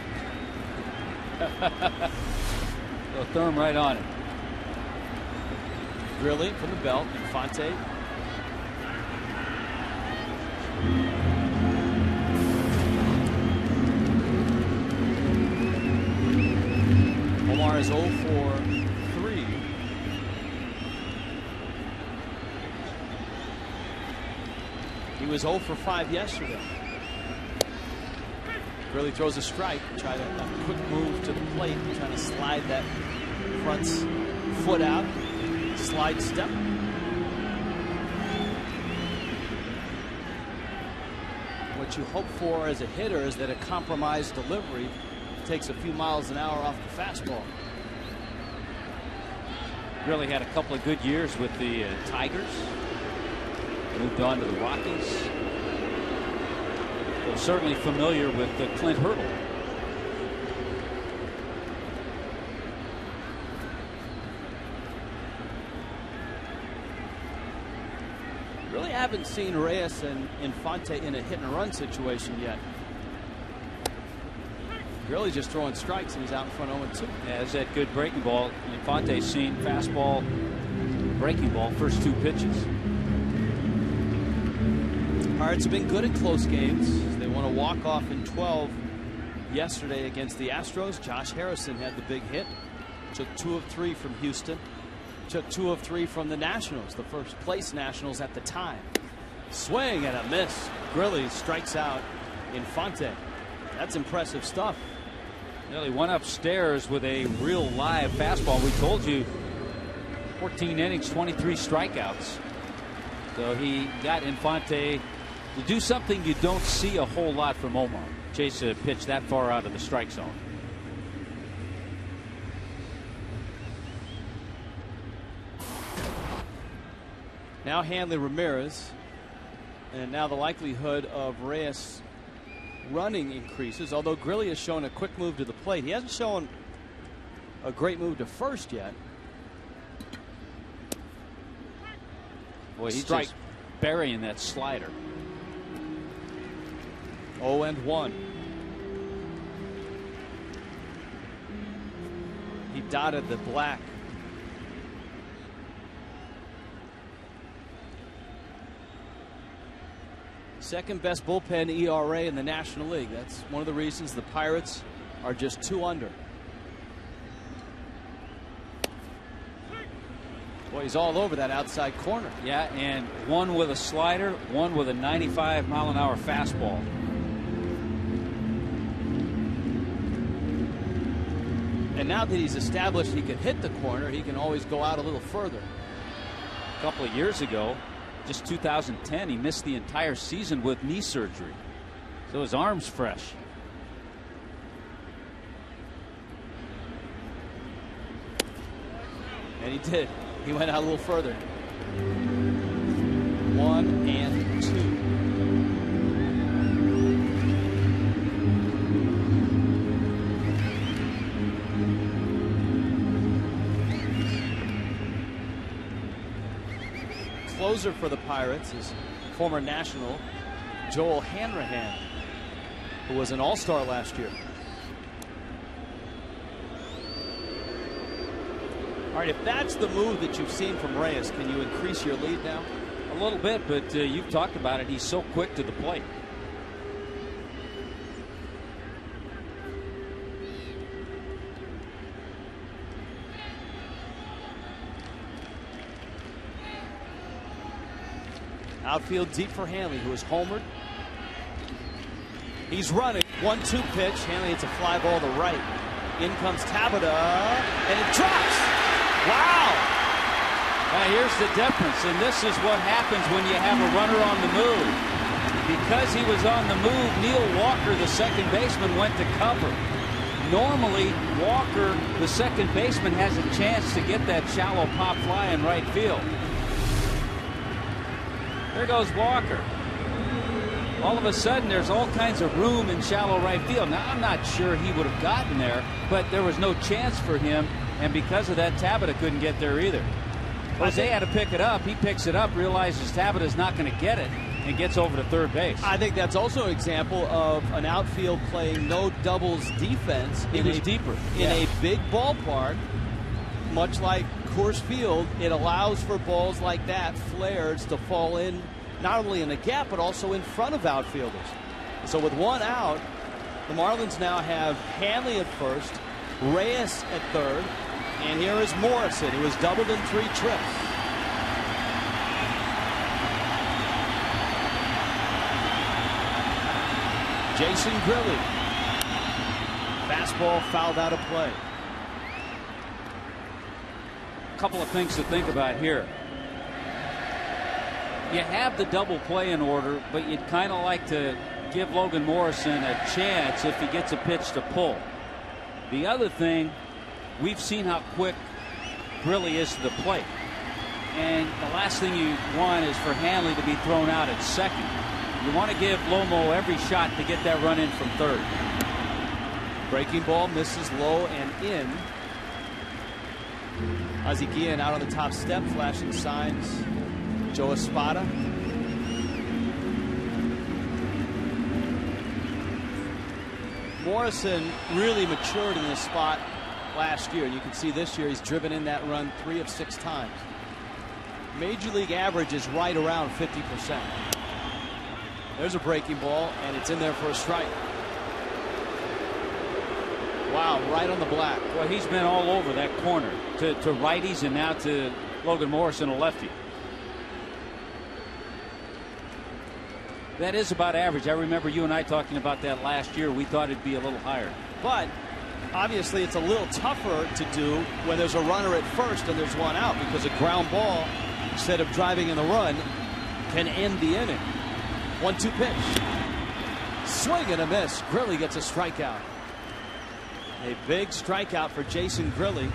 So Thurman right on it.
Grilli from the belt. Infante. Omar is 0 for 3. He was 0 for 5 yesterday. Grilli throws a strike. Try a quick move to the plate. Trying to slide that front foot out. Slide step. What you hope for as a hitter is that a compromised delivery takes a few miles an hour off the fastball.
Really had a couple of good years with the Tigers. Moved on to the Rockies. Well, certainly familiar with Clint Hurdle.
Really haven't seen Reyes and Infante in a hit and run situation yet. Really just throwing strikes and he's out in front 0-2.
Yeah, has that good breaking ball. Infante's seen fastball, breaking ball, first 2 pitches.
Pirates have been good in close games. They won a walk-off in 12 yesterday against the Astros. Josh Harrison had the big hit. Took 2 of 3 from Houston. Took 2 of 3 from the Nationals, the first place Nationals at the time. Swing and a miss. Grilli strikes out Infante. That's impressive stuff.
Well, he went upstairs with a real live fastball. We told you 14 innings, 23 strikeouts. So he got Infante to do something you don't see a whole lot from Omar. Chase a pitch that far out of the strike zone.
Now Hanley Ramirez, and now the likelihood of Reyes running increases, although Grilli has shown a quick move to the plate. He hasn't shown a great move to first yet.
Boy, he's
Strike.
just burying that slider.
0-1. He dotted the black. Second best bullpen ERA in the National League. That's one of the reasons the Pirates are just 2 under. Boy, he's all over that outside corner.
Yeah, and one with a slider, one with a 95-mile-an-hour fastball.
And now that he's established he can hit the corner, he can always go out a little further.
A couple of years ago, just 2010, he missed the entire season with knee surgery. So his arm's fresh.
And he did. He went out a little further. 1-2. Closer for the Pirates is former National Joel Hanrahan, who was an All-Star last year. All right, if that's the move that you've seen from Reyes, can you increase your lead now?
A little bit, but you've talked about it. He's so quick to the plate.
Outfield deep for Hanley, who is homered. He's running. 1-2 pitch. Hanley hits a fly ball to right. In comes Tabata, and it drops. Wow.
Now here's the difference, and this is what happens when you have a runner on the move. Because he was on the move, Neil Walker, the second baseman, went to cover. Normally, Walker, the second baseman, has a chance to get that shallow pop fly in right field. There goes Walker. All of a sudden, there's all kinds of room in shallow right field. Now, I'm not sure he would have gotten there, but there was no chance for him, and because of that, Tabata couldn't get there either. Jose had to pick it up. He picks it up, realizes Tabata's not going to get it, and gets over to third base.
I think that's also an example of an outfield playing no doubles defense.
It was deeper.
In a big ballpark, much like Coors Field, it allows for balls like that, flares, to fall in not only in the gap but also in front of outfielders. So with one out, the Marlins now have Hanley at first, Reyes at third, and here is Morrison, who has doubled in 3 trips. Jason Grilli. Fastball fouled out of play.
Couple of things to think about here. You have the double play in order, but you'd kind of like to give Logan Morrison a chance if he gets a pitch to pull. The other thing, we've seen how quick Grilli is to the plate. And the last thing you want is for Hanley to be thrown out at second. You want to give Lomo every shot to get that run in from third.
Breaking ball misses low and in. Ozzie Guillen out on the top step, flashing signs. Joe Espada. Morrison really matured in this spot last year, and you can see this year he's driven in that run 3 of 6 times. Major league average is right around 50%. There's a breaking ball, and it's in there for a strike. Wow, right on the black.
Well, he's been all over that corner to righties and now to Logan Morrison, a lefty. That is about average. I remember you and I talking about that last year. We thought it'd be a little higher.
But obviously it's a little tougher to do when there's a runner at first and there's one out, because a ground ball, instead of driving in the run, can end the inning. 1-2 pitch. Swing and a miss. Grilli gets a strikeout. A big strikeout for Jason Grilli.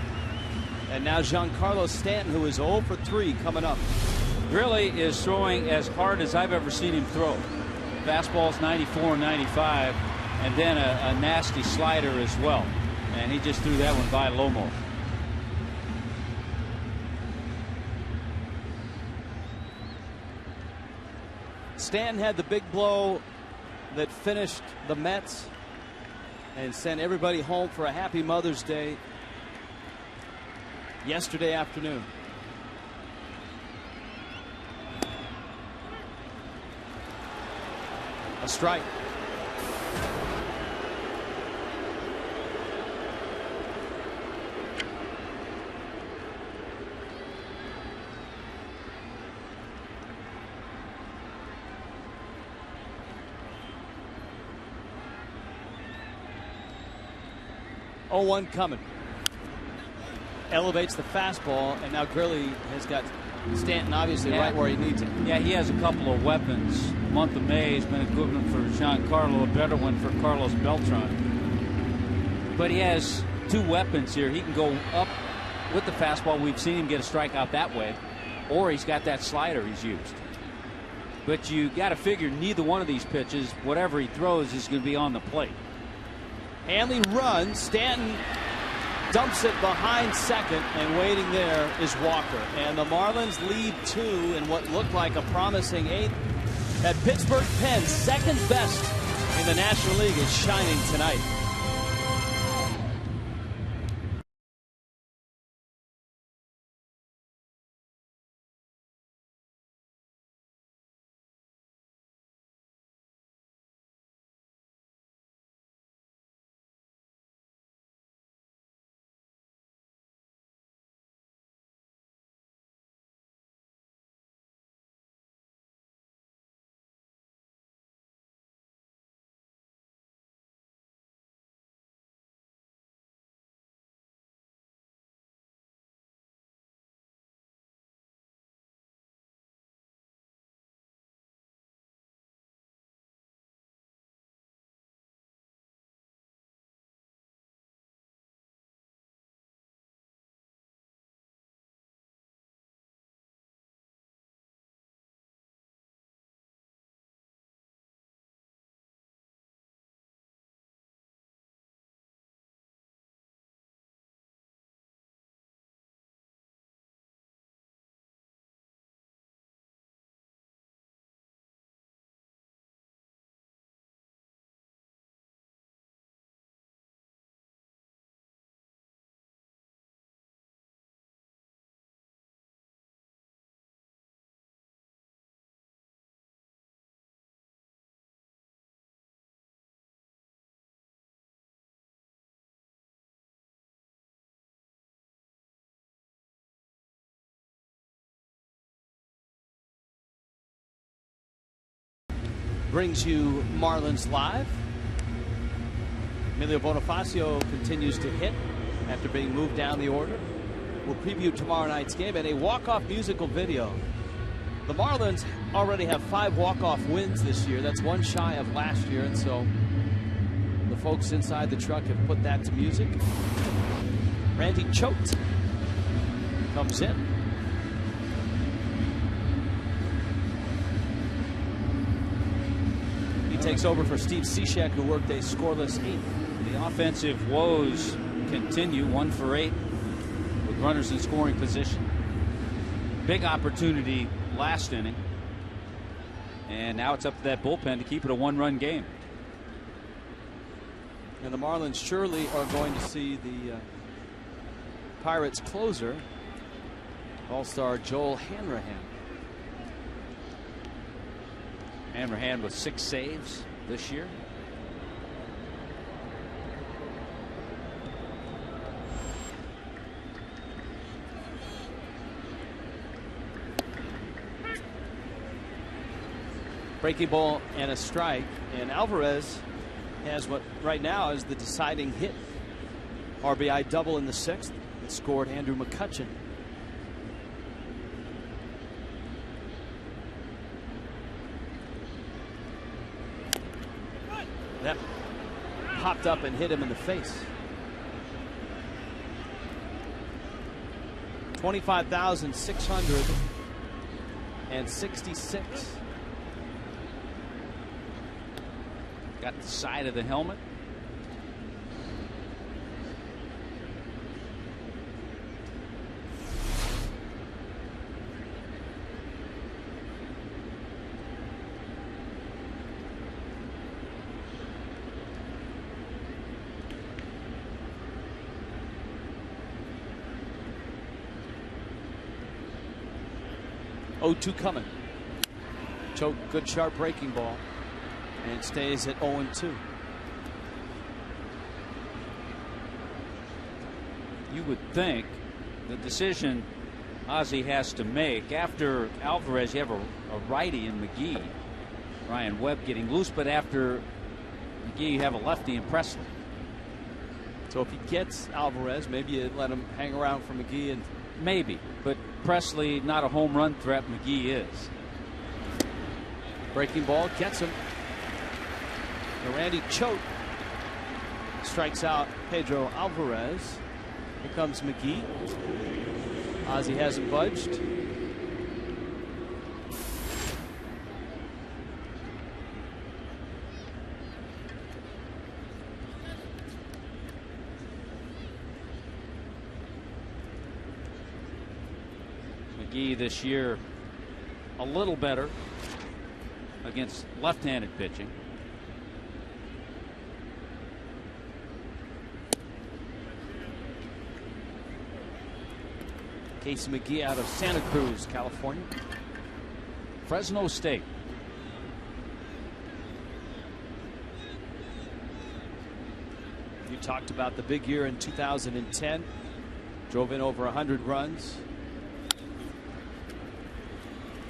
And now Giancarlo Stanton, who is 0 for 3 coming up.
Grilli is throwing as hard as I've ever seen him throw. Fastball's 94 and 95, and then a nasty slider as well. And he just threw that one by Lomo.
Stanton had the big blow that finished the Mets and sent everybody home for a happy Mother's Day yesterday afternoon. A strike. Oh, 1 coming. Elevates the fastball, and now Gurley has got Stanton obviously right where he needs it.
Yeah, he has a couple of weapons. The month of May has been a good one for Giancarlo, a better one for Carlos Beltran. But he has 2 weapons here. He can go up with the fastball. We've seen him get a strikeout that way, or he's got that slider he's used. But you got to figure neither one of these pitches, whatever he throws, is going to be on the plate.
Hanley runs. Stanton dumps it behind second, and waiting there is Walker. And the Marlins lead 2 in what looked like a promising 8th. That Pittsburgh pen, second best in the National League, is shining tonight. Brings you Marlins Live. Emilio Bonifacio continues to hit after being moved down the order. We'll preview tomorrow night's game and a walk-off musical video. The Marlins already have 5 walk-off wins this year. That's 1 shy of last year, and so the folks inside the truck have put that to music. Randy Choate comes in. Takes over for Steve Cishek, who worked a scoreless 8th.
The offensive woes continue, 1 for 8 with runners in scoring position. Big opportunity last inning, and now it's up to that bullpen to keep it a 1-run game.
And the Marlins surely are going to see the Pirates closer, All-Star Joel Hanrahan.
Hanrahan with 6 saves this year.
Breaking ball and a strike, and Alvarez has what right now is the deciding hit. RBI double in the 6th. It scored Andrew McCutchen. That popped up and hit him in the face. 25,666.
Got the side of the helmet.
0-2 coming. Choke, good sharp breaking ball. And it stays at 0-2.
You would think the decision Ozzie has to make after Alvarez, you have a righty in McGee. Ryan Webb getting loose, but after McGee, you have a lefty in Presley.
So if he gets Alvarez, maybe you let him hang around for McGee. And
maybe, but Presley not a home run threat. McGee is.
Breaking ball gets him. And Randy Choate strikes out Pedro Alvarez. Here comes McGee. Ozzie hasn't budged.
McGee this year a little better against left-handed pitching.
Casey McGee out of Santa Cruz, California.
Fresno State.
You talked about the big year in 2010. Drove in over 100 runs.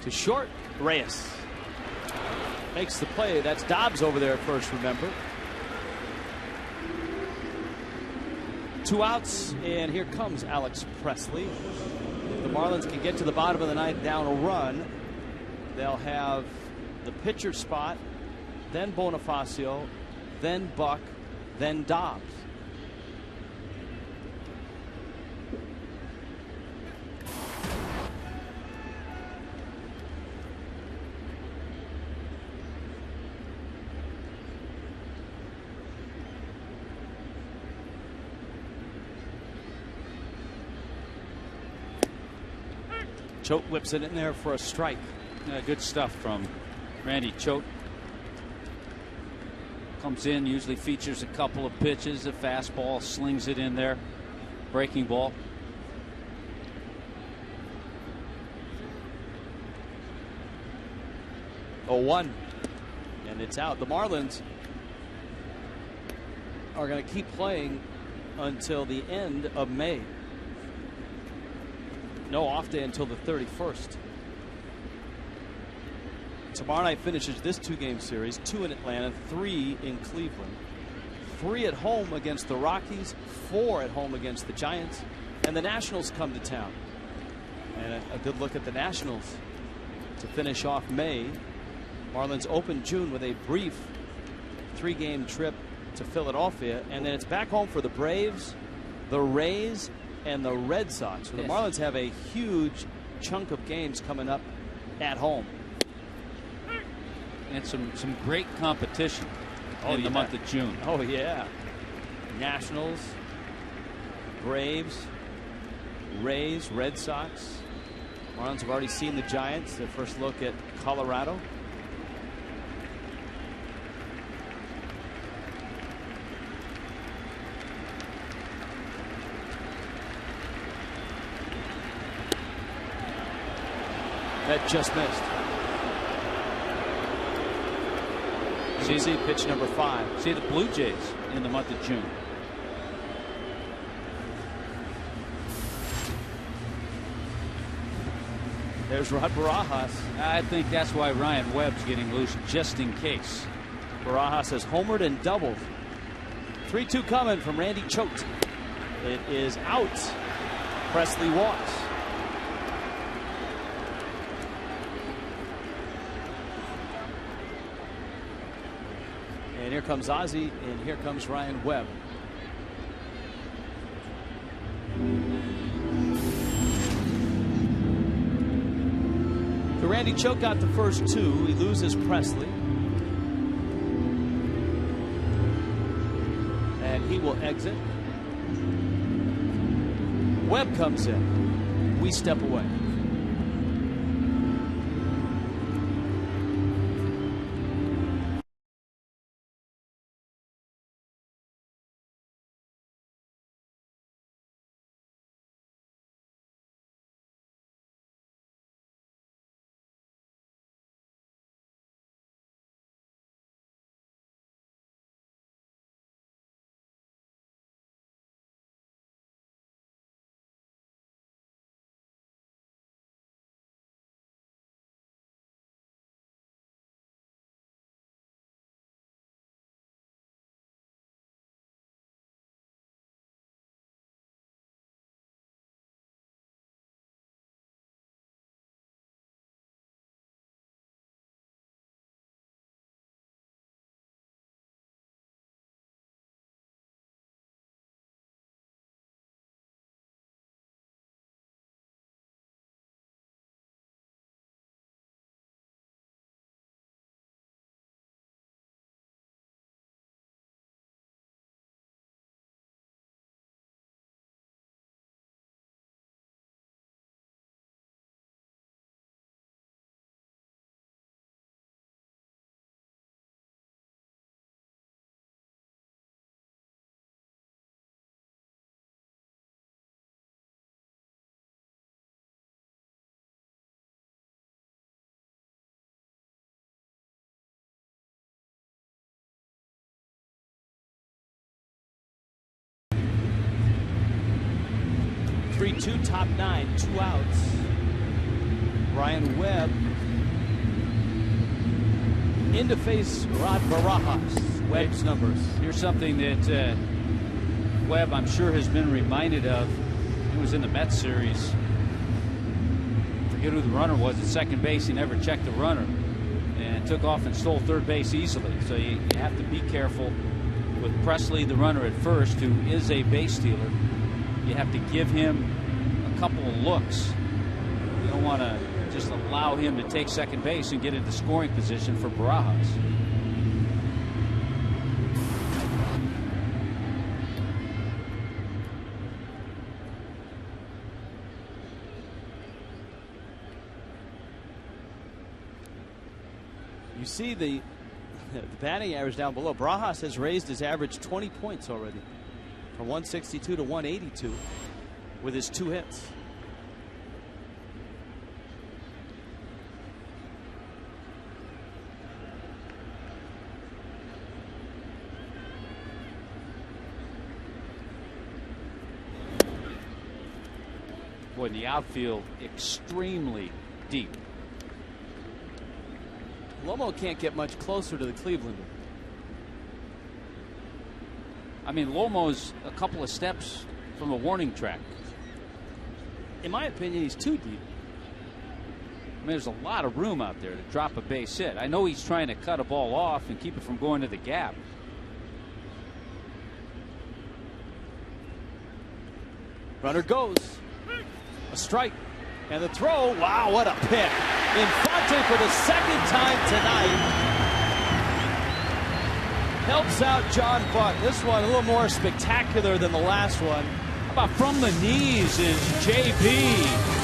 To short, Reyes makes the play. That's Dobbs over there at first, remember. 2 outs, and here comes Alex Presley. If the Marlins can get to the bottom of the ninth down a run, they'll have the pitcher spot, then Bonifacio, then Buck, then Dobbs. Choate whips it in there for a strike.
Good stuff from Randy Choate. Comes in, usually features a couple of pitches. A fastball, slings it in there. Breaking ball.
Oh, 1. And it's out. The Marlins are going to keep playing until the end of May. No off day until the 31st. Tomorrow night finishes this 2-game series, 2 in Atlanta, 3 in Cleveland, 3 at home against the Rockies, 4 at home against the Giants, and the Nationals come to town. And a good look at the Nationals to finish off May. Marlins open June with a brief 3-game trip to Philadelphia, and then it's back home for the Braves, the Rays, and the Red Sox. So the Marlins have a huge chunk of games coming up at home.
And some great competition in the month of June.
Oh, yeah. Nationals, Braves, Rays, Red Sox. Marlins have already seen the Giants. Their first look at Colorado. That just missed. See pitch number 5.
See the Blue Jays in the month of June.
There's Rod Barajas.
I think that's why Ryan Webb's getting loose, just in case.
Barajas has homered and doubled. 3-2 coming from Randy Choate. It is out. Presley walks. And here comes Ozzie, and here comes Ryan Webb. So Randy Choate got the first 2. He loses Presley. And he will exit. Webb comes in. We step away. 2 top 9, 2 outs. Brian Webb in to face Rod Barajas. Webb's numbers.
Here's something that Webb, I'm sure, has been reminded of. He was in the Mets series. Forget who the runner was at second base. He never checked the runner and took off and stole third base easily. So you have to be careful with Presley, the runner at first, who is a base stealer. You have to give him a couple of looks. You don't want to just allow him to take second base and get into scoring position for Barajas.
You see the batting average down below. Barajas has raised his average 20 points already, from 162 to 182 with his 2 hits.
Boy, in the outfield, extremely deep.
Lomo can't get much closer to the Clevelander.
I mean, Lomo's a couple of steps from a warning track.
In my opinion, he's too deep.
I mean, there's a lot of room out there to drop a base hit. I know he's trying to cut a ball off and keep it from going to the gap.
Runner goes. A strike. And the throw. Wow, what a pick. Infante for the second time tonight helps out John Buck. This one a little more spectacular than the last one.
How about from the knees is JB.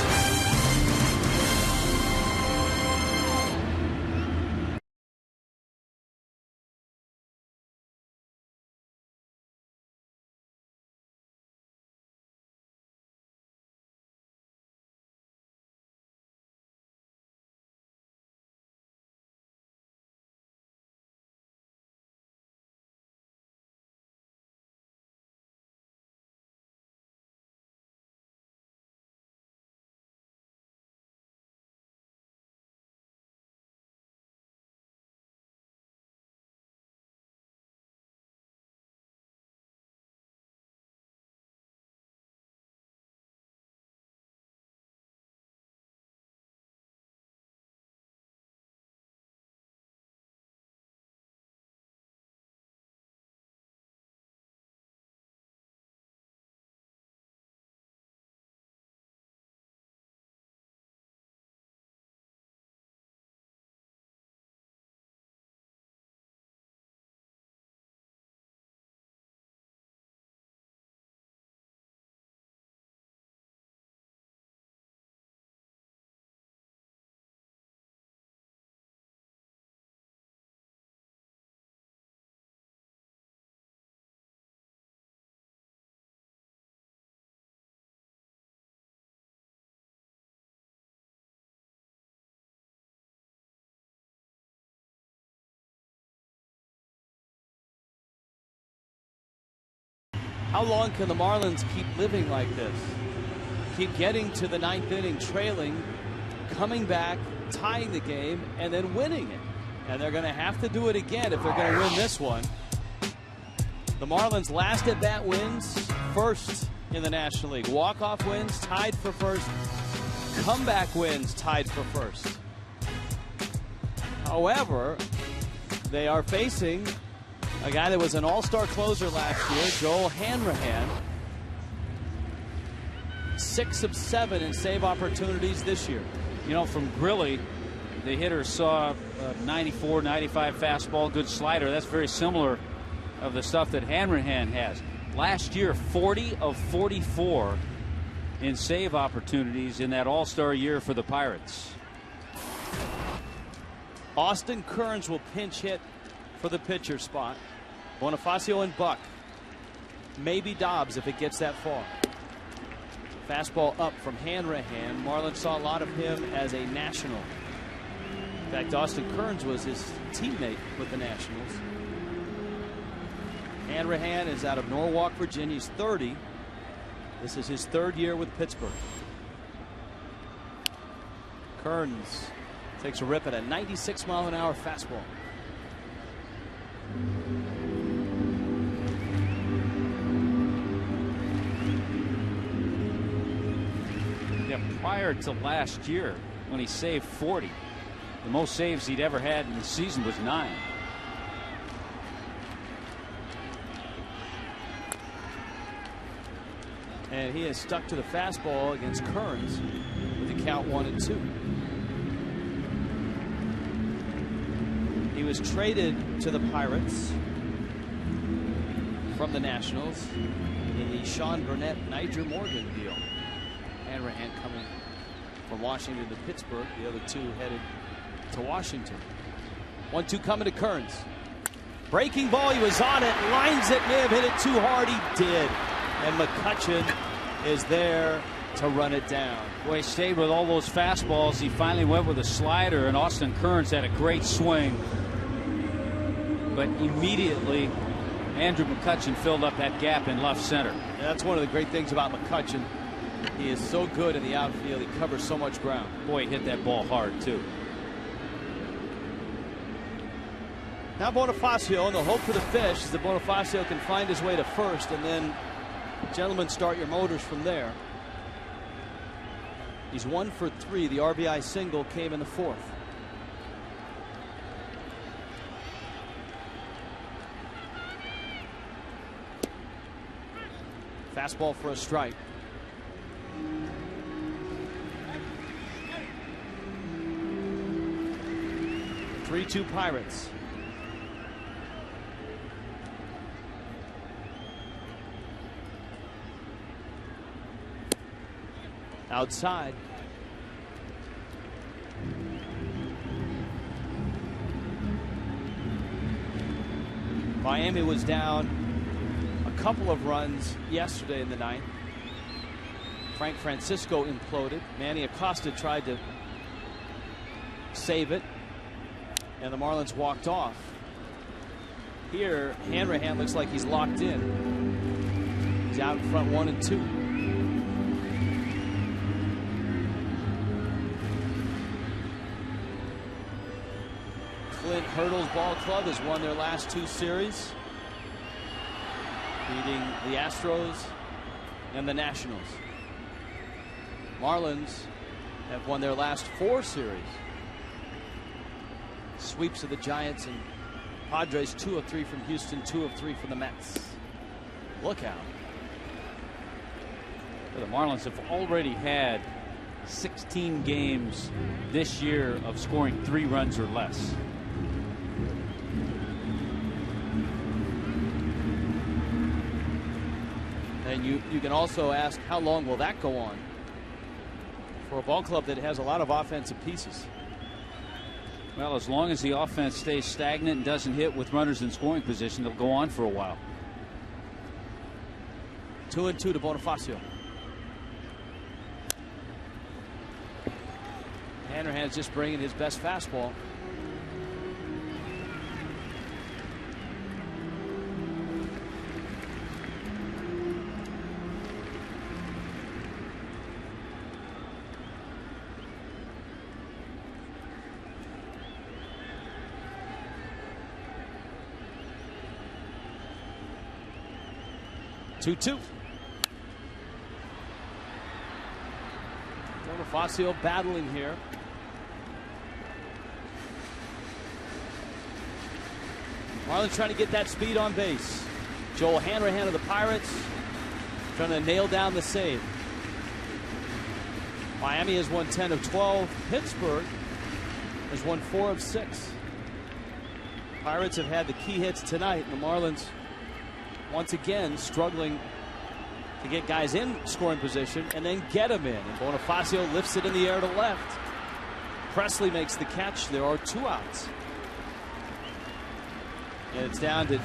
How long can the Marlins keep living like this? Keep getting to the 9th inning, trailing, coming back, tying the game, and then winning it. And they're going to have to do it again if they're going to win this one. The Marlins' last at-bat wins, first in the National League. Walk-off wins, tied for first. Comeback wins, tied for first. However, they are facing a guy that was an all-star closer last year, Joel Hanrahan. 6 of 7 in save opportunities this year.
You know, from Grilly, the hitter saw a 94, 95 fastball, good slider. That's very similar of the stuff that Hanrahan has. Last year, 40 of 44 in save opportunities in that all-star year for the Pirates.
Austin Kearns will pinch hit for the pitcher spot. Bonifacio and Buck. Maybe Dobbs if it gets that far. Fastball up from Hanrahan. Marlins saw a lot of him as a National. In fact, Austin Kearns was his teammate with the Nationals. Hanrahan is out of Norwalk, Virginia. He's 30. This is his 3rd year with Pittsburgh. Kearns takes a rip at a 96-mile-an-hour fastball.
Yeah, prior to last year, when he saved 40, the most saves he'd ever had in the season was 9.
And he has stuck to the fastball against Kearns with the count 1-2. He was traded to the Pirates from the Nationals in the Sean Burnett, Niger Morgan deal. Hanrahan coming from Washington to Pittsburgh. The other two headed to Washington. 1-2 coming to Kearns. Breaking ball, he was on it, lines it, may have hit it too hard, he did. And McCutchen is there to run it down.
Boy, he stayed with all those fastballs. He finally went with a slider, and Austin Kearns had a great swing. But immediately, Andrew McCutchen filled up that gap in left center.
And that's one of the great things about McCutchen. He is so good in the outfield. He covers so much ground.
Boy, he hit that ball hard, too.
Now Bonifacio, and the hope for the fish is that Bonifacio can find his way to first, and then, gentlemen, start your motors from there. He's 1 for 3. The RBI single came in the 4th. Fastball for a strike. (3-2) Pirates. Outside. Miami was down a couple of runs yesterday in the 9th. Frank Francisco imploded. Manny Acosta tried to save it, and the Marlins walked off. Here, Hanrahan looks like he's locked in. He's out in front 1-2. Clint Hurdle's ball club has won their last 2 series, beating the Astros and the Nationals. Marlins have won their last 4 series. Sweeps of the Giants and Padres, 2 of 3 from Houston, 2 of 3 from the Mets. Look out.
The Marlins have already had 16 games this year of scoring 3 runs or less.
And you can also ask, how long will that go on for a ball club that has a lot of offensive pieces?
Well, as long as the offense stays stagnant and doesn't hit with runners in scoring position, they'll go on for a while.
2-2 to Bonifacio. Hanrahan's just bringing his best fastball. (2-2). Bonifacio battling here. Marlins trying to get that speed on base. Joel Hanrahan of the Pirates trying to nail down the save. Miami has won 10 of 12. Pittsburgh has won 4 of 6. Pirates have had the key hits tonight. The Marlins once again struggling to get guys in scoring position and then get them in. And Bonifacio lifts it in the air to left. Presley makes the catch. There are 2 outs. And it's down to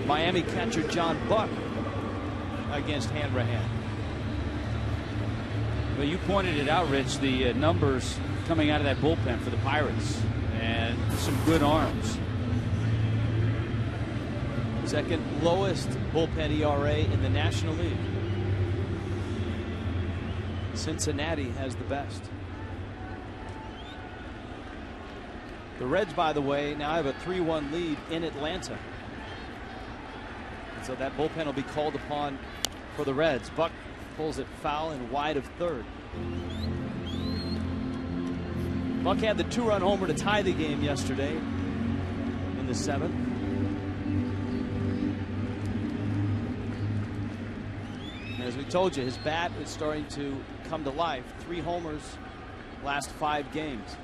Miami catcher John Buck against Hanrahan.
Well, you pointed it out, Rich, the numbers coming out of that bullpen for the Pirates, and some good arms.
Second lowest bullpen ERA in the National League. Cincinnati has the best. The Reds, by the way, now have a 3-1 lead in Atlanta. And so that bullpen will be called upon for the Reds. Buck pulls it foul and wide of third. Buck had the 2-run homer to tie the game yesterday in the 7th. As we told you, his bat is starting to come to life. 3 homers last 5 games.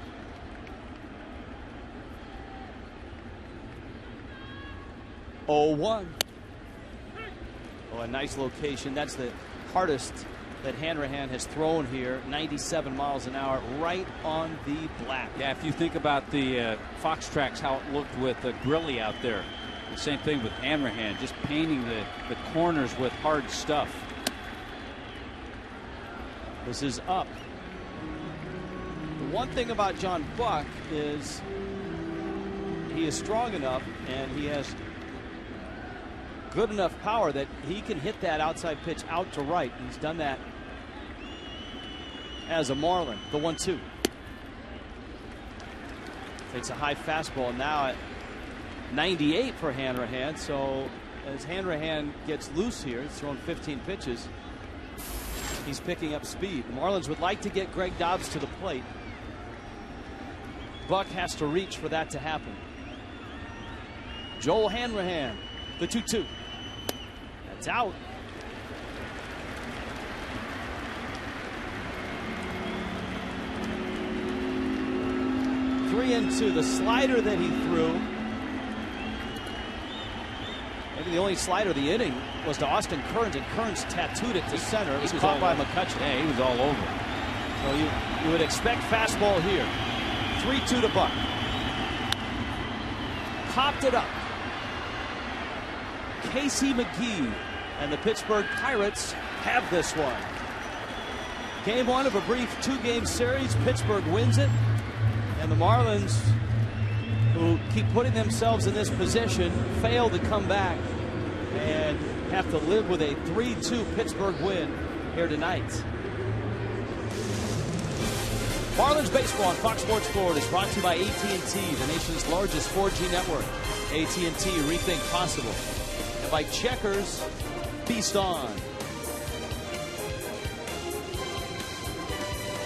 Oh, 1. Oh, a nice location. That's the hardest that Hanrahan has thrown here. 97 miles an hour, right on the black.
Yeah, if you think about the Fox Tracks, how it looked with Grilly out there. The same thing with Hanrahan, just painting the corners with hard stuff.
This is up. The one thing about John Buck is he is strong enough and he has good enough power that he can hit that outside pitch out to right. He's done that as a Marlin. The 1-2. Takes a high fastball now at 98 for Hanrahan. So as Hanrahan gets loose here, he's thrown 15 pitches. He's picking up speed. The Marlins would like to get Greg Dobbs to the plate. Buck has to reach for that to happen. Joel Hanrahan, the 2-2. That's out. Three and two. The slider that he threw, maybe the only slider of the inning, was to Austin Kearns, and Kearns tattooed it to center. It was caught by McCutchen.
Yeah, he was all over.
So you would expect fastball here. 3-2 to Buck. Popped it up. Casey McGee and the Pittsburgh Pirates have this one. Game 1 of a brief 2-game series. Pittsburgh wins it. And the Marlins, who keep putting themselves in this position, fail to come back and have to live with a 3-2 Pittsburgh win here tonight. Marlins baseball on Fox Sports Florida is brought to you by AT&T, the nation's largest 4G network. AT&T, rethink possible. And by Checkers, feast on.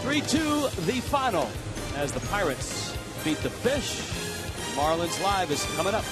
3-2 the final as the Pirates beat the Fish. Marlins Live is coming up.